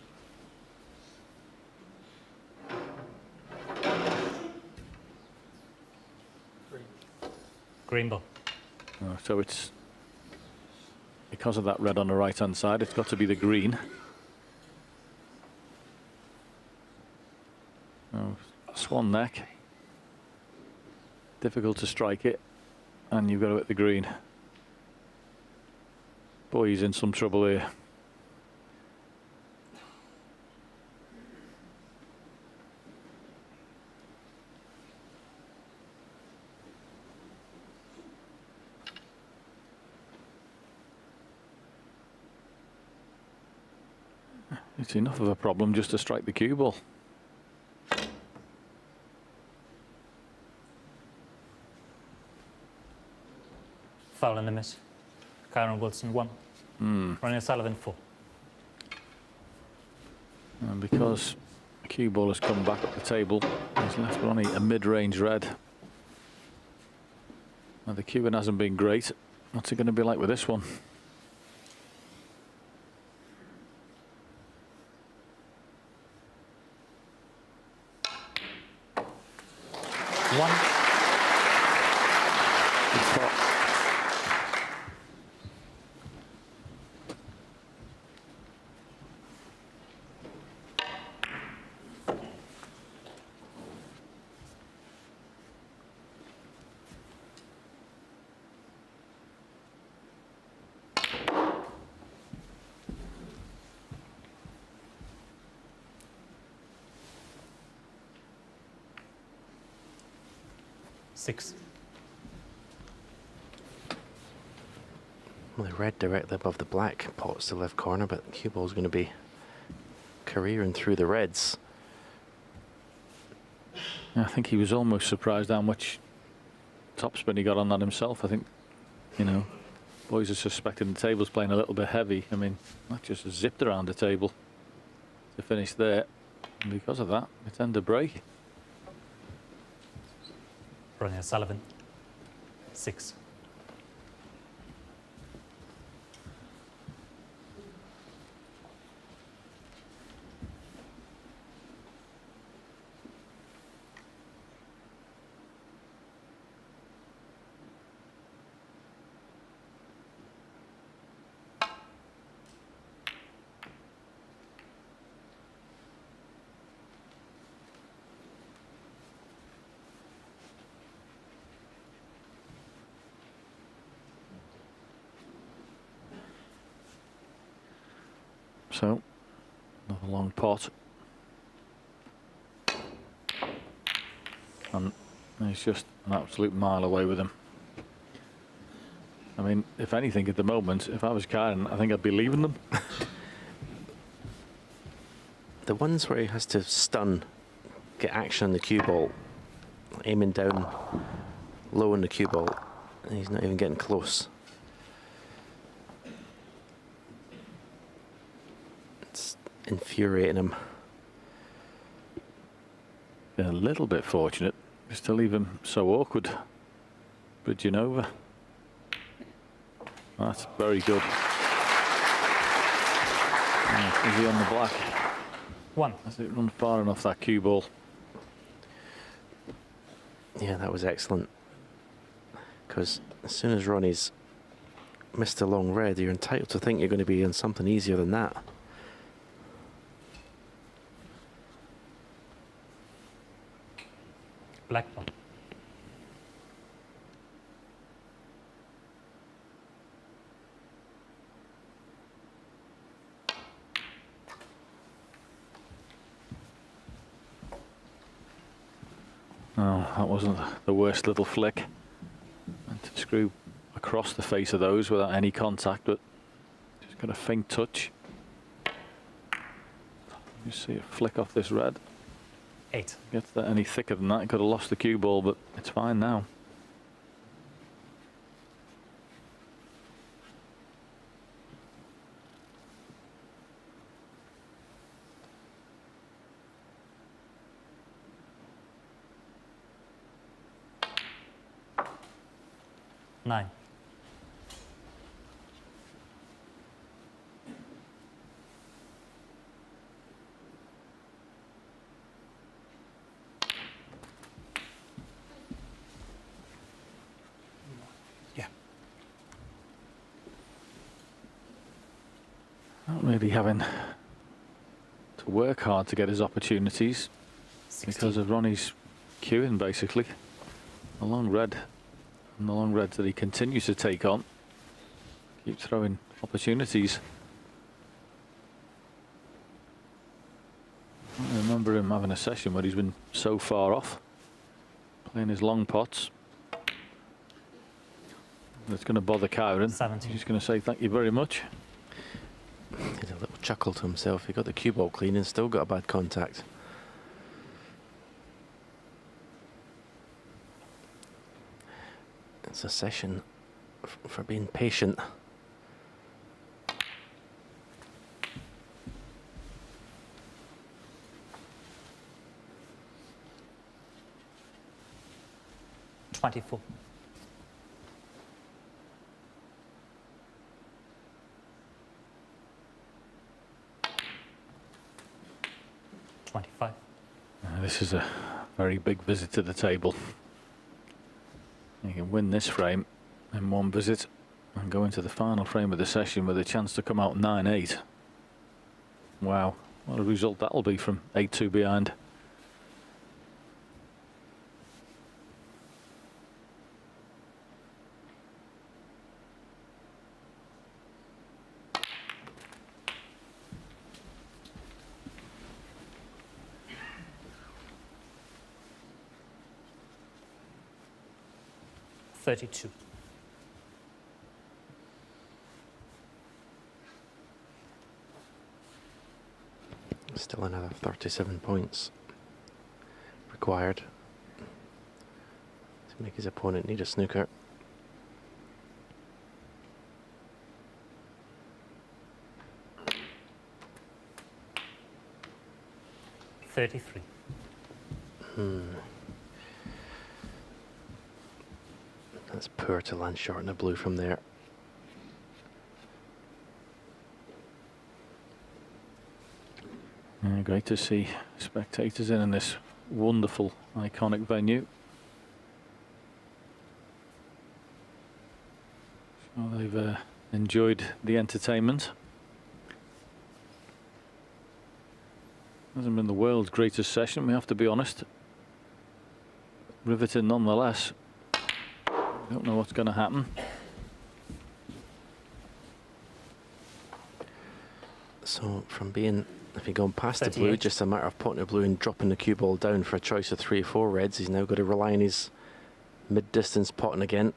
Green ball. Oh, so it's, because of that red on the right hand side, it's got to be the green. Oh, swan neck. Difficult to strike it, and you've got to hit the green. Boy, he's in some trouble here. It's enough of a problem just to strike the cue ball. Foul and a miss. Karen Wilson 1. Ronnie O'Sullivan 4. And because the cue ball has come back up the table, he's left Ronnie a mid-range red. Now the cueing hasn't been great. What's it going to be like with this one? One. Good pot. Six. Well, the red directly above the black pot's the left corner, but the cue ball's going to be careering through the reds. I think he was almost surprised how much topspin he got on that himself. I think, you know, boys are suspecting the table's playing a little bit heavy. I mean, that just zipped around the table to finish there. And because of that, it's end of break. Ronnie O'Sullivan 6. So, another long pot. And he's just an absolute mile away with him. I mean, if anything at the moment, if I was Karen, I think I'd be leaving them. The ones where he has to stun, get action on the cue ball, aiming down low on the cue ball, and he's not even getting close. It's infuriating him. Been a little bit fortunate just to leave him so awkward. Bridging over. That's very good. Is he on the black? 1. Has it run far enough, that cue ball? Yeah, that was excellent. Because as soon as Ronnie's missed a long red, you're entitled to think you're going to be on something easier than that. Black ball. Oh, that wasn't the worst little flick. And to screw across the face of those without any contact, but just got a faint touch. You see a flick off this red. 8. Gets that any thicker than that, could have lost the cue ball, but it's fine now. Nine. Not really having to work hard to get his opportunities 16. because of Ronnie's cueing, basically. The long red and the long reds that he continues to take on. keep throwing opportunities. I remember him having a session where he's been so far off, playing his long pots. That's going to bother Kyron. 17. He's going to say thank you very much. He had a little chuckle to himself. He got the cue ball clean and still got a bad contact. It's a session for being patient. $24. $25. This is a very big visit to the table. You can win this frame in one visit and go into the final frame of the session with a chance to come out 9-8. Wow, what a result that'll be from 8-2 behind. $32. Still another 37 points required to make his opponent need a snooker. $33. That's poor to land short in the blue from there. Great to see spectators in this wonderful, iconic venue. Sure they've enjoyed the entertainment. Hasn't been the world's greatest session, we have to be honest. Riveting nonetheless. Don't know what's going to happen. So from being, if you're going past the 38. blue, just a matter of potting the blue and dropping the cue ball down for a choice of 3 or 4 reds, he's now got to rely on his mid-distance potting again.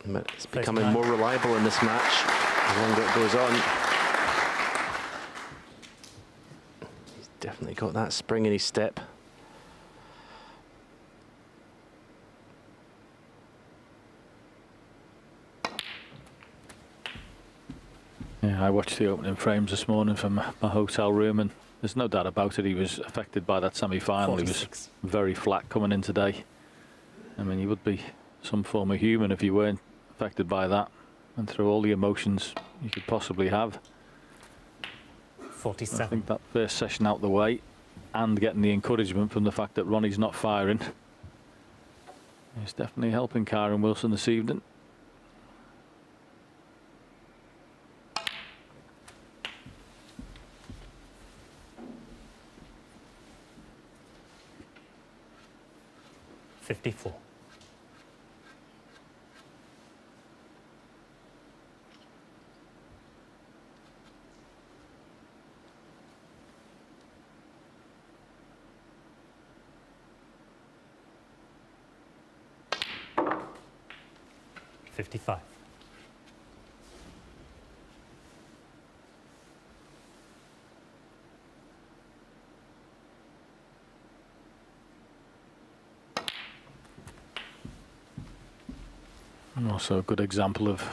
But it's becoming 39. more reliable in this match the longer it goes on. He's definitely got that spring in his step. Yeah, I watched the opening frames this morning from my hotel room, and there's no doubt about it, he was affected by that semi-final. He was 46. very flat coming in today. I mean, you would be some form of human if you weren't affected by that, and through all the emotions you could possibly have. 47. I think that first session out the way, and getting the encouragement from the fact that Ronnie's not firing, is definitely helping Kyron Wilson this evening. $54. $55. And also a good example of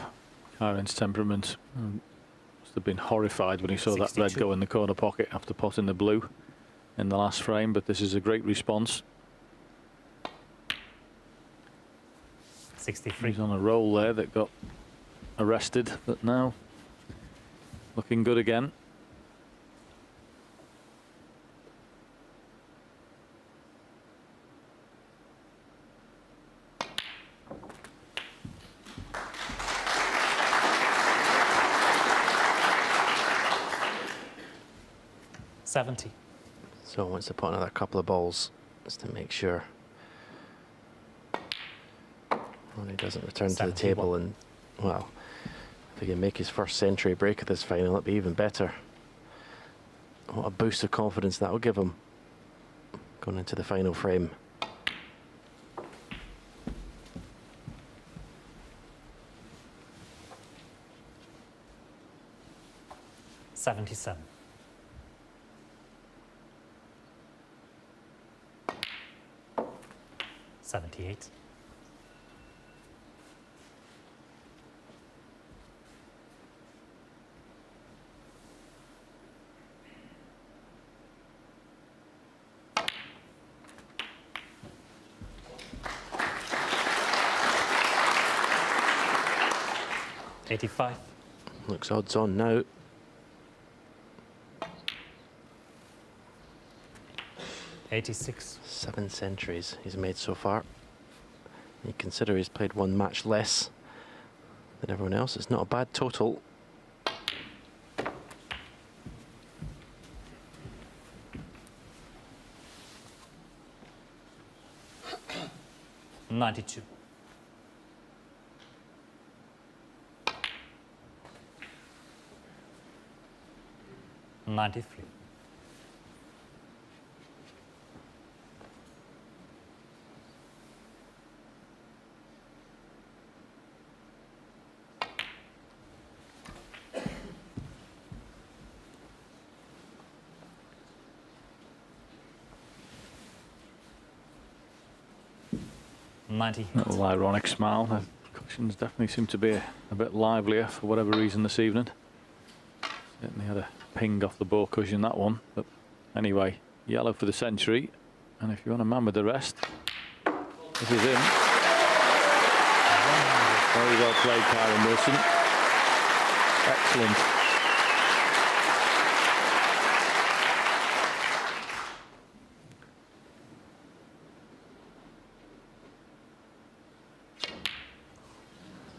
Kyron's temperament. Must have been horrified when he saw that red 62. go in the corner pocket after potting the blue in the last frame, but this is a great response. 63. He's on a roll there that got arrested, but now looking good again. $70. So wants to put another couple of balls just to make sure. Ronnie doesn't return to the 71. table, and well, if he can make his first century break of this final, it'd be even better. What a boost of confidence that will give him going into the final frame. $77. $78. $85. Looks odds on now. $86. 7 centuries he's made so far. You consider he's played one match less than everyone else. It's not a bad total. $92. $93. Little ironic smile. The cushions definitely seem to be a bit livelier for whatever reason this evening. Certainly had a ping off the ball cushion, that one. But anyway, yellow for the century. And if you want a man with the rest, this is him. Very well played, Kyren Wilson. Excellent.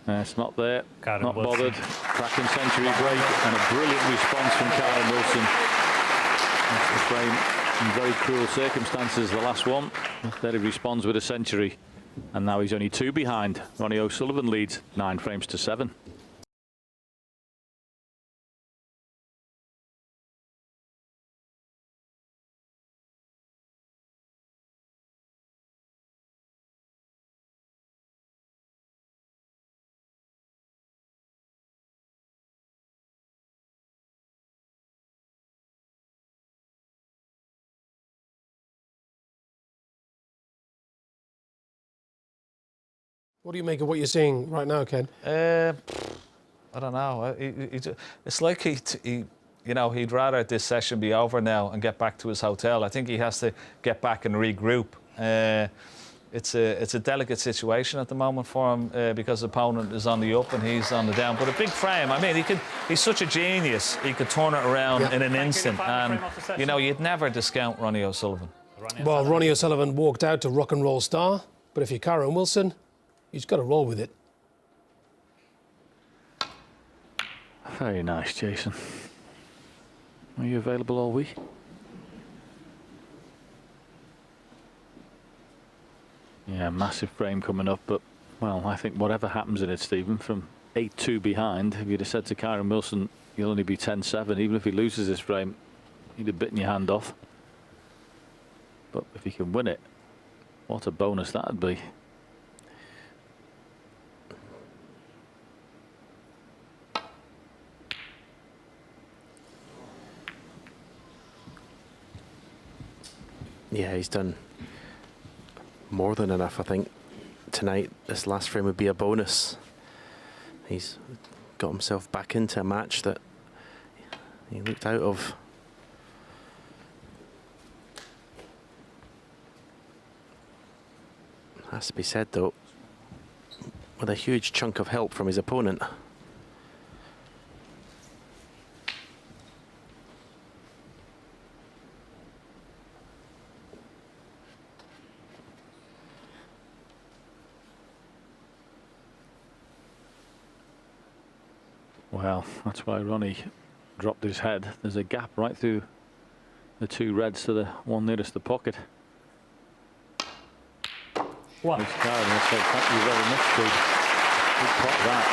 It's not there, Kyren not Wilson. bothered. Cracking century break and a brilliant response from Kyren Wilson. That's the frame in very cruel circumstances, the last one. There he responds with a century. And now he's only 2 behind. Ronnie O'Sullivan leads 9 frames to 7. What do you make of what you're seeing right now, Ken? I don't know. It's like he, you know, he'd rather this session be over now and get back to his hotel. I think he has to get back and regroup. It's a delicate situation at the moment for him because the opponent is on the up and he's on the down. But a big frame. I mean, he's such a genius. He could turn it around in an instant. And you know, you'd never discount Ronnie O'Sullivan. Well, Ronnie O'Sullivan walked out to rock and roll star, but if you're Kyren Wilson, he's got to roll with it. Very nice, Jason. Are you available all week? Yeah, massive frame coming up, but, well, I think whatever happens in it, Stephen, from 8-2 behind, if you'd have said to Kyren Wilson, you'll only be 10-7, even if he loses this frame, he'd have bitten your hand off. But if he can win it, what a bonus that'd be. Yeah, he's done more than enough, I think. Tonight, this last frame would be a bonus. He's got himself back into a match that he looked out of. Has to be said, though, with a huge chunk of help from his opponent. Well, that's why Ronnie dropped his head. There's a gap right through the 2 reds to the one nearest the pocket. One. Miss Karen, I say thank you very much, Steve. Good pot that.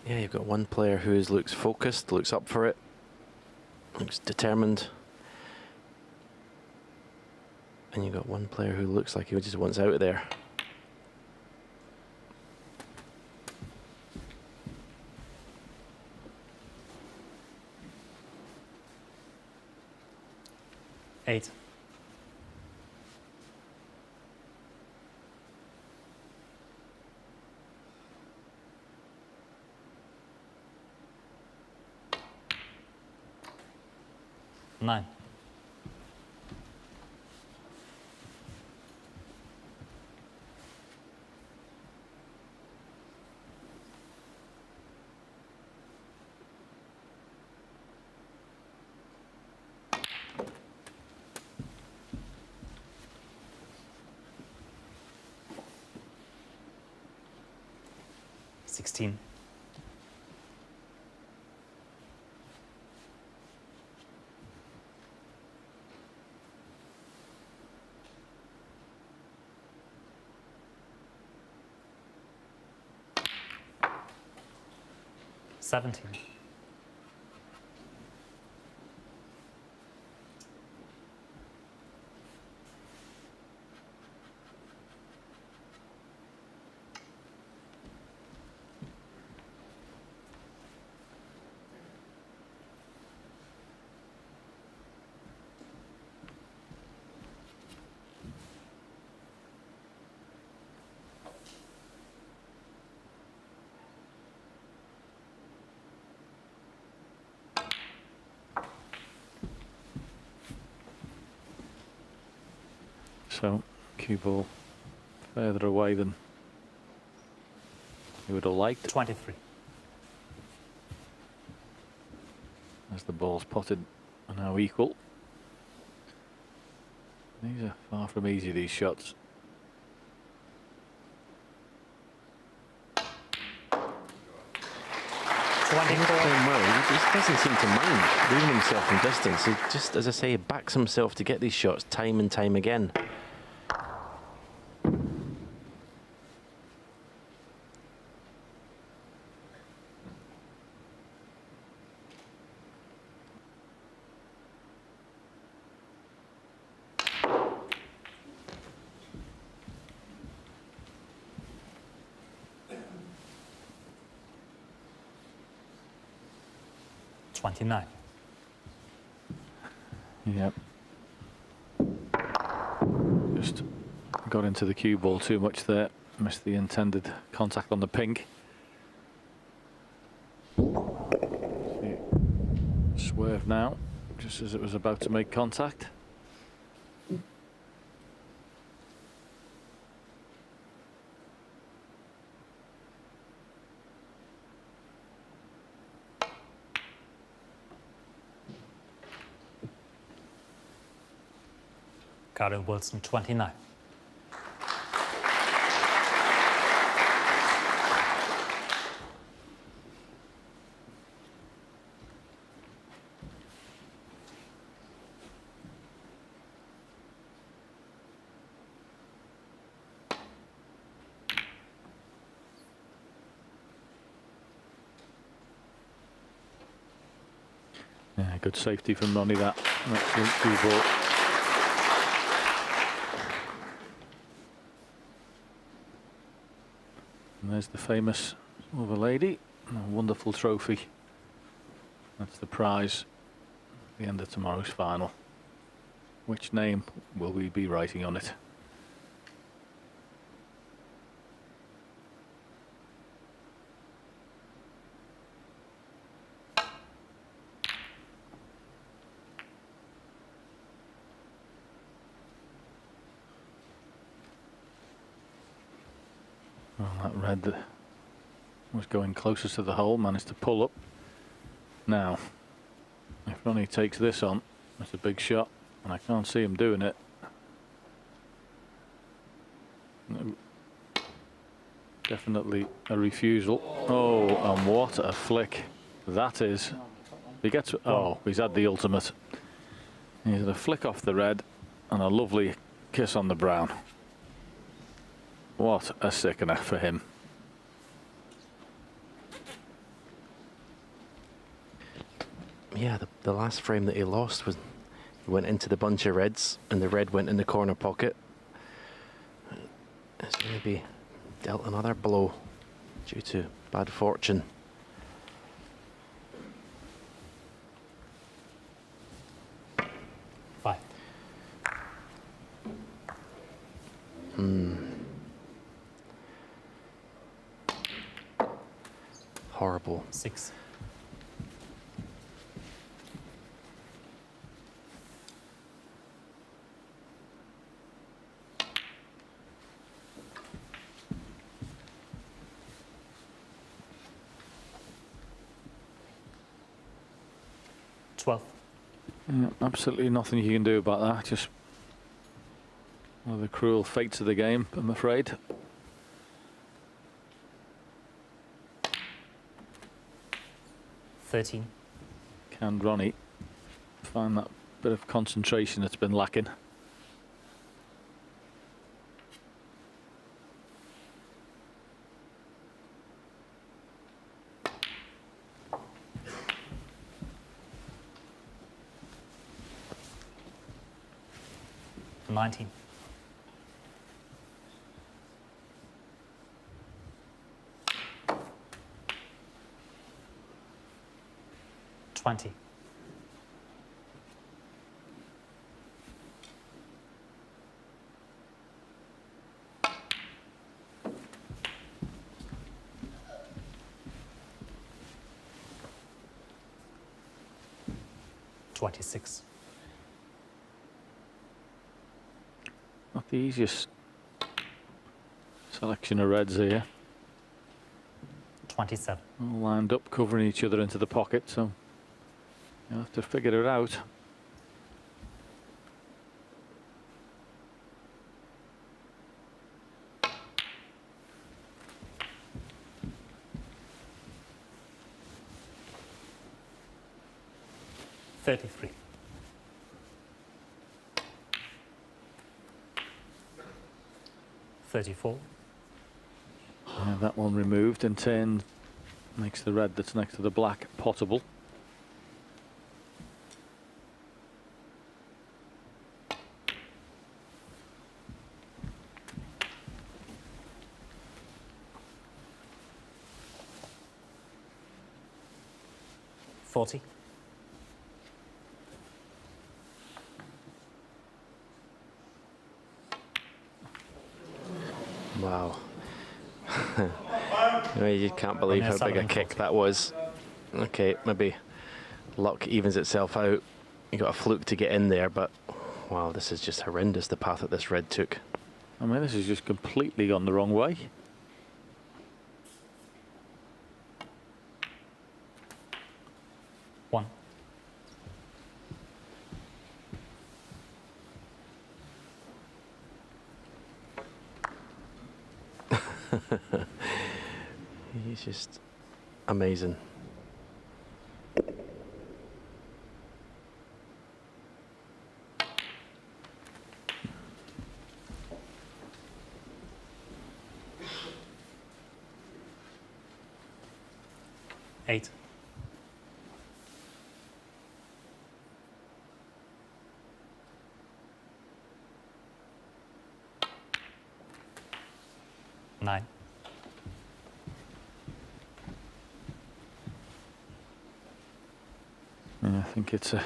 Yeah, you've got one player who looks focused, looks up for it, looks determined. And you've got one player who looks like he just wants out of there. Eight. Nine. Sixteen. Seventeen. So, cue ball further away than you would have liked. 23. As the ball's potted are now equal. These are far from easy, these shots. Playing well. He just doesn't seem to mind leaving himself in distance. He just, as I say, backs himself to get these shots time and time again. Yep. Just got into the cue ball too much there. Missed the intended contact on the pink. Swerve now, just as it was about to make contact. Karen Wilson, 29. Yeah, good safety from Ronnie, that. Excellent cue ball. And there's the famous silver lady, a wonderful trophy. That's the prize at the end of tomorrow's final. Which name will we be writing on it? Well, that red that was going closest to the hole managed to pull up. Now, if Ronnie takes this on, that's a big shot, and I can't see him doing it. No. Definitely a refusal. Oh, and what a flick that is. He gets, oh, he's had the ultimate. He's had a flick off the red and a lovely kiss on the brown. What a sickener for him. Yeah, the last frame that he lost was he went into the bunch of reds and the red went in the corner pocket. It's maybe dealt another blow due to bad fortune. Five. Horrible. 6. Yeah, absolutely nothing you can do about that. Just one of the cruel fates of the game, I'm afraid. $13. Can Ronnie find that bit of concentration that's been lacking? $19. $20. $26. Not the easiest selection of reds here. 27. All lined up, covering each other into the pocket, so you'll have to figure it out. $33. $34. Yeah, that one removed and turned, makes the red that's next to the black potable. $40. Wow. You can't believe how big a kick that was. Okay, maybe luck evens itself out. You got a fluke to get in there, but wow, this is just horrendous, the path that this red took. I mean, this has just completely gone the wrong way. One. He's just amazing. $8. $9. Yeah, I think it's a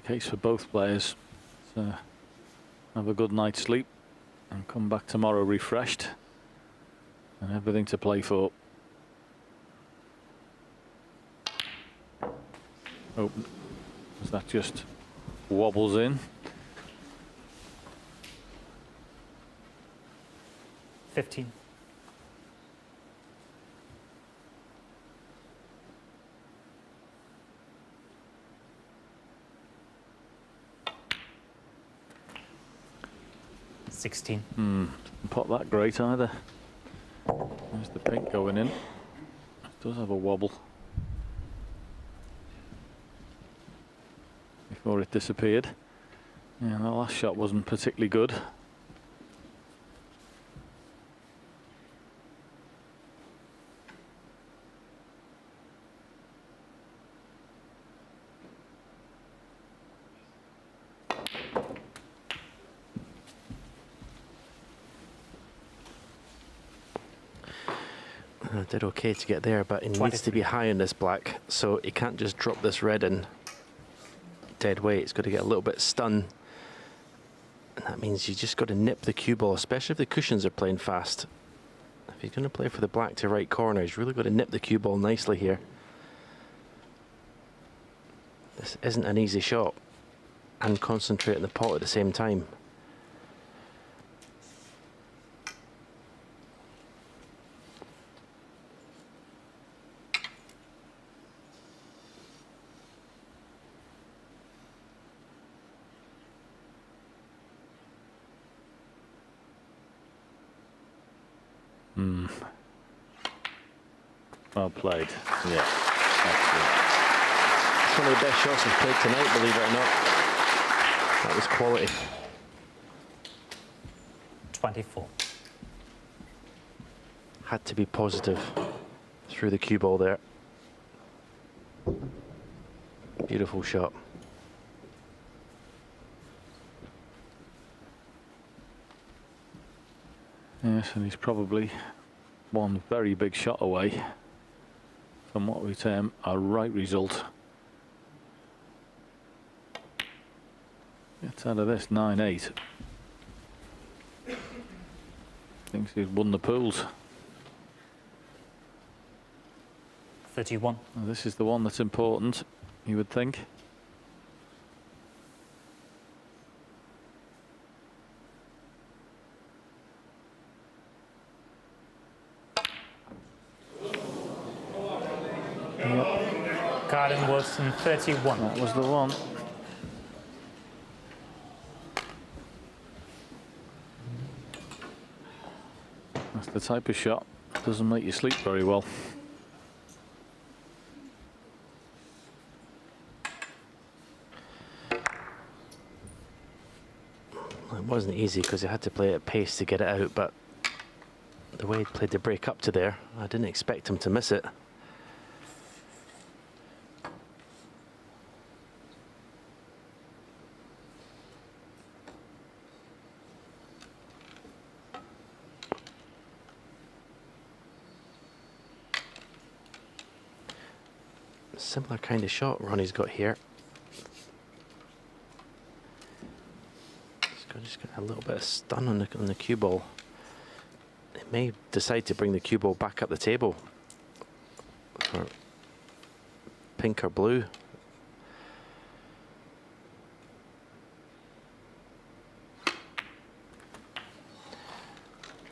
case for both players. So have a good night's sleep and come back tomorrow refreshed and everything to play for. Oh, as that just wobbles in. 15. $16. Pot that great either. There's the pink going in. It does have a wobble before it disappeared. Yeah, the last shot wasn't particularly good. Did okay to get there, but it needs to be high on this black, so he can't just drop this red in dead weight. It's got to get a little bit stun, and that means you just got to nip the cue ball, especially if the cushions are playing fast. If he's going to play for the black to right corner, he's really got to nip the cue ball nicely here. This isn't an easy shot, and concentrate in the pot at the same time. Well played. Yeah. Excellent. It's one of the best shots I've played tonight, believe it or not. That was quality. 24. Had to be positive through the cue ball there. Beautiful shot. Yes, and he's probably one very big shot away from what we term a right result. Gets out of this 9-8. Thinks he's won the pools. 31. Well, this is the one that's important, you would think. Karen Wilson, 31. That was the one. That's the type of shot that doesn't make you sleep very well. It wasn't easy because he had to play at pace to get it out, but the way he played the break up to there, I didn't expect him to miss it. Similar kind of shot Ronnie's got here. Just got a little bit of stun on the cue ball. It may decide to bring the cue ball back up the table for pink or blue.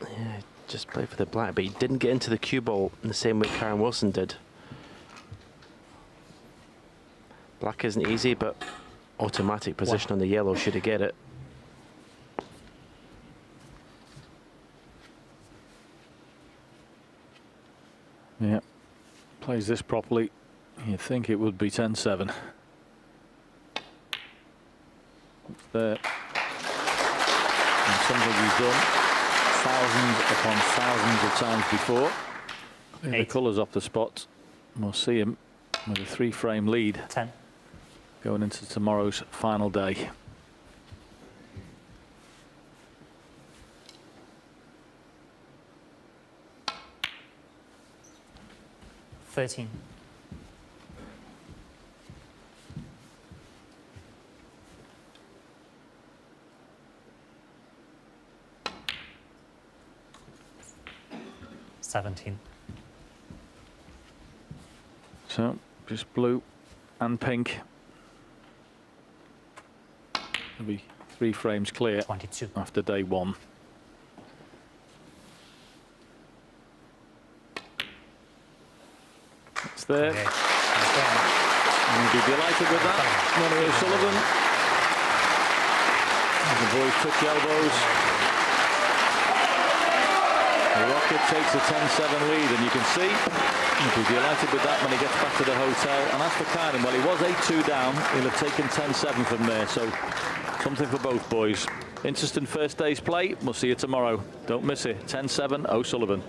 Yeah, just played for the black, but he didn't get into the cue ball in the same way Karen Wilson did. Black isn't easy, but automatic position on the yellow should he get it. Yeah, plays this properly, you'd think it would be 10-7. It's there. And something he's done thousands upon thousands of times before. The colours off the spot. We'll see him with a 3-frame lead. 10. Going into tomorrow's final day. $13. $17. So just blue and pink. There'll be 3 frames clear 22. after day 1. It's there. Okay. And you'll be delighted with that. Ronnie O'Sullivan. The boys took the elbows. Rocket takes a 10-7 lead, and you can see he'll be delighted with that when he gets back to the hotel. And as for Kyren, well, he was 8-2 down. He'll have taken 10-7 from there, so something for both boys. Interesting first day's play. We'll see you tomorrow. Don't miss it. 10-7, O'Sullivan.